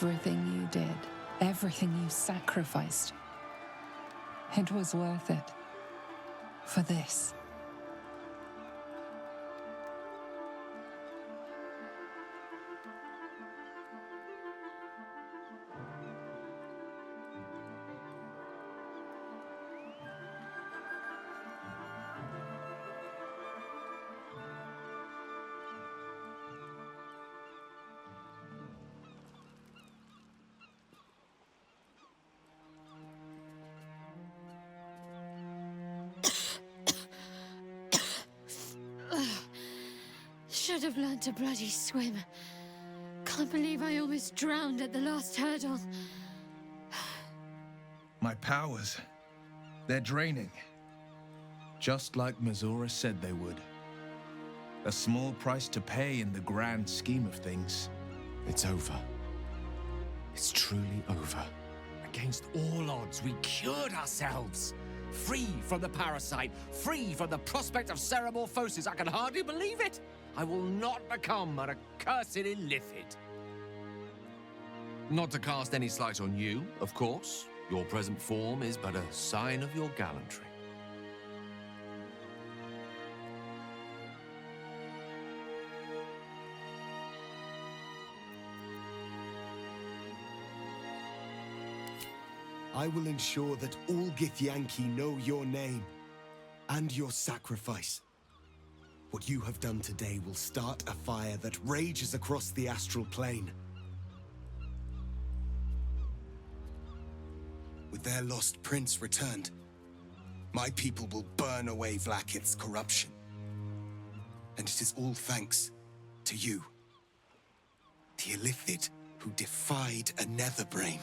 [SPEAKER 6] Everything you did, everything you sacrificed, it was worth it. For this.
[SPEAKER 3] should have learned to bloody swim. Can't believe I almost drowned at the last hurdle.
[SPEAKER 15] My powers, they're draining. Just like Mazora said they would. A small price to pay in the grand scheme of things.
[SPEAKER 11] It's over. It's truly over.
[SPEAKER 10] Against all odds, we cured ourselves. Free from the parasite, free from the prospect of ceramorphosis. I can hardly believe it. I will not become an accursed illithid. Not to cast any slight on you, of course. Your present form is but a sign of your gallantry.
[SPEAKER 5] I will ensure that all Githyanki know your name and your sacrifice. What you have done today will start a fire that rages across the astral plane. With their lost prince returned, my people will burn away Vlaakith's corruption. And it is all thanks to you, the illithid who defied a netherbrain.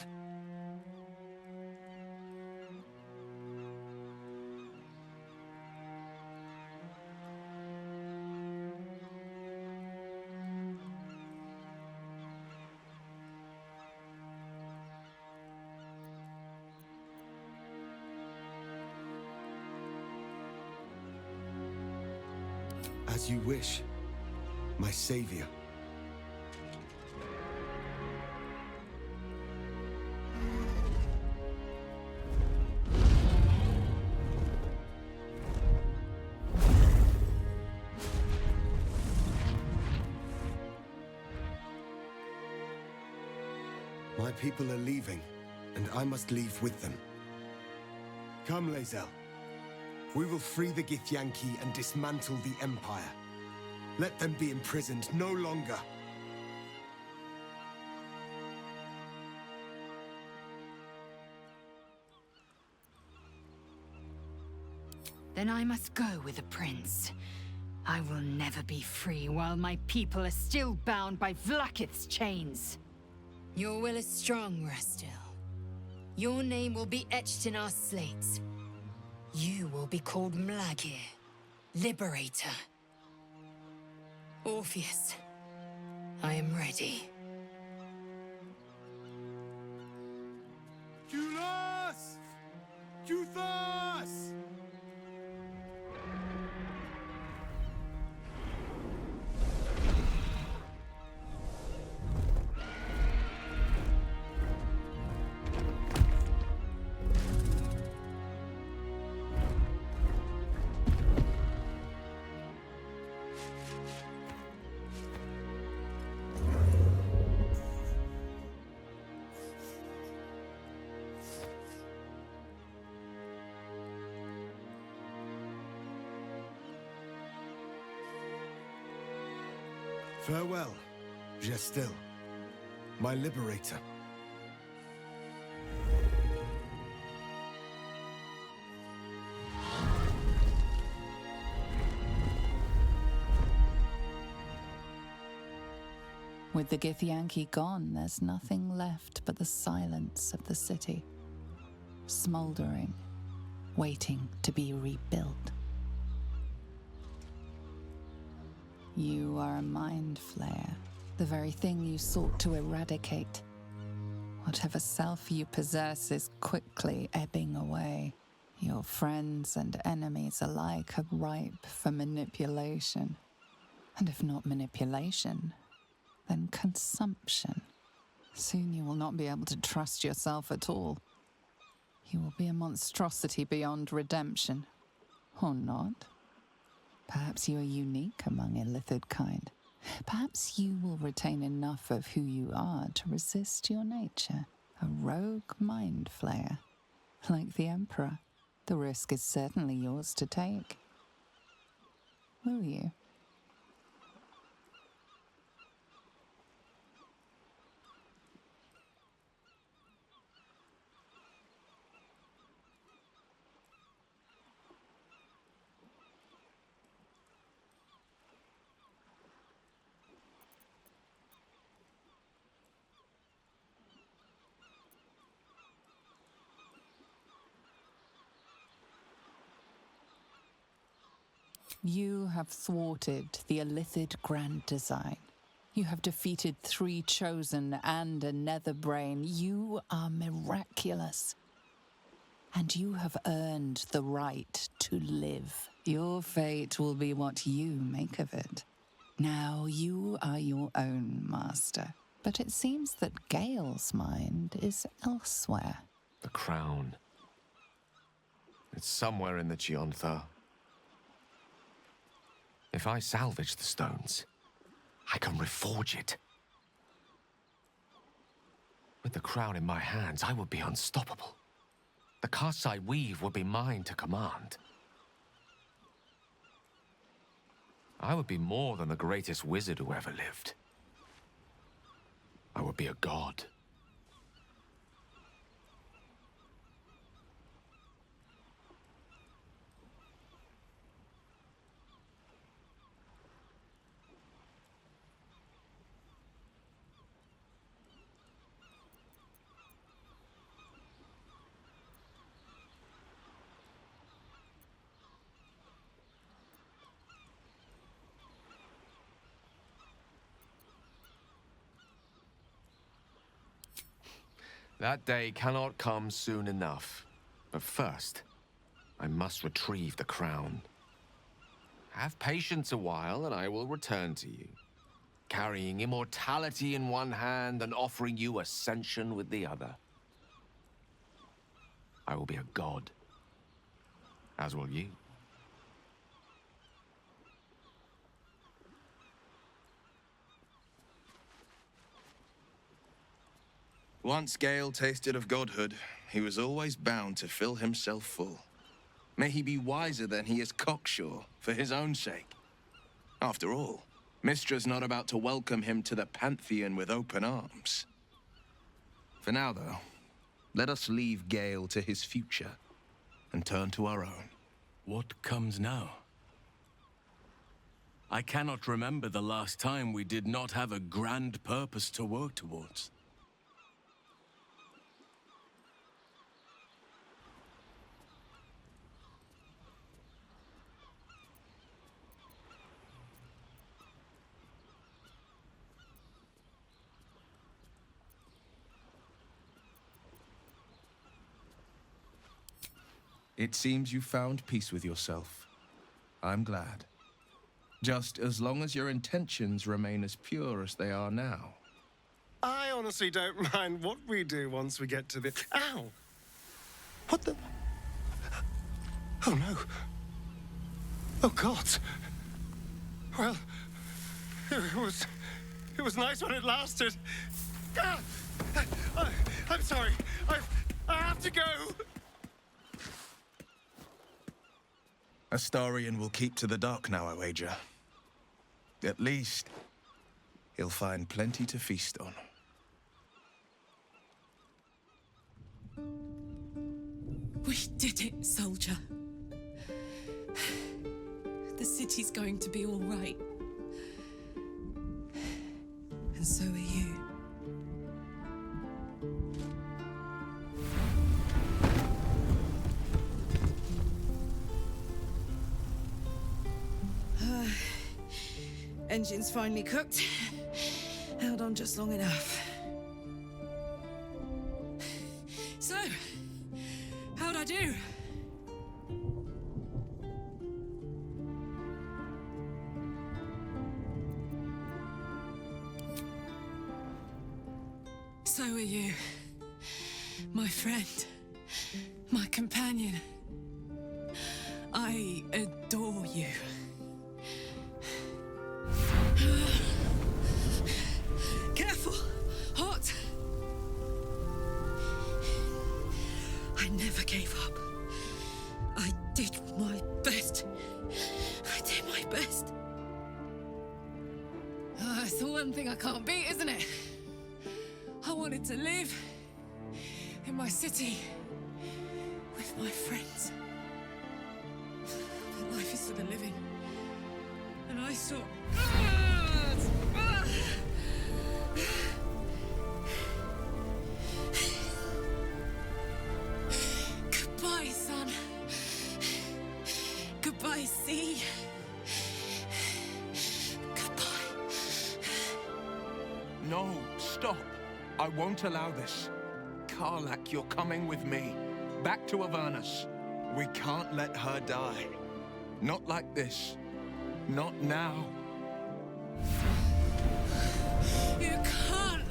[SPEAKER 5] As you wish, my savior. My people are leaving, and I must leave with them. Come, Lae'zel. We will free the Githyanki and dismantle the Empire. Let them be imprisoned no longer.
[SPEAKER 22] Then I must go with the prince. I will never be free while my people are still bound by Vlaakith's chains.
[SPEAKER 17] Your will is strong, Restil. Your name will be etched in our slates. You will be called Mlagir, Liberator. Orpheus, I am ready.
[SPEAKER 5] Julas! Juthas! Farewell, Gestil, my liberator.
[SPEAKER 6] With the Githyanki gone, there's nothing left but the silence of the city, smoldering, waiting to be rebuilt. You are a mind flayer, the very thing you sought to eradicate. Whatever self you possess is quickly ebbing away. Your friends and enemies alike are ripe for manipulation. And if not manipulation, then consumption. Soon you will not be able to trust yourself at all. You will be a monstrosity beyond redemption. Or not. Perhaps you are unique among illithid kind. Perhaps you will retain enough of who you are to resist your nature. A rogue mind flayer. Like the Emperor, the risk is certainly yours to take. Will you? You have thwarted the Illithid Grand Design. You have defeated 3 Chosen and a Netherbrain. You are miraculous. And you have earned the right to live. Your fate will be what you make of it. Now you are your own master. But it seems that Gale's mind is elsewhere.
[SPEAKER 8] The crown. It's somewhere in the Giantha. If I salvage the stones, I can reforge it. With the crown in my hands, I would be unstoppable. The casts I weave would be mine to command. I would be more than the greatest wizard who ever lived. I would be a god. That day cannot come soon enough. But first, I must retrieve the crown. Have patience a while, and I will return to you, carrying immortality in one hand and offering you ascension with the other. I will be a god, as will you.
[SPEAKER 15] Once Gale tasted of godhood, he was always bound to fill himself full. May he be wiser than he is cocksure, for his own sake. After all, Mystra's not about to welcome him to the Pantheon with open arms. For now, though, let us leave Gale to his future and turn to our own.
[SPEAKER 4] What comes now? I cannot remember the last time we did not have a grand purpose to work towards.
[SPEAKER 15] It seems you found peace with yourself. I'm glad. Just as long as your intentions remain as pure as they are now.
[SPEAKER 12] I honestly don't mind what we do once we get to the... Ow! What the... Oh, no. Oh, God. Well, it was nice when it lasted. Ah! I'm sorry. I have to go.
[SPEAKER 15] Astarion will keep to the dark now, I wager. At least, he'll find plenty to feast on.
[SPEAKER 9] We did it, soldier. The city's going to be all right. And so are you. Engine's finally cooked. Held on just long enough. So, how'd I do? So are you. My friend. My companion. I adore you. Careful! Hot! I never gave up. I did my best. I did my best. It's the one thing I can't beat, isn't it? I wanted to live in my city with my friends. But life is for the living. And I saw... Goodbye, son. Goodbye, sea.
[SPEAKER 15] Stop! I won't allow this. Karlak, you're coming with me. Back to Avernus. We can't let her die. Not like this. Not now.
[SPEAKER 9] You can't.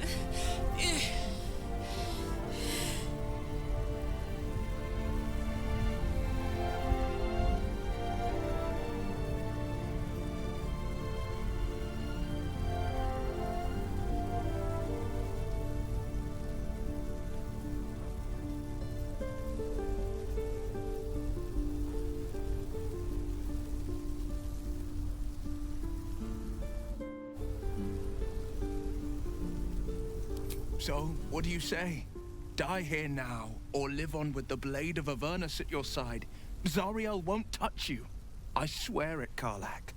[SPEAKER 15] So, what do you say? Die here now, or live on with the blade of Avernus at your side. Zariel won't touch you. I swear it, Karlak.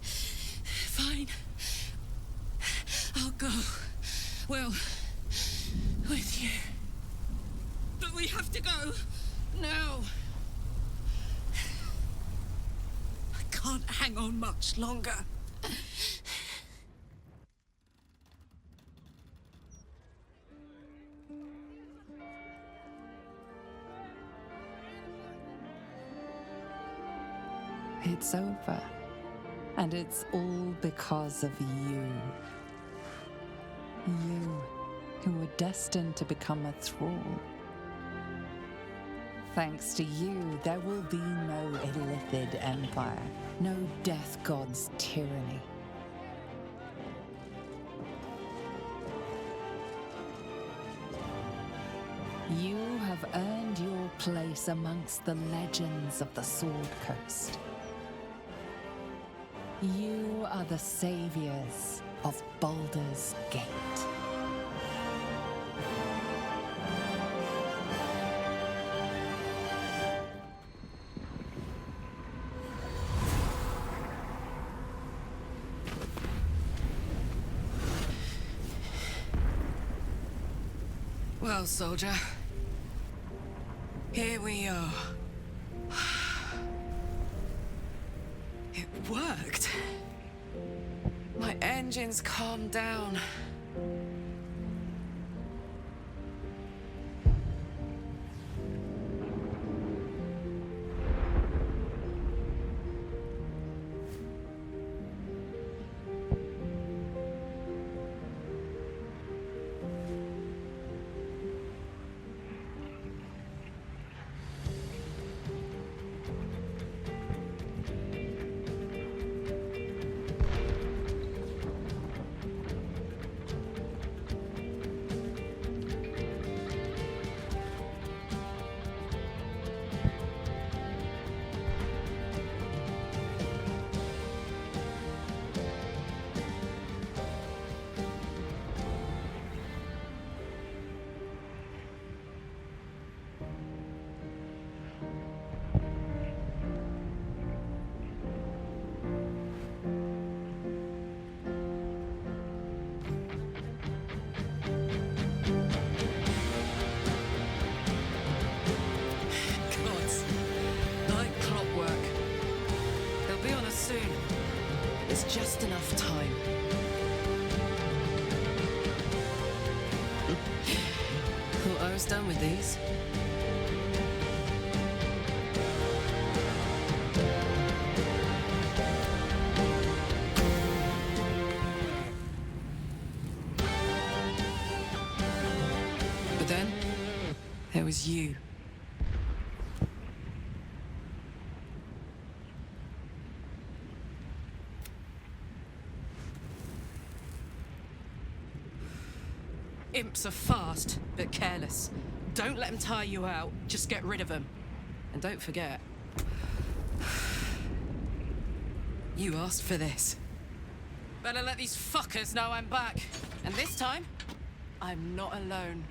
[SPEAKER 9] Fine. I'll go. Well, with you. But we have to go. Now. I can't hang on much longer.
[SPEAKER 6] It's over. And it's all because of you. You, who were destined to become a thrall. Thanks to you, there will be no Illithid Empire, no Death God's tyranny. You have earned your place amongst the legends of the Sword Coast. You are the saviors of Baldur's Gate.
[SPEAKER 9] Well, soldier. Here we are. It worked. My engines calmed down. Just enough time. Thought I was done with these. But then, there was you. Imps are fast, but careless. Don't let them tire you out, just get rid of them. And don't forget, you asked for this. Better let these fuckers know I'm back. And this time, I'm not alone.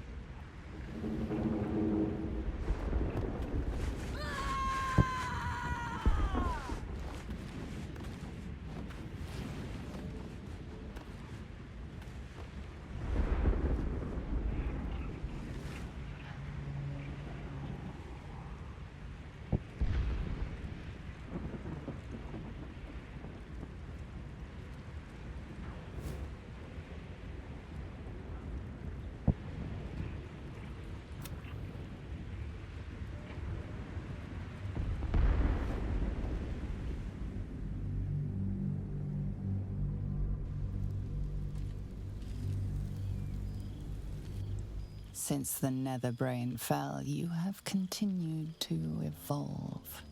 [SPEAKER 6] Since the Netherbrain fell, you have continued to evolve.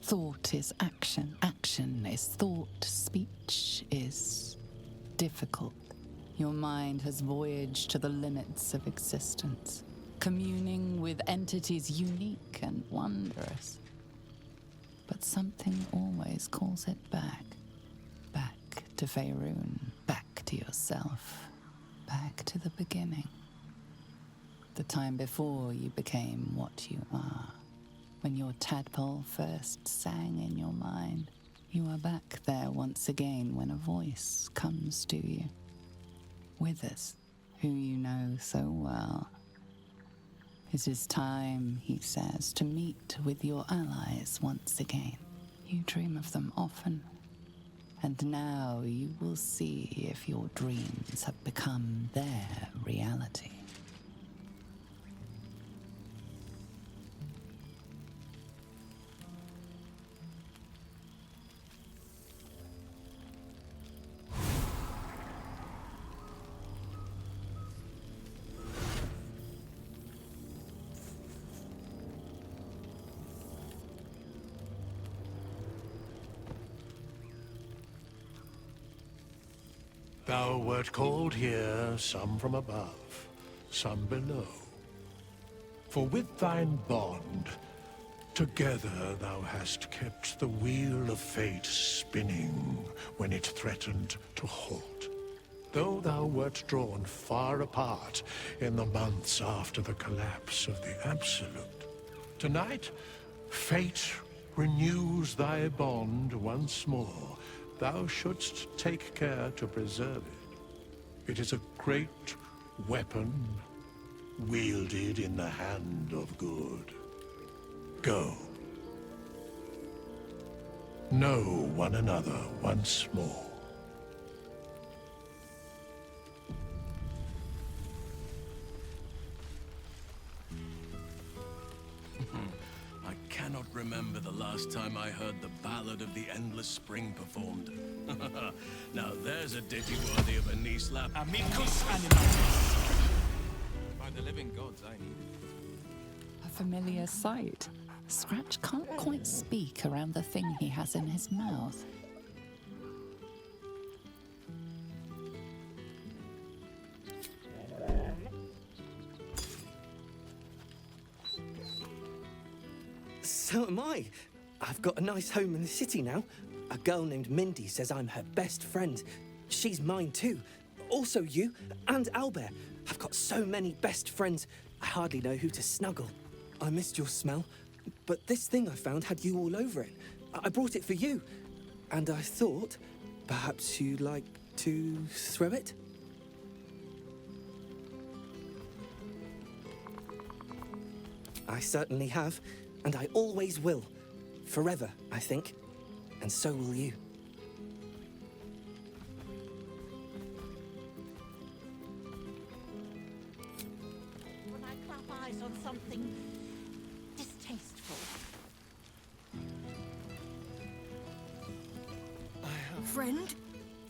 [SPEAKER 6] Thought is action. Action is thought. Speech is difficult. Your mind has voyaged to the limits of existence, communing with entities unique and wondrous. But something always calls it back. Back to Faerun. Back to yourself. Back to the beginning. The time before you became what you are. When your tadpole first sang in your mind. You are back there once again when a voice comes to you. Withers, who you know so well. It is time, he says, to meet with your allies once again. You dream of them often. And now you will see if your dreams have become their reality.
[SPEAKER 14] Thou wert called here, some from above, some below. For with thine bond, together thou hast kept the wheel of fate spinning when it threatened to halt. Though thou wert drawn far apart in the months after the collapse of the Absolute, tonight, fate renews thy bond once more. Thou shouldst take care to preserve it. It is a great weapon, wielded in the hand of good. Go. Know one another once more.
[SPEAKER 4] I cannot remember the last time I heard the Ballad of the Endless Spring performed. Now there's a ditty worthy of a knee slap.
[SPEAKER 2] Amicus animatus. By the living gods, I need it.
[SPEAKER 6] A familiar sight. Scratch can't quite speak around the thing he has in his mouth.
[SPEAKER 19] So am I. I've got a nice home in the city now. A girl named Mindy says I'm her best friend. She's mine too. Also you and Albert. I've got so many best friends, I hardly know who to snuggle. I missed your smell, but this thing I found had you all over it. I brought it for you, and I thought perhaps you'd like to throw it? I certainly have, and I always will. Forever, I think. And so will you.
[SPEAKER 20] When I clap eyes on something distasteful.
[SPEAKER 23] Friend?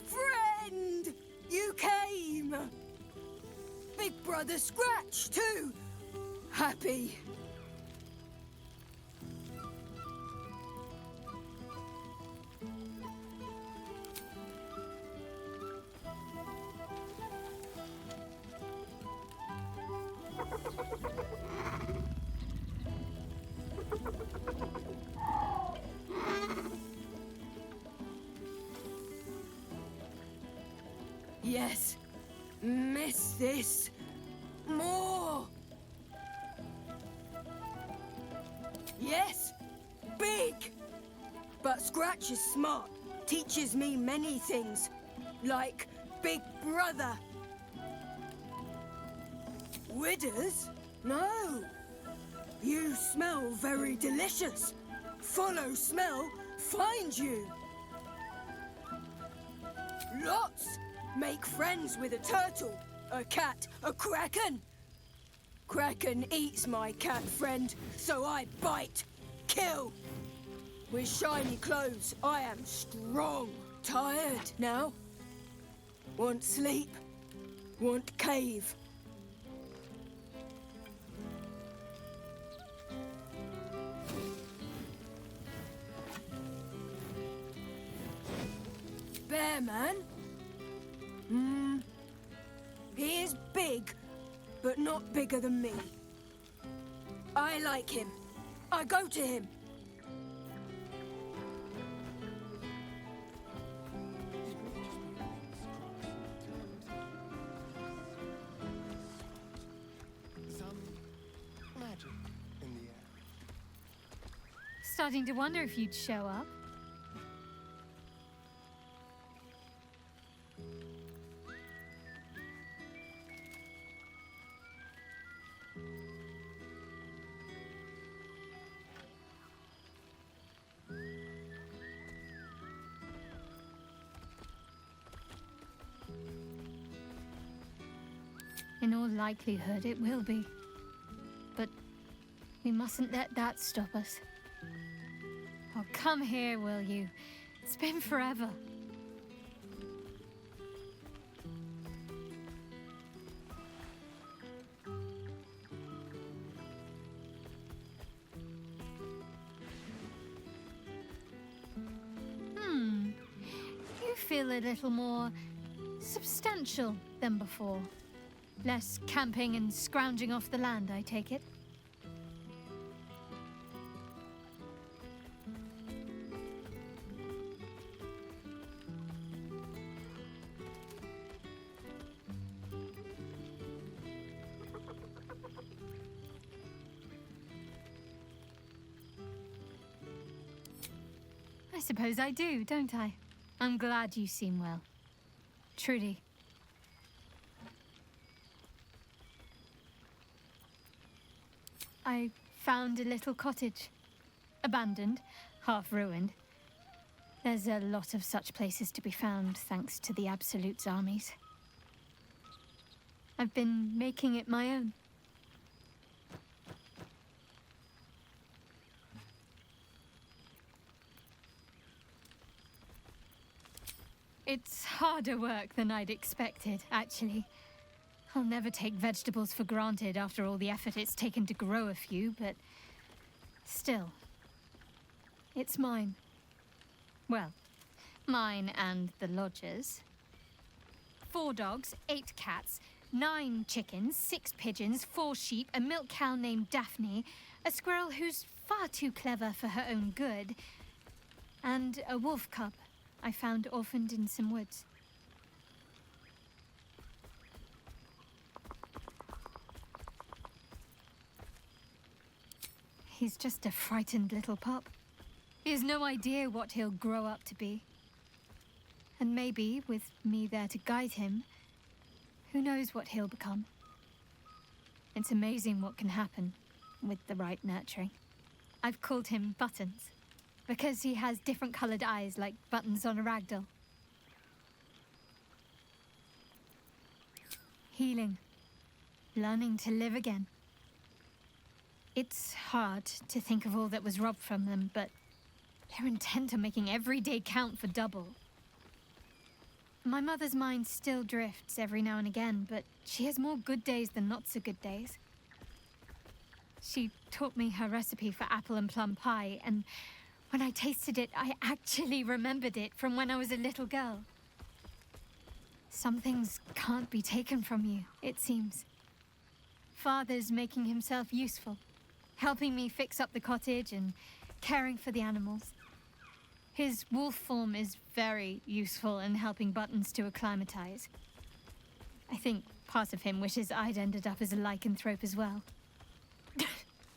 [SPEAKER 23] Friend! You came! Big Brother Scratch, too! Happy. Yes. Miss this. More. Yes. Big. But Scratch is smart. Teaches me many things. Like Big Brother. Withers? No. You smell very delicious. Follow smell, find you. Lots. Make friends with a turtle, a cat, a kraken. Kraken eats my cat friend, so I bite, kill. With shiny clothes, I am strong. Tired now. Want sleep. Want cave. man. He is big, but not bigger than me. I like him. I go to him.
[SPEAKER 12] Some magic in the air.
[SPEAKER 3] Starting to wonder if you'd show up. In all likelihood, it will be. But we mustn't let that stop us. Oh, come here, will you? It's been forever. You feel a little more substantial than before. Less camping and scrounging off the land, I take it. I suppose I do, don't I? I'm glad you seem well. Trudy. I found a little cottage. Abandoned, half ruined. There's a lot of such places to be found, thanks to the Absolute's armies. I've been making it my own. It's harder work than I'd expected, actually. I'll never take vegetables for granted after all the effort it's taken to grow a few, but still, it's mine. Well, mine and the lodger's. 4 dogs, 8 cats, 9 chickens, 6 pigeons, 4 sheep, a milk cow named Daphne, a squirrel who's far too clever for her own good, and a wolf cub I found orphaned in some woods. He's just a frightened little pup. He has no idea what he'll grow up to be. And maybe, with me there to guide him, who knows what he'll become. It's amazing what can happen with the right nurturing. I've called him Buttons, because he has different colored eyes like buttons on a ragdoll. Healing. Learning to live again. It's hard to think of all that was robbed from them, but they're intent on making every day count for double. My mother's mind still drifts every now and again, but she has more good days than not so good days. She taught me her recipe for apple and plum pie, and when I tasted it, I actually remembered it from when I was a little girl. Some things can't be taken from you, it seems. Father's making himself useful, helping me fix up the cottage and caring for the animals. His wolf form is very useful in helping Buttons to acclimatize. I think part of him wishes I'd ended up as a lycanthrope as well.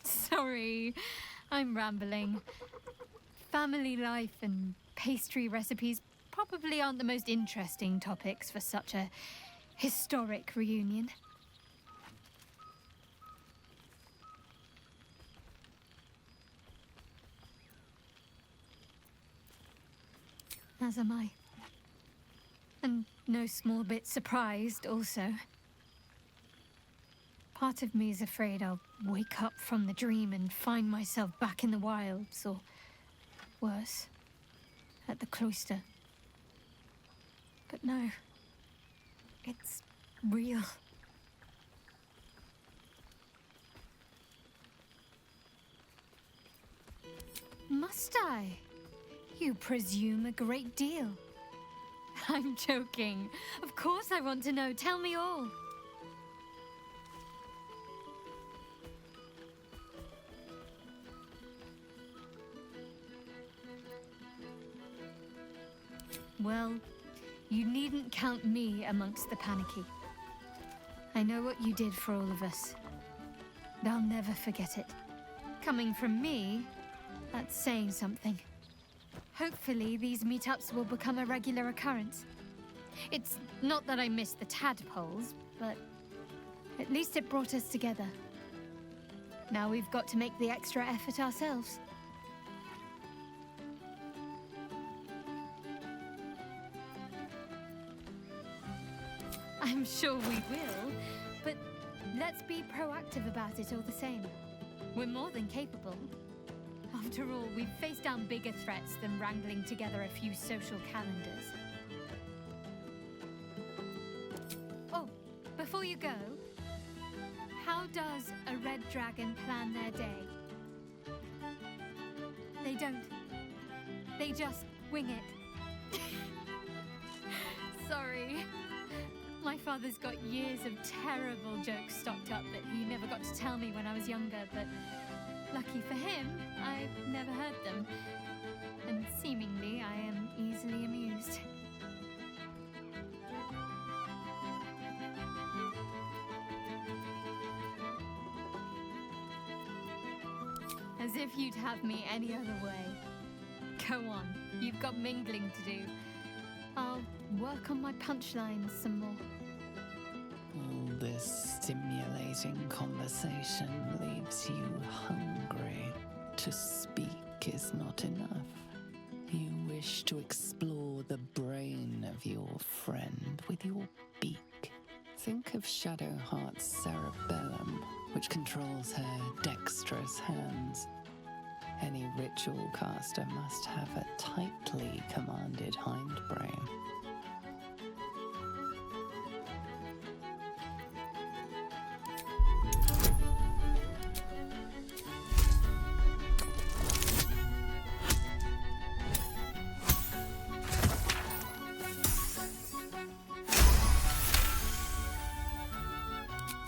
[SPEAKER 3] Sorry, I'm rambling. Family life and pastry recipes probably aren't the most interesting topics for such a historic reunion. As am I. And no small bit surprised, also. Part of me is afraid I'll wake up from the dream and find myself back in the wilds, or worse, at the cloister. But no, it's real. Must I? You presume a great deal. I'm joking. Of course I want to know. Tell me all. Well, you needn't count me amongst the panicky. I know what you did for all of us. And I'll never forget it. Coming from me, that's saying something. Hopefully, these meetups will become a regular occurrence. It's not that I miss the tadpoles, but at least it brought us together. Now we've got to make the extra effort ourselves. I'm sure we will, but let's be proactive about it all the same. We're more than capable. After all, we've faced down bigger threats than wrangling together a few social calendars. Oh, before you go, how does a red dragon plan their day? They don't. They just wing it. Sorry. My father's got years of terrible jokes stocked up that he never got to tell me when I was younger, but lucky for him, I never heard them. And seemingly, I am easily amused. As if you'd have me any other way. Go on, you've got mingling to do. I'll work on my punchlines some more.
[SPEAKER 6] All this stimulating conversation leaves you hungry. To speak is not enough. You wish to explore the brain of your friend with your beak. Think of Shadowheart's cerebellum, which controls her dexterous hands. Any ritual caster must have a tightly commanded hindbrain.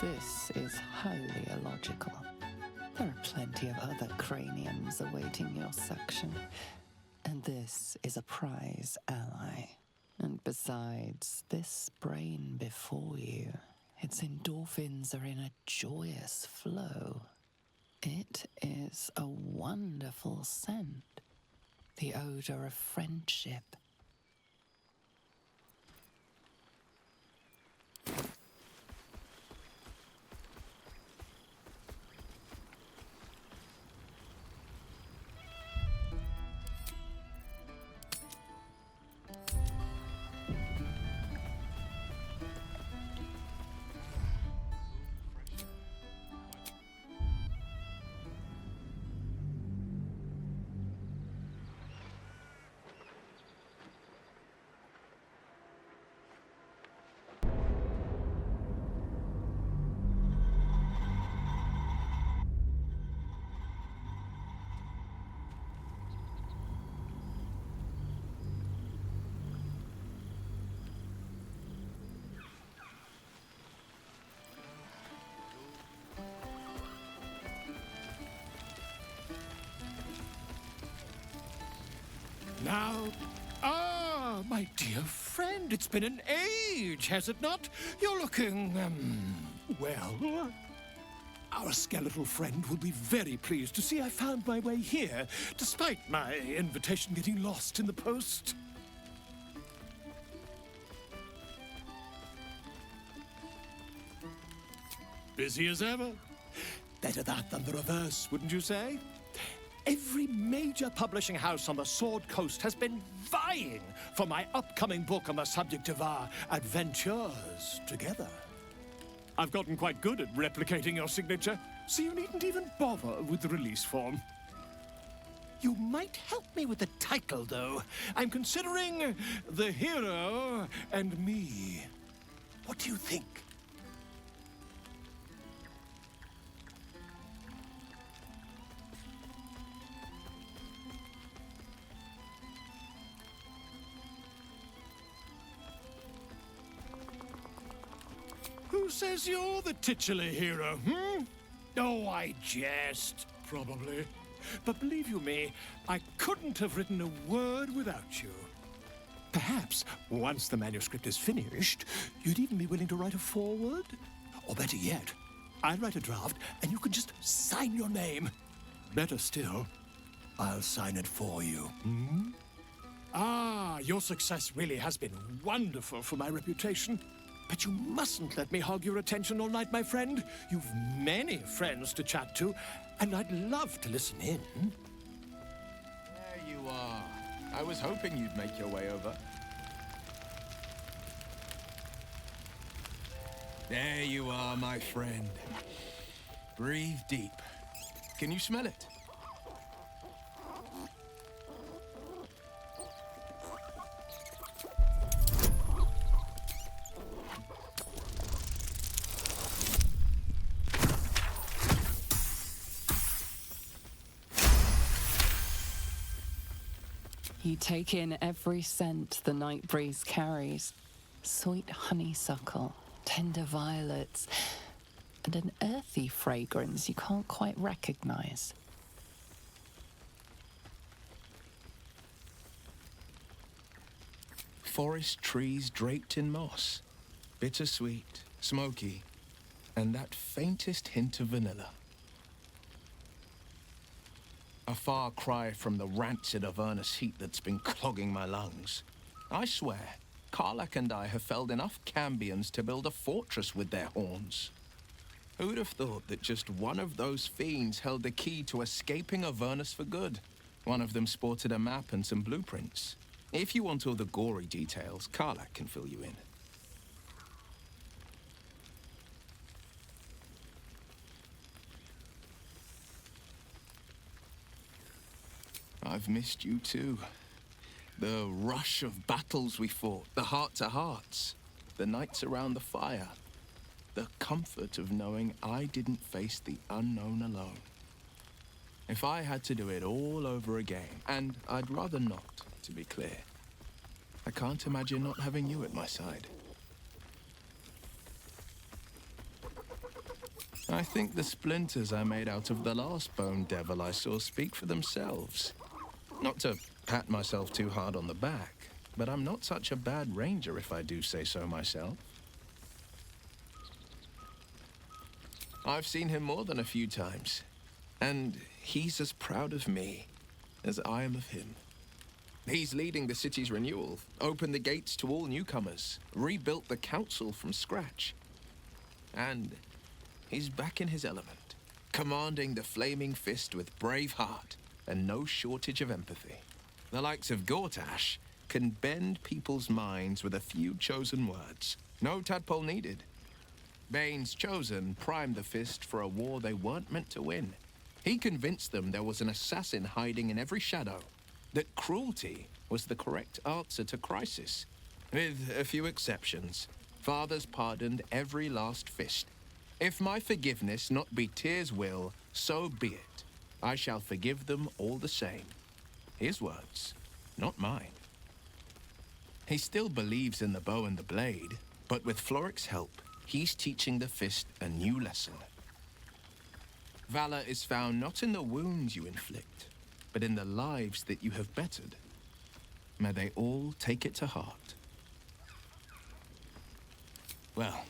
[SPEAKER 6] This is highly illogical. There are plenty of other craniums awaiting your suction, and this is a prize ally. And besides, this brain before you, its endorphins are in a joyous flow. It is a wonderful scent, the odor of friendship.
[SPEAKER 14] Now, my dear friend, it's been an age, has it not? You're looking, well. Our skeletal friend will be very pleased to see I found my way here, despite my invitation getting lost in the post. Busy as ever. Better that than the reverse, wouldn't you say? Every major publishing house on the Sword Coast has been vying for my upcoming book on the subject of our adventures together. I've gotten quite good at replicating your signature, so you needn't even bother with the release form. You might help me with the title, though. I'm considering The Hero and Me. What do you think? Who says you're the titular hero, hmm? Oh, I jest, probably. But believe you me, I couldn't have written a word without you. Perhaps, once the manuscript is finished, you'd even be willing to write a foreword? Or better yet, I'll write a draft and you can just sign your name. Better still, I'll sign it for you. Hmm? Ah, your success really has been wonderful for my reputation. But you mustn't let me hog your attention all night, my friend. You've many friends to chat to, and I'd love to listen in.
[SPEAKER 15] There you are. I was hoping you'd make your way over. There you are, my friend. Breathe deep. Can you smell it?
[SPEAKER 6] You take in every scent the night breeze carries. Sweet honeysuckle, tender violets, and an earthy fragrance you can't quite recognize.
[SPEAKER 15] Forest trees draped in moss. Bittersweet, smoky, and that faintest hint of vanilla. A far cry from the rancid Avernus heat that's been clogging my lungs. I swear, Karlach and I have felled enough cambions to build a fortress with their horns. Who'd have thought that just one of those fiends held the key to escaping Avernus for good? One of them sported a map and some blueprints. If you want all the gory details, Karlach can fill you in. I've missed you too. The rush of battles we fought, the heart-to-hearts, the nights around the fire, the comfort of knowing I didn't face the unknown alone. If I had to do it all over again, and I'd rather not, to be clear, I can't imagine not having you at my side. I think the splinters I made out of the last bone devil I saw speak for themselves. Not to pat myself too hard on the back, but I'm not such a bad ranger if I do say so myself. I've seen him more than a few times, and he's as proud of me as I am of him. He's leading the city's renewal, opened the gates to all newcomers, rebuilt the council from scratch. And he's back in his element, commanding the Flaming Fist with brave heart and no shortage of empathy. The likes of Gortash can bend people's minds with a few chosen words. No tadpole needed. Bane's Chosen primed the Fist for a war they weren't meant to win. He convinced them there was an assassin hiding in every shadow, that cruelty was the correct answer to crisis. With a few exceptions, fathers pardoned every last Fist. If my forgiveness not be Tyr's will, so be it. I shall forgive them all the same. His words, not mine. He still believes in the bow and the blade, but with Floric's help, he's teaching the Fist a new lesson. Valor is found not in the wounds you inflict, but in the lives that you have bettered. May they all take it to heart. Well,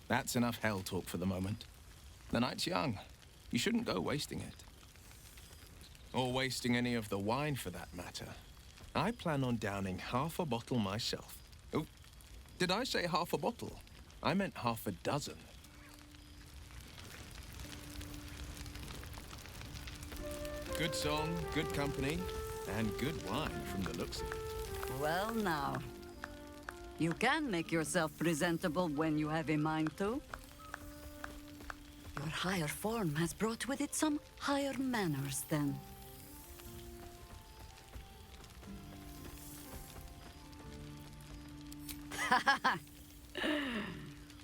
[SPEAKER 15] that's enough hell talk for the moment. The night's young. You shouldn't go wasting it. Or wasting any of the wine for that matter. I plan on downing half a bottle myself. Oh, did I say half a bottle? I meant half a dozen. Good song, good company, and good wine from the looks of it.
[SPEAKER 1] Well now, you can make yourself presentable when you have a mind to. Your higher form has brought with it some higher manners, then.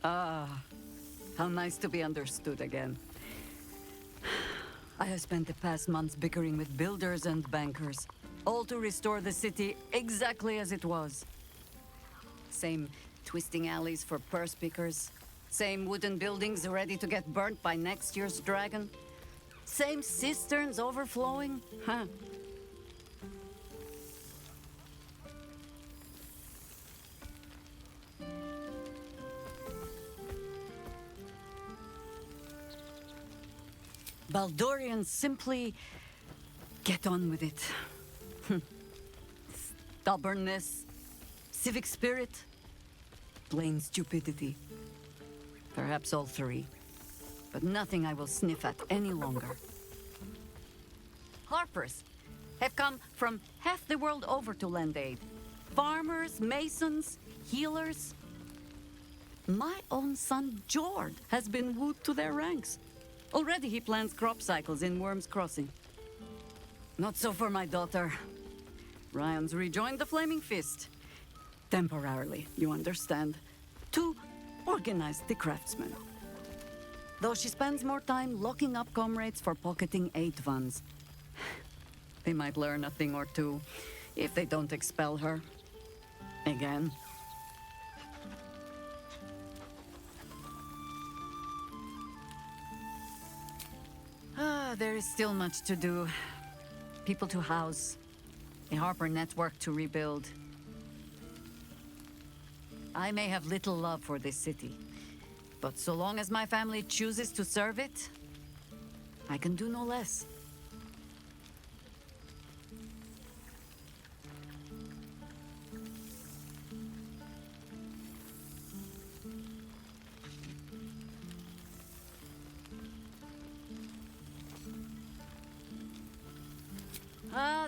[SPEAKER 1] Ah, how nice to be understood again. I have spent the past months bickering with builders and bankers, all to restore the city exactly as it was. Same twisting alleys for purse pickers, Same wooden buildings ready to get burnt by next year's dragon? Same cisterns overflowing? Huh. Baldurians simply get on with it. Stubbornness, civic spirit, plain stupidity. Perhaps all three, but nothing I will sniff at any longer. Harpers have come from half the world over to lend aid. Farmers, masons, healers. My own son, Jord, has been wooed to their ranks. Already he plans crop cycles in Worm's Crossing. Not so for my daughter. Ryan's rejoined the Flaming Fist. Temporarily, you understand. To organize the craftsmen. Though she spends more time locking up comrades for pocketing aid funds. They might learn a thing or two if they don't expel her. Again. There is still much to do. People to house. A Harper network to rebuild. I may have little love for this city, but so long as my family chooses to serve it, I can do no less.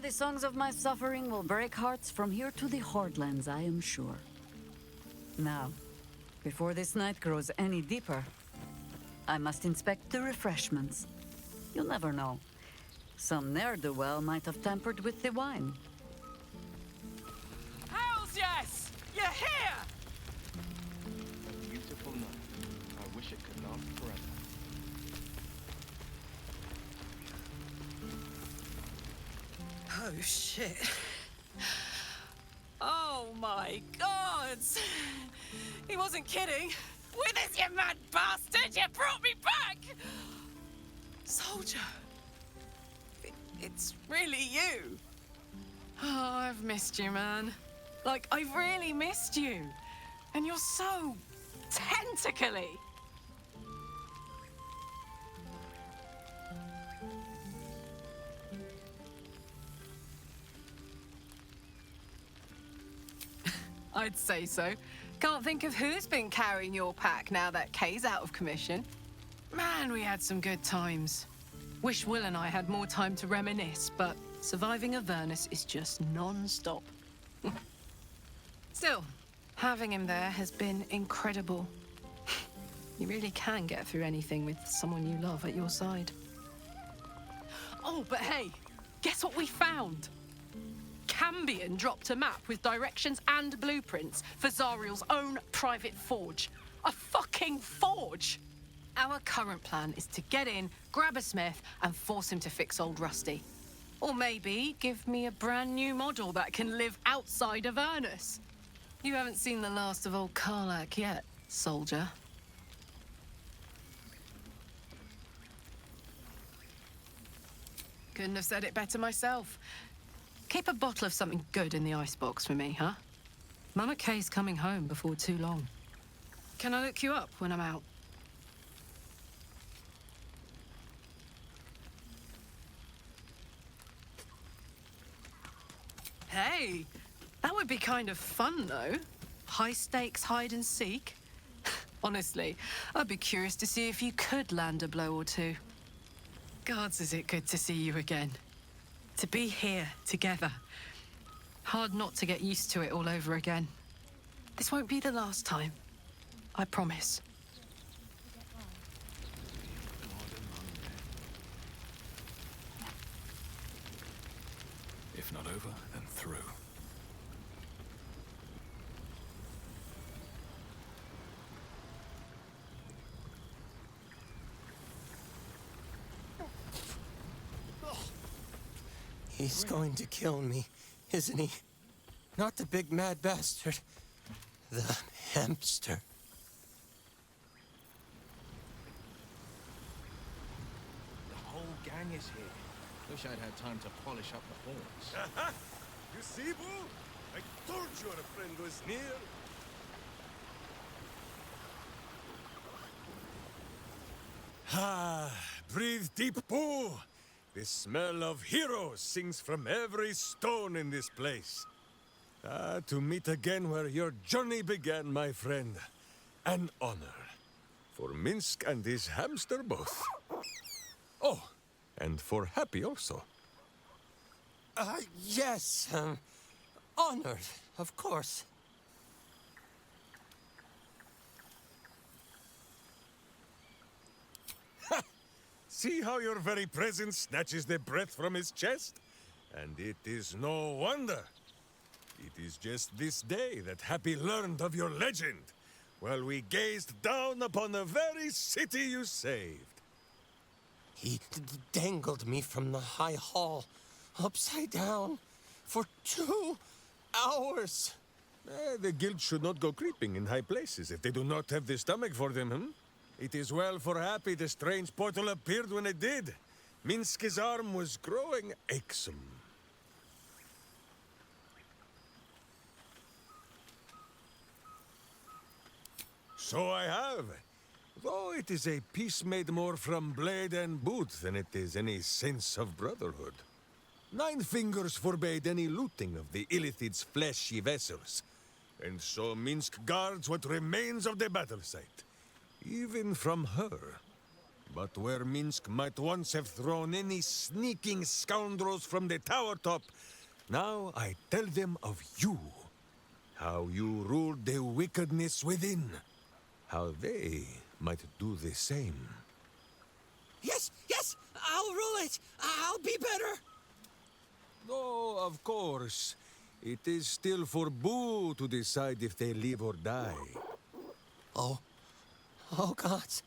[SPEAKER 1] The songs of my suffering will break hearts from here to the Hordlands, I am sure. Now, before this night grows any deeper, I must inspect the refreshments. You'll never know. Some ne'er-do-well might have tampered with the wine.
[SPEAKER 24] Hells yes! You're here!
[SPEAKER 15] A beautiful night. I wish it could last forever.
[SPEAKER 9] Oh, shit. Oh, my God. He wasn't kidding. Withers, you mad bastard! You brought me back! Soldier. It's really you. Oh, I've missed you, man. Like, I've really missed you. And you're so tentacly. I'd say so. Can't think of who's been carrying your pack now that Kay's out of commission. Man, we had some good times. Wish Will and I had more time to reminisce, but surviving Avernus is just non-stop. Still, having him there has been incredible. You really can get through anything with someone you love at your side. Oh, but hey, guess what we found? Cambion dropped a map with directions and blueprints for Zariel's own private forge. A fucking forge! Our current plan is to get in, grab a smith, and force him to fix old Rusty. Or maybe give me a brand new model that can live outside of Avernus. You haven't seen the last of old Karlak yet, soldier. Couldn't have said it better myself. Keep a bottle of something good in the icebox for me, huh? Mama Kay's coming home before too long. Can I look you up when I'm out? Hey, that would be kind of fun, though. High-stakes hide and seek. Honestly, I'd be curious to see if you could land a blow or two. Gods, is it good to see you again. To be here, together. Hard not to get used to it all over again. This won't be the last time. I promise.
[SPEAKER 2] If not over, then through.
[SPEAKER 7] He's going to kill me, isn't he? Not the big mad bastard. The hamster.
[SPEAKER 15] is here. Wish I'd had time to polish up the horns.
[SPEAKER 13] You see, Boo? I told you our friend was near. Ah, breathe deep, Boo. The smell of heroes sings from every stone in this place. To meet again where your journey began, my friend. An honor. For Minsk and his hamster both. Oh, and for Happy also.
[SPEAKER 19] Yes. Honored, of course.
[SPEAKER 13] See how your very presence snatches the breath from his chest? And it is no wonder. It is just this day that Happy learned of your legend, while we gazed down upon the very city you saved.
[SPEAKER 19] He dangled me from the high hall, upside down, for 2 hours.
[SPEAKER 13] The guild should not go creeping in high places if they do not have the stomach for them, hmm? It is well for Happy the strange portal appeared when it did. Minsk's arm was growing achsome. So I have. Though it is a peace made more from blade and boot than it is any sense of brotherhood. 9 fingers forbade any looting of the Illithid's fleshy vessels. And so Minsk guards what remains of the battle site. Even from her. But where Minsk might once have thrown any sneaking scoundrels from the tower top, now I tell them of you. How you ruled the wickedness within. How they might do the same.
[SPEAKER 19] Yes, yes, I'll rule it. I'll be better.
[SPEAKER 13] Though, of course, it is still for Boo to decide if they live or die.
[SPEAKER 19] Oh, gods.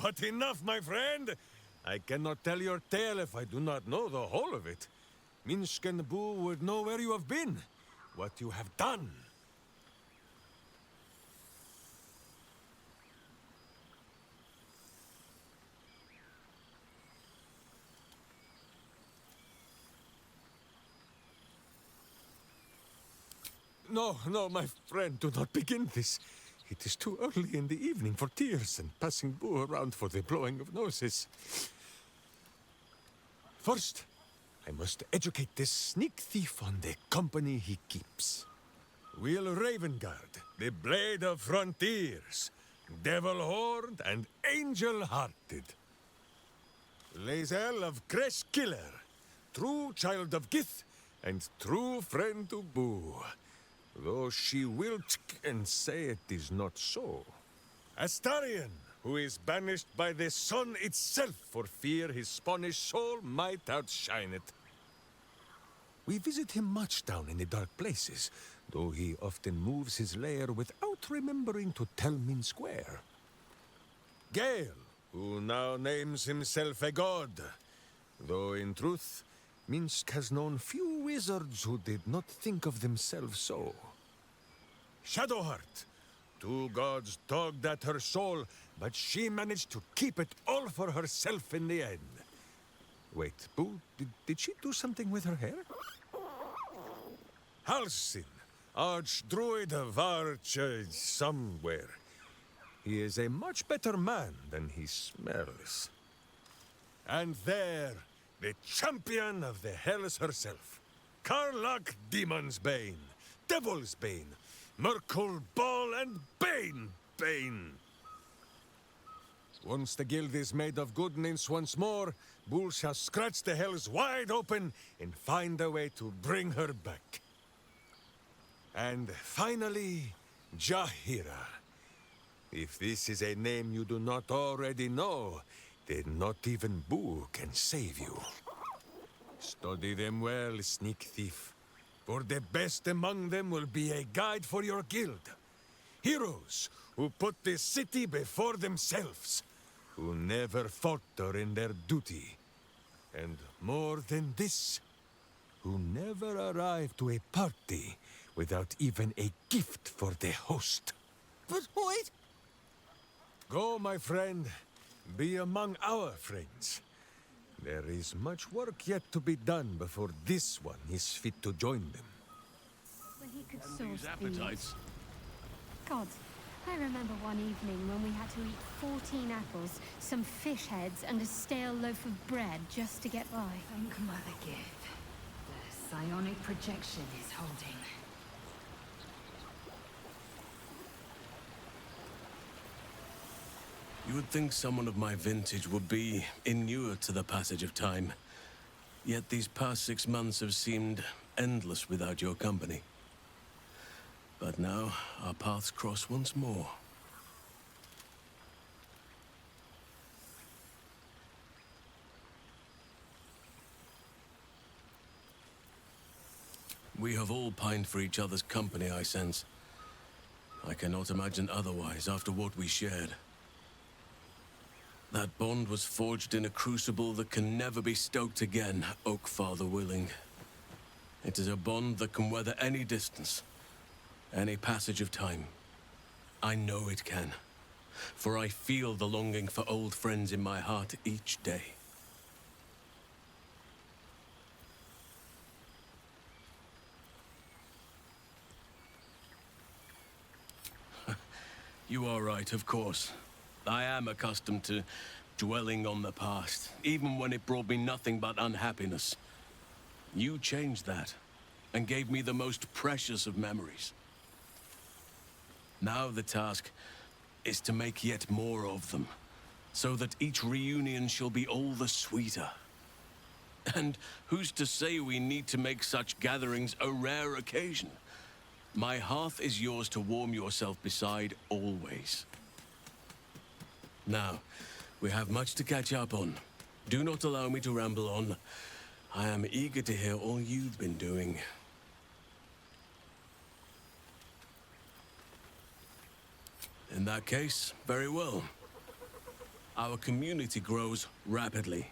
[SPEAKER 13] But enough, my friend! I cannot tell your tale if I do not know the whole of it. Minsk and Boo would know where you have been, what you have done. No, no, my friend, do not begin this. It is too early in the evening for tears and passing Boo around for the blowing of noses. First, I must educate this sneak thief on the company he keeps. Will Ravengard, the blade of frontiers, devil-horned and angel-hearted. Lae'zel of Creshkiller, true child of Gith and true friend to Boo. Though she will and say it is not so. Astarion, who is banished by the sun itself for fear his Spanish soul might outshine it. We visit him much down in the dark places, though he often moves his lair without remembering to tell Minsk where. Gale, who now names himself a god, though in truth, Minsk has known few wizards who did not think of themselves so. Shadowheart, 2 gods tugged at her soul, but she managed to keep it all for herself in the end. Wait, Boo, did she do something with her hair? Halsin, archdruid of Arch somewhere. He is a much better man than he smells. And there, the champion of the Hells herself. Karlach Demon's Bane, Devil's Bane, Merkul Ball and Bane. Once the guild is made of goodness once more, Bull shall scratch the Hells wide open and find a way to bring her back. And finally, Jahira. If this is a name you do not already know, then not even Boo can save you. Study them well, sneak thief, for the best among them will be a guide for your guild. Heroes who put the city before themselves, who never falter in their duty. And more than this, who never arrive to a party without even a gift for the host.
[SPEAKER 19] But wait!
[SPEAKER 13] Go, my friend. Be among our friends. There is much work yet to be done before this one is fit to join them.
[SPEAKER 11] When he could
[SPEAKER 4] Use
[SPEAKER 11] source
[SPEAKER 4] appetites.
[SPEAKER 11] God, I remember one evening when we had to eat 14 apples, some fish heads, and a stale loaf of bread just to get by.
[SPEAKER 22] Thank Mother Give. The psionic projection is holding.
[SPEAKER 4] You would think someone of my vintage would be inured to the passage of time. Yet these past 6 months have seemed endless without your company. But now, our paths cross once more. We have all pined for each other's company, I sense. I cannot imagine otherwise after what we shared. That bond was forged in a crucible that can never be stoked again, Oak Father willing. It is a bond that can weather any distance, any passage of time. I know it can, for I feel the longing for old friends in my heart each day. You are right, of course. I am accustomed to dwelling on the past, even when it brought me nothing but unhappiness. You changed that, and gave me the most precious of memories. Now the task is to make yet more of them, so that each reunion shall be all the sweeter. And who's to say we need to make such gatherings a rare occasion? My hearth is yours to warm yourself beside always. Now, we have much to catch up on. Do not allow me to ramble on. I am eager to hear all you've been doing. In that case, very well. Our community grows rapidly.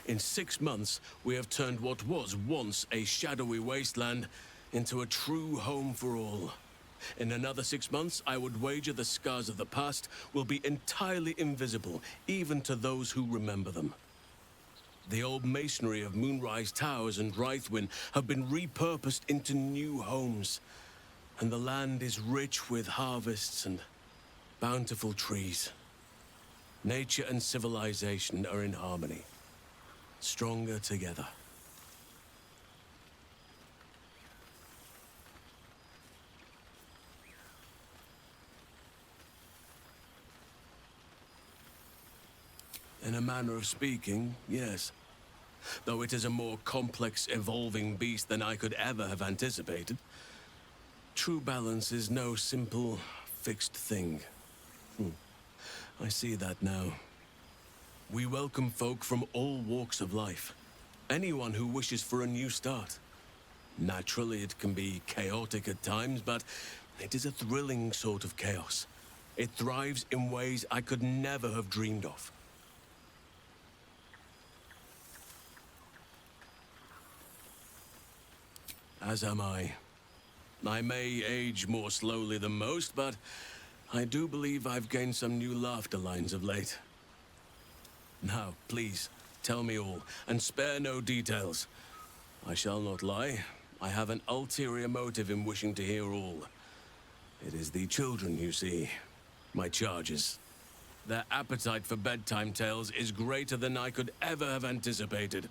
[SPEAKER 4] In 6 months, we have turned what was once a shadowy wasteland into a true home for all. In another 6 months, I would wager the scars of the past will be entirely invisible, even to those who remember them. The old masonry of Moonrise Towers and Rythwin have been repurposed into new homes, and the land is rich with harvests and bountiful trees. Nature and civilization are in harmony, stronger together. In a manner of speaking, yes. Though it is a more complex, evolving beast than I could ever have anticipated. True balance is no simple, fixed thing. I see that now. We welcome folk from all walks of life. Anyone who wishes for a new start. Naturally, it can be chaotic at times, but it is a thrilling sort of chaos. It thrives in ways I could never have dreamed of. As am I. I may age more slowly than most, but I do believe I've gained some new laughter lines of late. Now, please, tell me all, and spare no details. I shall not lie. I have an ulterior motive in wishing to hear all. It is the children, you see. My charges. Their appetite for bedtime tales is greater than I could ever have anticipated.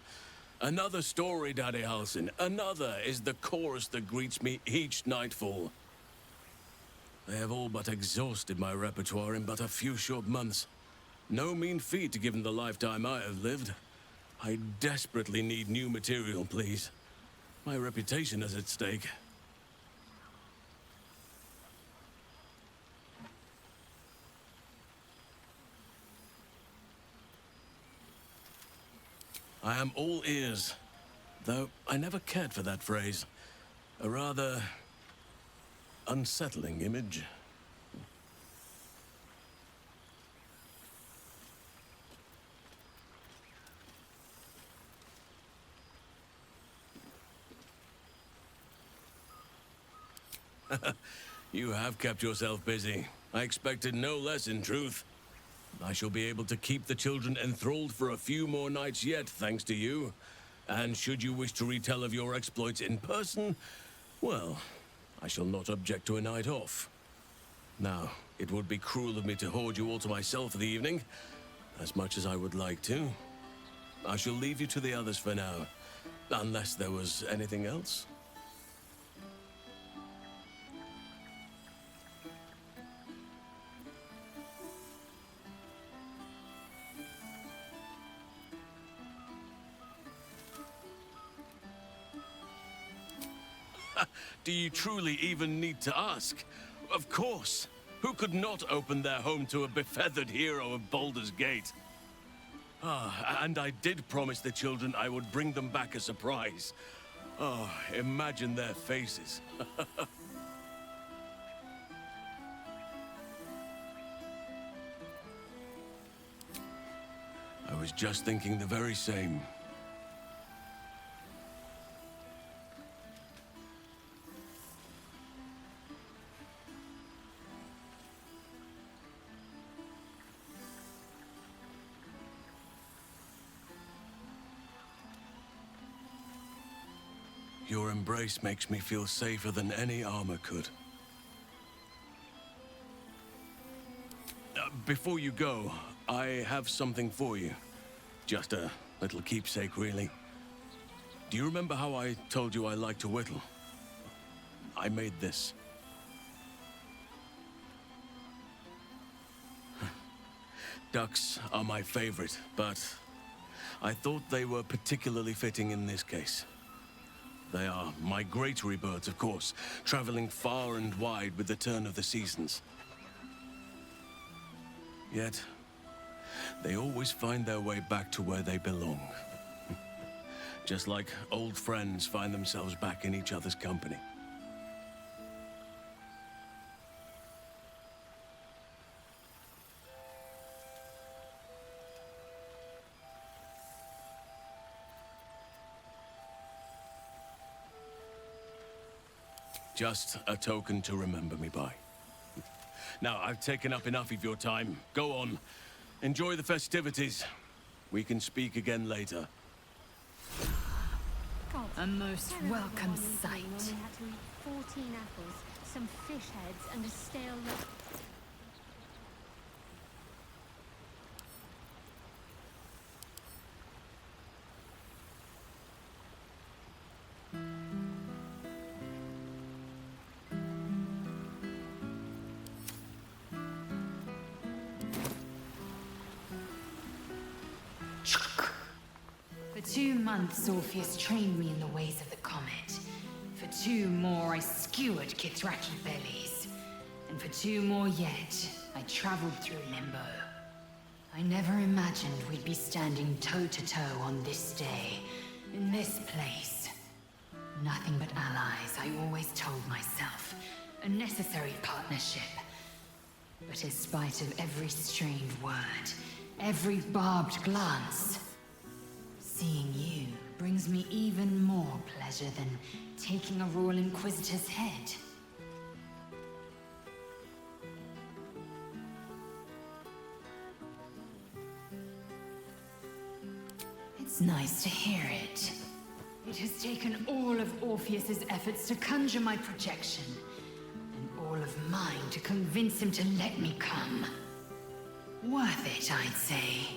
[SPEAKER 4] Another story, Daddy Halsin. Another is the chorus that greets me each nightfall. They have all but exhausted my repertoire in but a few short months. No mean feat given the lifetime I have lived. I desperately need new material, please. My reputation is at stake. I am all ears, though I never cared for that phrase. A rather unsettling image. You have kept yourself busy. I expected no less, in truth. I shall be able to keep the children enthralled for a few more nights yet, thanks to you. And should you wish to retell of your exploits in person, well, I shall not object to a night off. Now, it would be cruel of me to hoard you all to myself for the evening, as much as I would like to. I shall leave you to the others for now, unless there was anything else. Do you truly even need to ask? Of course. Who could not open their home to a befeathered hero of Baldur's Gate? And I did promise the children I would bring them back a surprise. Oh, imagine their faces. I was just thinking the very same. Your embrace makes me feel safer than any armor could. Before you go, I have something for you. Just a little keepsake, really. Do you remember how I told you I like to whittle? I made this. Ducks are my favorite, but I thought they were particularly fitting in this case. They are migratory birds, of course, traveling far and wide with the turn of the seasons. Yet, they always find their way back to where they belong. Just like old friends find themselves back in each other's company. Just a token to remember me by. Now, I've taken up enough of your time. Go on. Enjoy the festivities. We can speak again later.
[SPEAKER 11] God,
[SPEAKER 22] A most welcome sight.
[SPEAKER 11] When we had to eat 14 apples, some fish heads, and a stale loaf.
[SPEAKER 22] For 2 months, Orpheus trained me in the ways of the comet. For 2 more, I skewered Kithraki bellies. And for 2 more yet, I traveled through Limbo. I never imagined we'd be standing toe-to-toe on this day, in this place. Nothing but allies, I always told myself. A necessary partnership. But in spite of every strained word, every barbed glance, seeing you brings me even more pleasure than taking a Royal Inquisitor's head. It's nice to hear it. It has taken all of Orpheus's efforts to conjure my projection, and all of mine to convince him to let me come. Worth it, I'd say.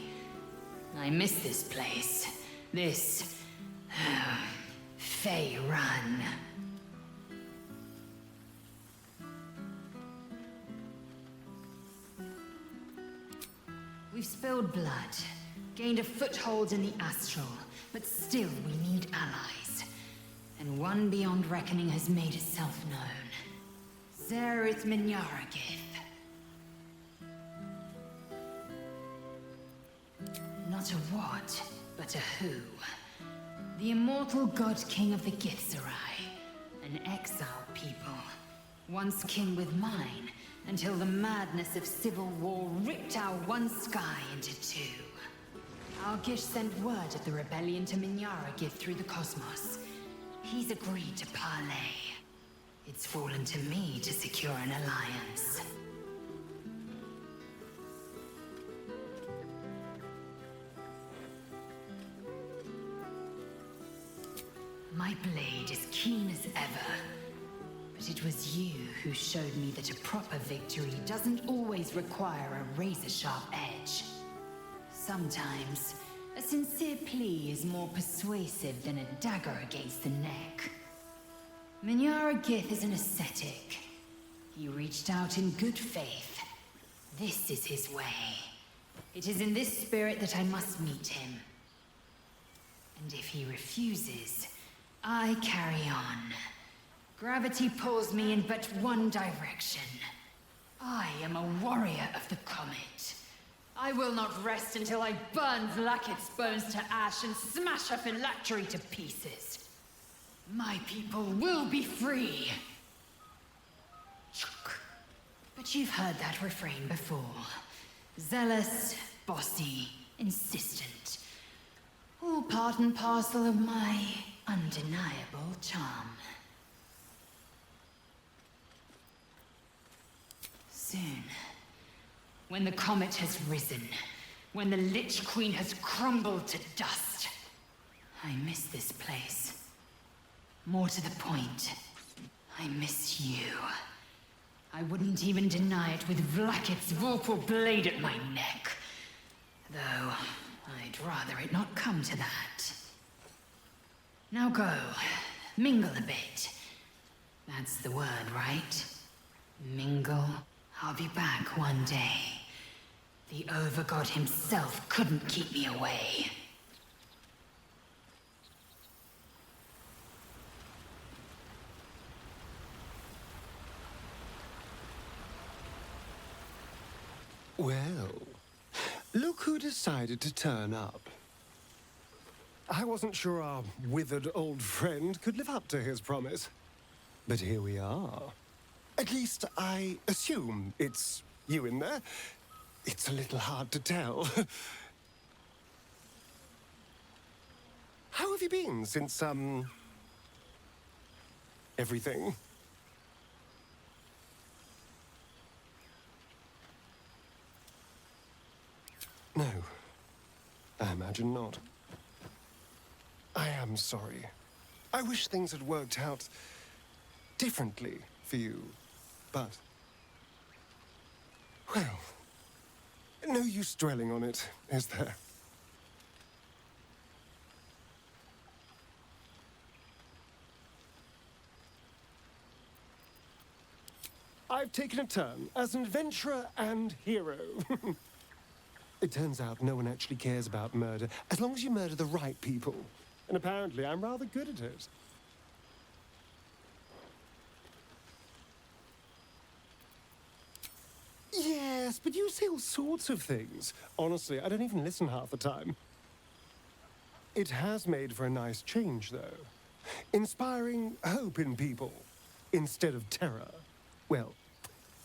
[SPEAKER 22] I miss this place. This... Fey Run. We've spilled blood, gained a foothold in the astral, but still we need allies. And one beyond reckoning has made itself known. Zerith Minyaragith. Not a what, but a who. The immortal god king of the Githzerai. An exiled people. Once kin with mine, until the madness of civil war ripped our one sky into 2. Our Gish sent word of the rebellion to Minyaragith through the cosmos. He's agreed to parley. It's fallen to me to secure an alliance. My blade is keen as ever. But it was you who showed me that a proper victory doesn't always require a razor-sharp edge. Sometimes, a sincere plea is more persuasive than a dagger against the neck. Minyara Gith is an ascetic. He reached out in good faith. This is his way. It is in this spirit that I must meet him. And if he refuses, I carry on. Gravity pulls me in but one direction. I am a warrior of the comet. I will not rest until I burn Vlaakith's bones to ash and smash her phylactery to pieces. My people will be free. But you've heard that refrain before. Zealous, bossy, insistent. All part and parcel of my undeniable charm. Soon, when the comet has risen, when the Lich Queen has crumbled to dust, I miss this place. More to the point, I miss you. I wouldn't even deny it with Vlaakith's Vorpal blade at my neck. Though, I'd rather it not come to that. Now go, mingle a bit. That's the word, right? Mingle. I'll be back one day. The Overgod himself couldn't keep me away.
[SPEAKER 12] Well, look who decided to turn up. I wasn't sure our withered old friend could live up to his promise. But here we are. At least I assume it's you in there. It's a little hard to tell. How have you been since, everything? No, I imagine not. I am sorry. I wish things had worked out differently for you, but... well, no use dwelling on it, is there? I've taken a turn as an adventurer and hero. It turns out no one actually cares about murder, as long as you murder the right people. And apparently I'm rather good at it. Yes, but you say all sorts of things. Honestly, I don't even listen half the time. It has made for a nice change, though. Inspiring hope in people, instead of terror. Well,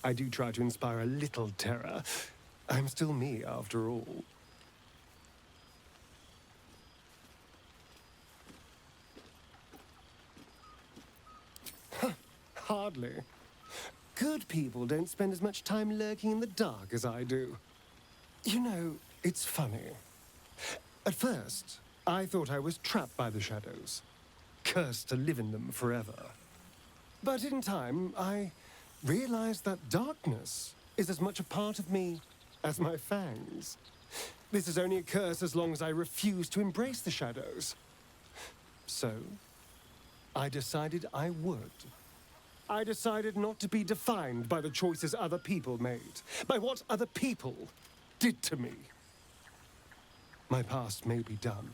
[SPEAKER 12] I do try to inspire a little terror. I'm still me, after all. Hardly. Good people don't spend as much time lurking in the dark as I do. You know, it's funny. At first, I thought I was trapped by the shadows, cursed to live in them forever. But in time, I realized that darkness is as much a part of me as my fangs. This is only a curse as long as I refuse to embrace the shadows. So, I decided I would. I decided not to be defined by the choices other people made, by what other people did to me. My past may be done,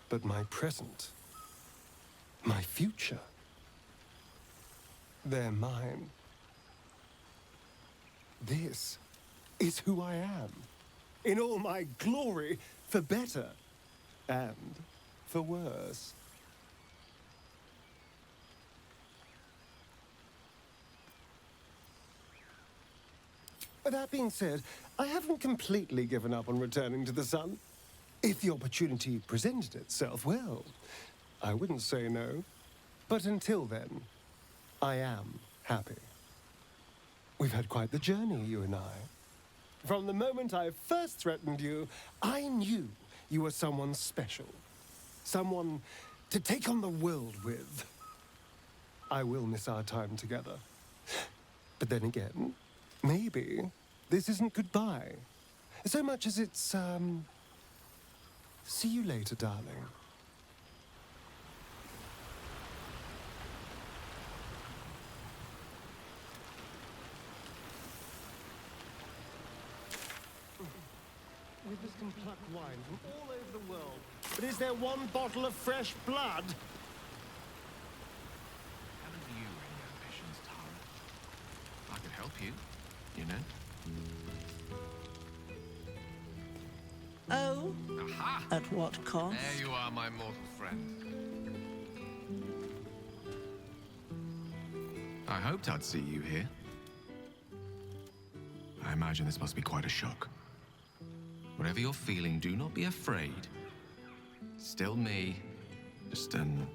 [SPEAKER 12] but my present, my future, they're mine. This is who I am, in all my glory, for better and for worse. That being said, I haven't completely given up on returning to the sun. If the opportunity presented itself, well, I wouldn't say no. But until then, I am happy. We've had quite the journey, you and I. From the moment I first threatened you, I knew you were someone special. Someone to take on the world with. I will miss our time together. But then again, maybe this isn't goodbye. So much as it's, see you later, darling. Rivers can pluck wine from all over the world. But is there one bottle of fresh blood?
[SPEAKER 8] Haven't you any ambitions, Tara? I could help you, you know?
[SPEAKER 20] Oh?
[SPEAKER 8] Aha!
[SPEAKER 20] At what cost?
[SPEAKER 8] There you are, my mortal friend. I hoped I'd see you here. I imagine this must be quite a shock. Whatever you're feeling, do not be afraid. Still me, just an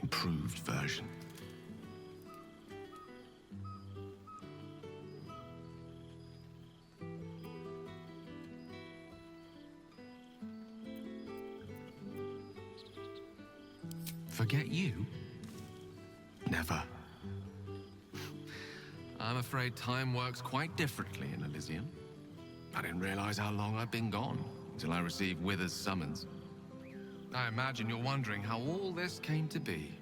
[SPEAKER 8] improved version. Forget you? Never. I'm afraid time works quite differently in Elysium. I didn't realize how long I'd been gone until I received Wither's summons. I imagine you're wondering how all this came to be.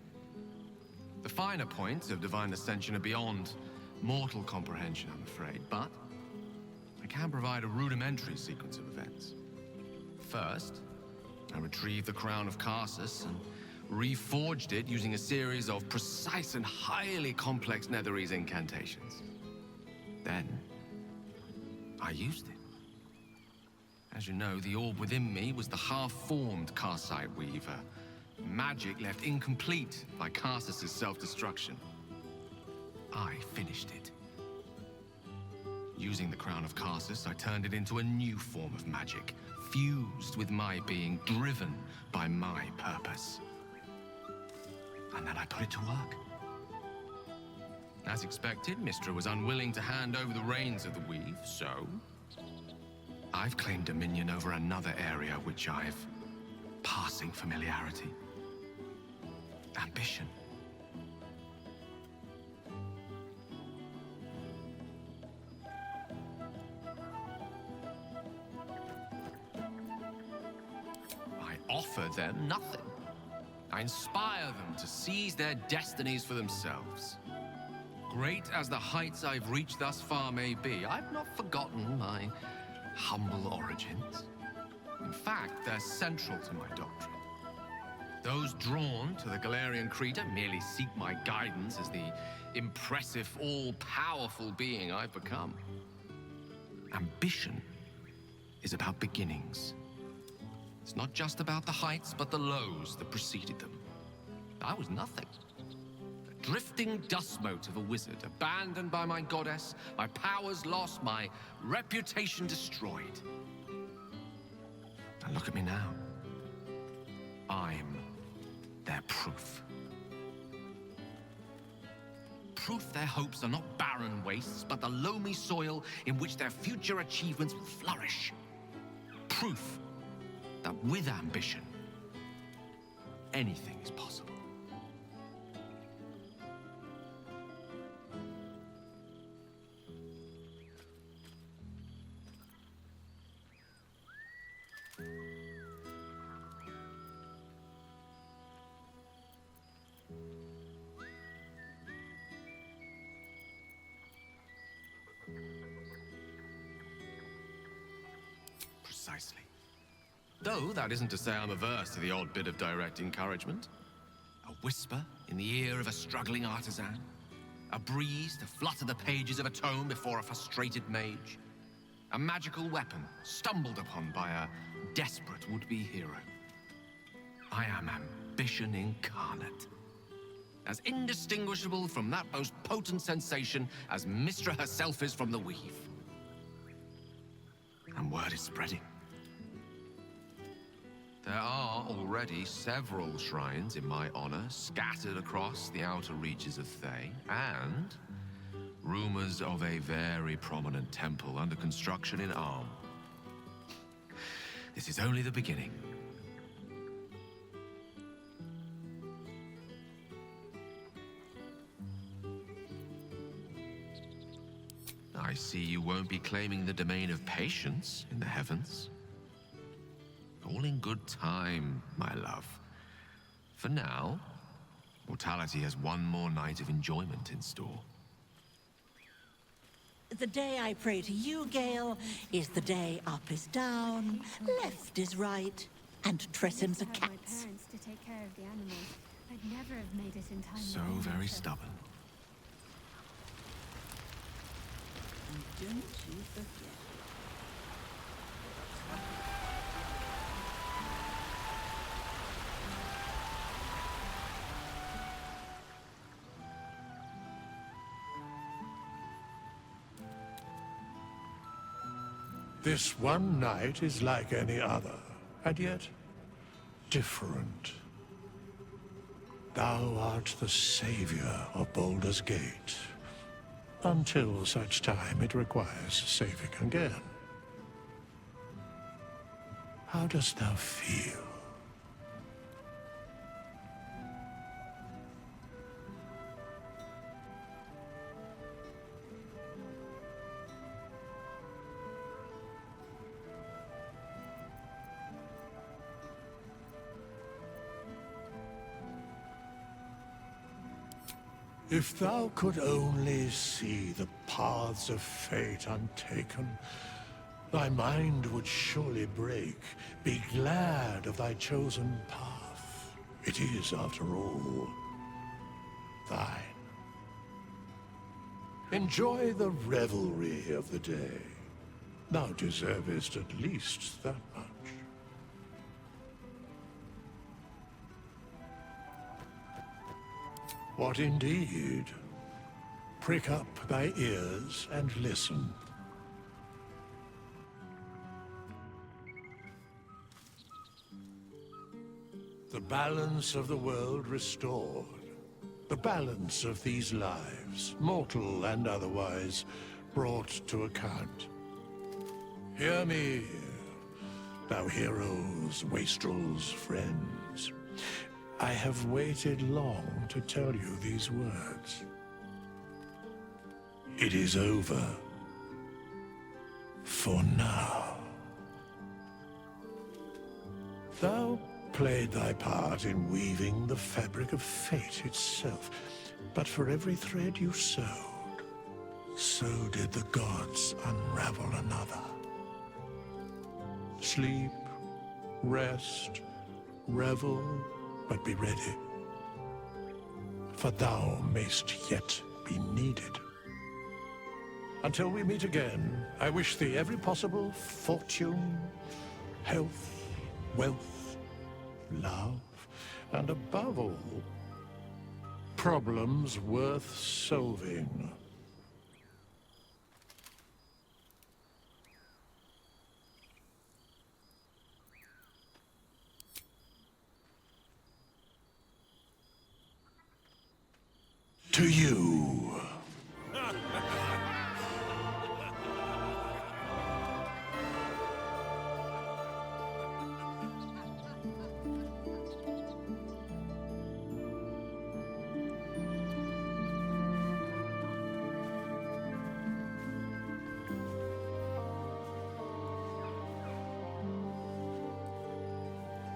[SPEAKER 8] The finer points of divine ascension are beyond mortal comprehension, I'm afraid, but I can provide a rudimentary sequence of events. First, I retrieved the crown of Karsus and reforged it using a series of precise and highly complex Netherese incantations. Then, I used it. As you know, the orb within me was the half-formed Karsite Weaver. Magic left incomplete by Karsus' self-destruction. I finished it. Using the crown of Karsus, I turned it into a new form of magic, fused with my being, driven by my purpose. And then I put it to work. As expected, Mystra was unwilling to hand over the reins of the weave, so I've claimed dominion over another area which I've passing familiarity. Ambition. I offer them nothing. I inspire them to seize their destinies for themselves. Great as the heights I've reached thus far may be, I've not forgotten my humble origins. In fact, they're central to my doctrine. Those drawn to the Galarian Creator merely seek my guidance as the impressive, all-powerful being I've become. Ambition is about beginnings. It's not just about the heights, but the lows that preceded them. I was nothing. A drifting dust mote of a wizard, abandoned by my goddess, my powers lost, my reputation destroyed. And look at me now. I'm their proof. Proof their hopes are not barren wastes, but the loamy soil in which their future achievements will flourish. Proof that with ambition, anything is possible. Precisely. Though that isn't to say I'm averse to the odd bit of direct encouragement. A whisper in the ear of a struggling artisan. A breeze to flutter the pages of a tome before a frustrated mage. A magical weapon stumbled upon by a desperate would-be hero. I am ambition incarnate. As indistinguishable from that most potent sensation as Mystra herself is from the weave. And word is spreading. There are already several shrines in my honor scattered across the outer reaches of Thay, and rumors of a very prominent temple under construction in Arm. This is only the beginning. see you won't be claiming the domain of patience in the heavens. All in good time, my love. For now, mortality has one more night of enjoyment in store.
[SPEAKER 20] The day I pray to you, Gale, is the day up is down, left is right, and Tressem's a
[SPEAKER 11] My
[SPEAKER 20] cat's.
[SPEAKER 11] parents to take care of the animals. I'd never have made it in time.
[SPEAKER 8] So very stubborn.
[SPEAKER 20] Don't you forget.
[SPEAKER 14] This one night is like any other, and yet different. Thou art the savior of Baldur's Gate, until such time it requires saving again. How dost thou feel? If thou could only see the paths of fate untaken, thy mind would surely break. Be glad of thy chosen path. It is, after all, thine. Enjoy the revelry of the day. Thou deservest at least that much. What indeed? Prick up thy ears and listen. The balance of the world restored. The balance of these lives, mortal and otherwise, brought to account. Hear me, thou heroes, wastrels, friends. I have waited long to tell you these words. It is over. For now. Thou played thy part in weaving the fabric of fate itself, but for every thread you sewed, so did the gods unravel another. Sleep, rest, revel, but be ready, for thou mayst yet be needed. Until we meet again, I wish thee every possible fortune, health, wealth, love, and above all, problems worth solving. To you.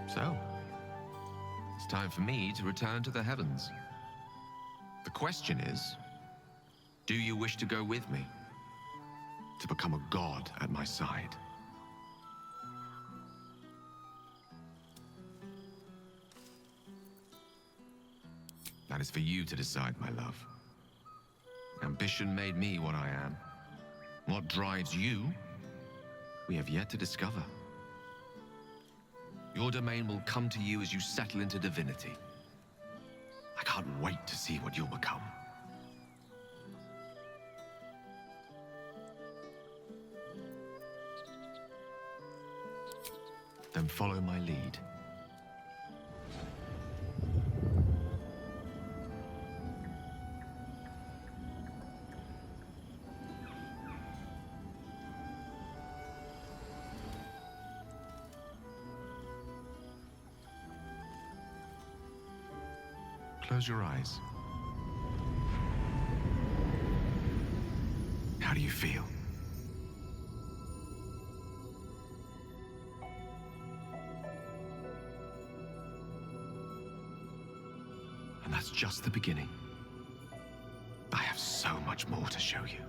[SPEAKER 8] So, it's time for me to return to the heavens. The question is, do you wish to go with me? To become a god at my side? That is for you to decide, my love. Ambition made me what I am. What drives you, we have yet to discover. Your domain will come to you as you settle into divinity. I can't wait to see what you'll become. Then follow my lead. Close your eyes. How do you feel?
[SPEAKER 10] That's just the beginning. I have so much more to show you.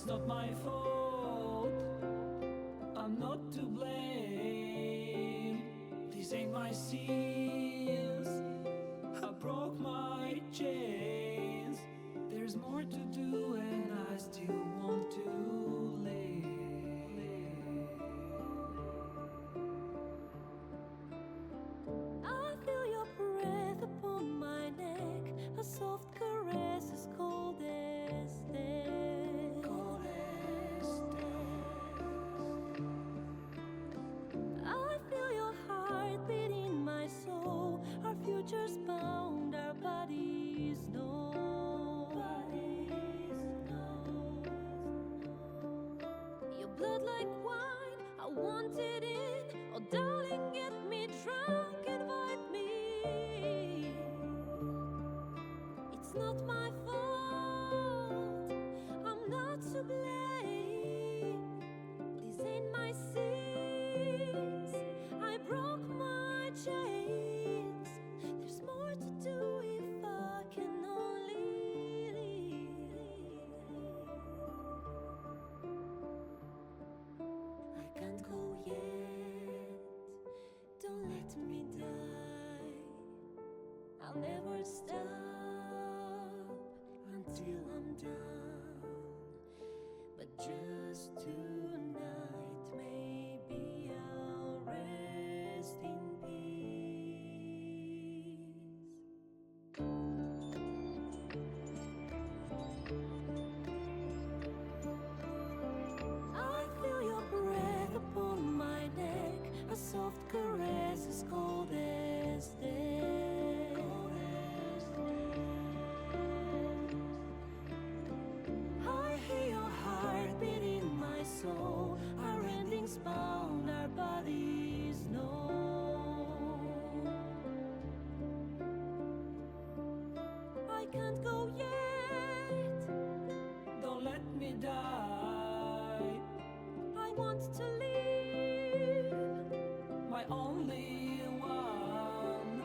[SPEAKER 16] It's not my fault. I'm not to blame. These ain't my sins. I broke my chains. There's more to do, and I still want to live.
[SPEAKER 17] I feel your breath upon my neck, a soft caress as cold as death. Cold as death. I feel your heart beat in my soul, our futures bound, our bodies know. Your blood like wine, I want it in. Oh, darling, get me drunk, invite me. It's not my fault, I'm not to blame. These ain't my sins, I broke my chains. There's more to do if I can only leave. I can't go yet, don't let me die. I'll never stop until I'm done. But just tonight, maybe I'll rest in I feel your breath upon my neck, a soft caress as cold as death. I hear your heart beat in my soul, our endings bound, our bodies know. I can't go yet,
[SPEAKER 16] Don't let me die.
[SPEAKER 17] I want to live,
[SPEAKER 16] My only one.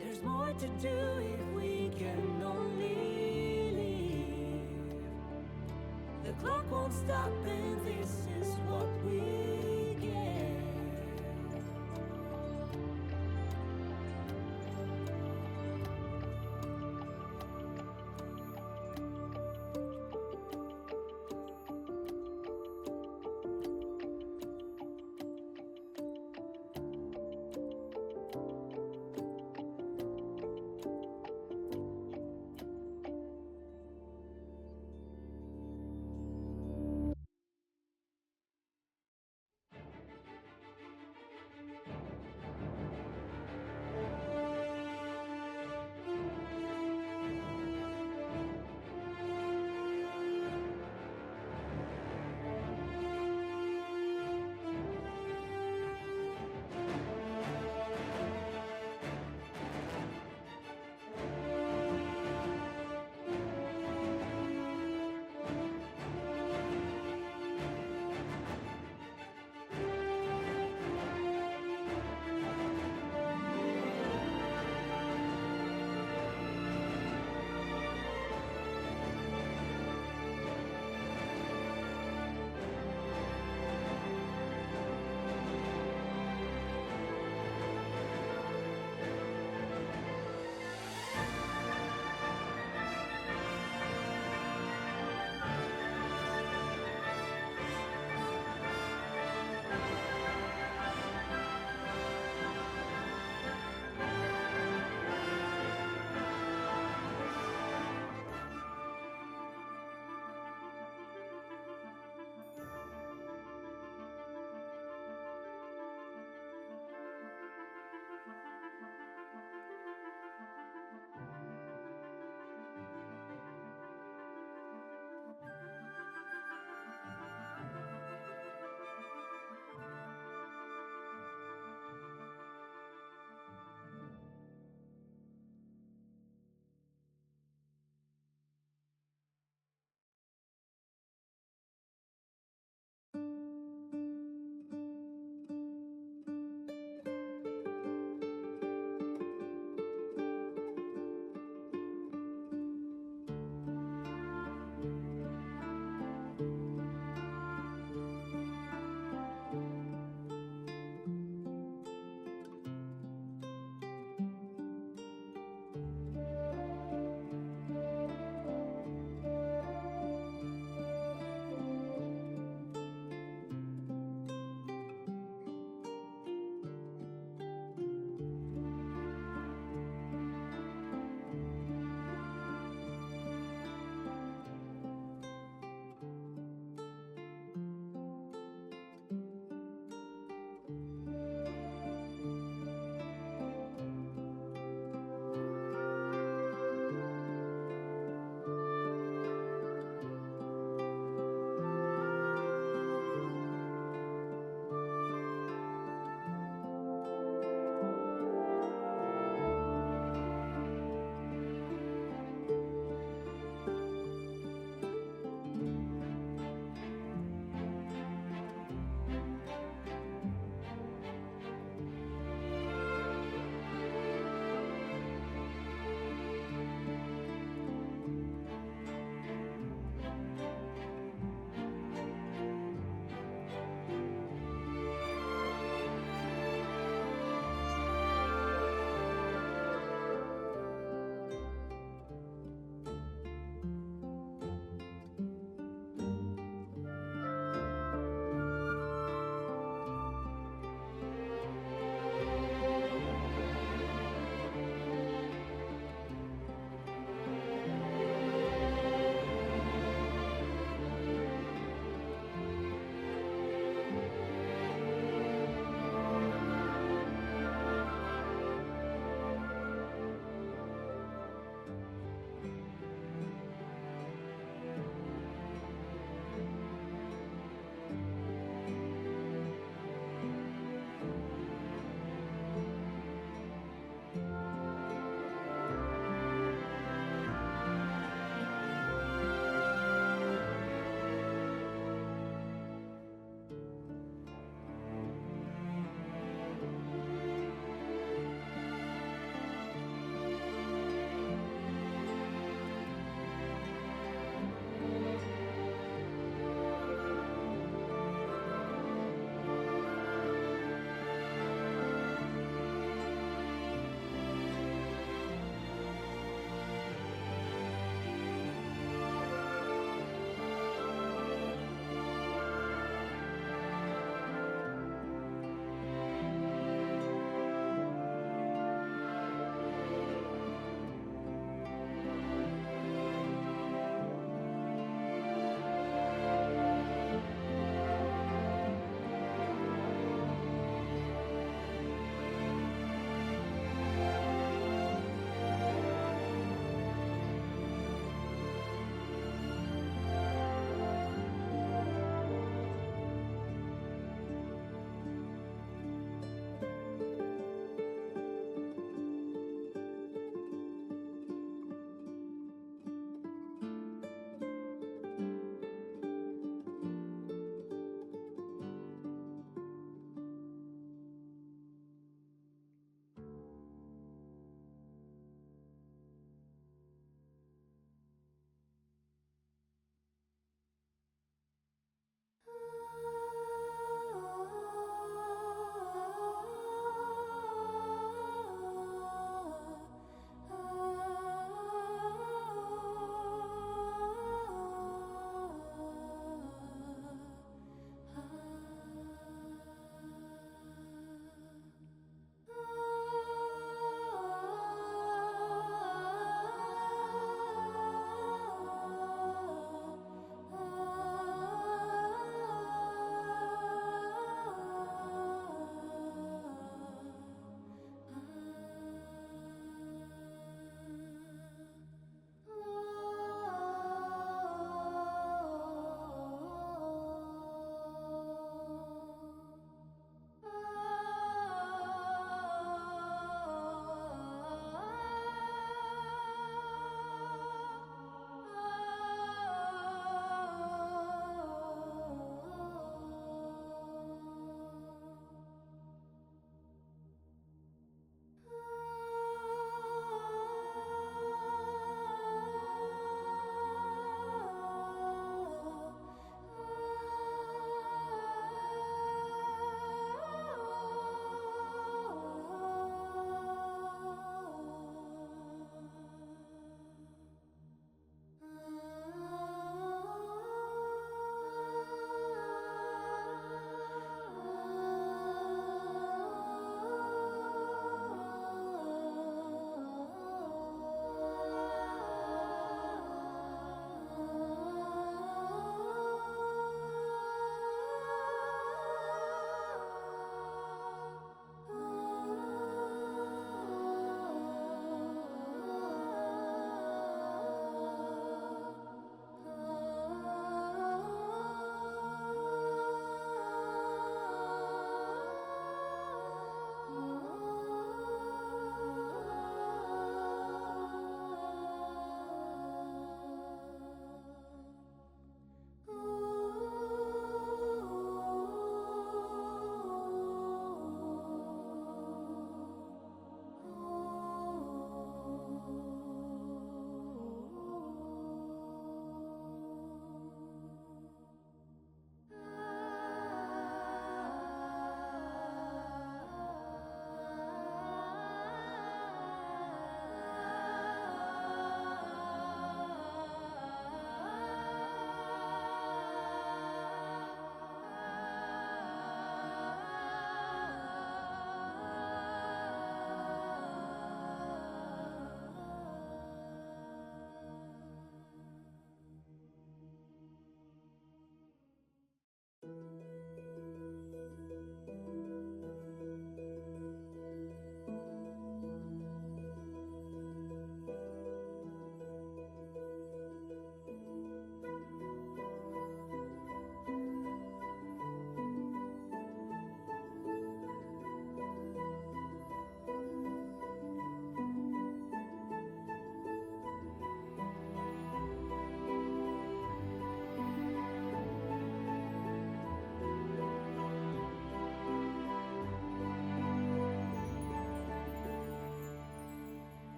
[SPEAKER 16] There's more to do if we can only leave. The clock won't stop, and this is what we get.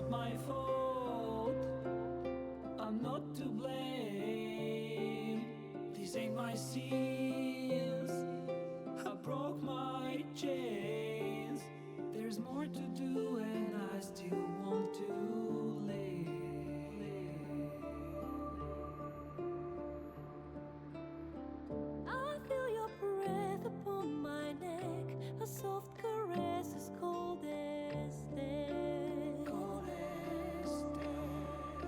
[SPEAKER 16] not my fault. I'm not to blame. These ain't my seals. I broke my chains. There's more to do, and I still want to live.
[SPEAKER 17] I feel your breath upon my neck, a soft caress as cold as death. Cold as death.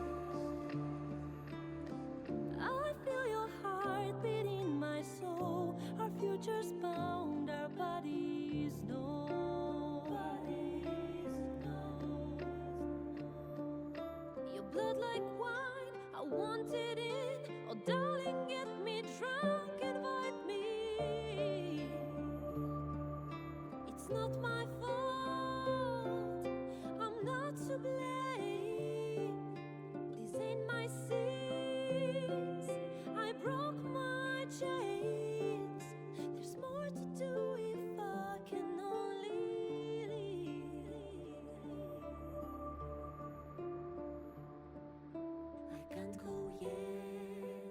[SPEAKER 17] I feel your heartbeat in my soul, our futures bound, our bodies know. Your blood like wine, I want it in. Oh, darling, get me drunk, invite me. It's not my fault, I'm not to blame. These ain't my sins, I broke my chains. There's more to do if I can only leave. I can't go yet,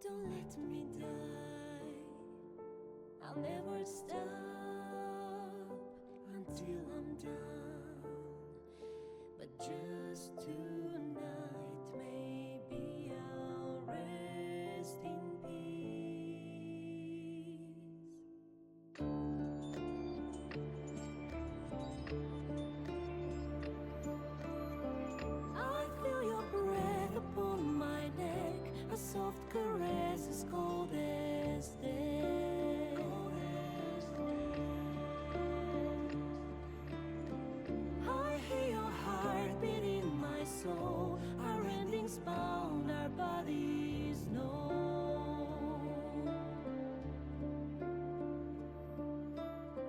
[SPEAKER 17] don't let me die. I'll never stop until I'm done. But just tonight, maybe I'll rest in I feel your breath upon my neck, a soft caress as cold as death. I hear your heartbeat in my soul, our endings bound, our bodies know.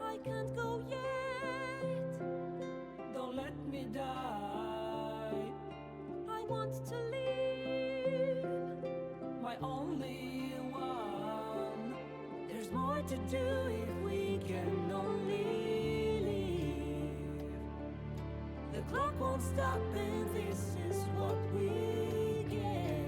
[SPEAKER 17] I can't go yet,
[SPEAKER 16] Don't let me die.
[SPEAKER 17] I want to live.
[SPEAKER 16] My only one. There's more to do if we can only leave. The clock won't stop, and this is what we get.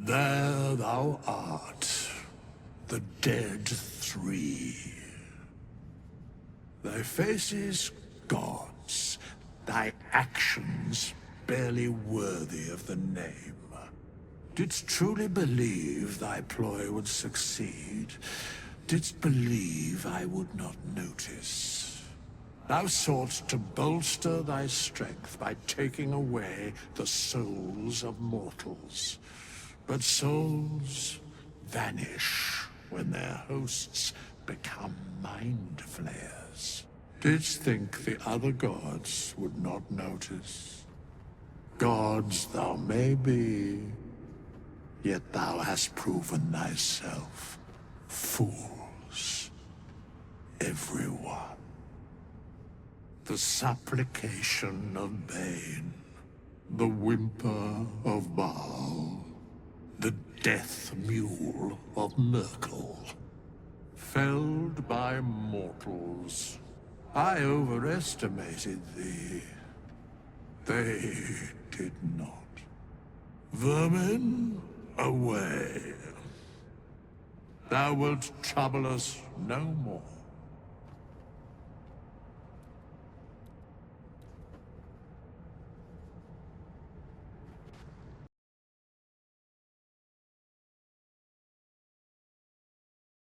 [SPEAKER 14] There thou art, the dead three. Thy faces gods, thy actions barely worthy of the name. Didst truly believe thy ploy would succeed? Didst believe I would not notice? Thou soughtst to bolster thy strength by taking away the souls of mortals. But souls vanish when their hosts become mind flayers. Didst think the other gods would not notice? Gods thou may be, yet thou hast proven thyself fools, everyone. The supplication of Bane, the whimper of Baal, the death mule of Merkel, felled by mortals. I overestimated thee. They did not. Vermin, away. Thou wilt trouble us no more.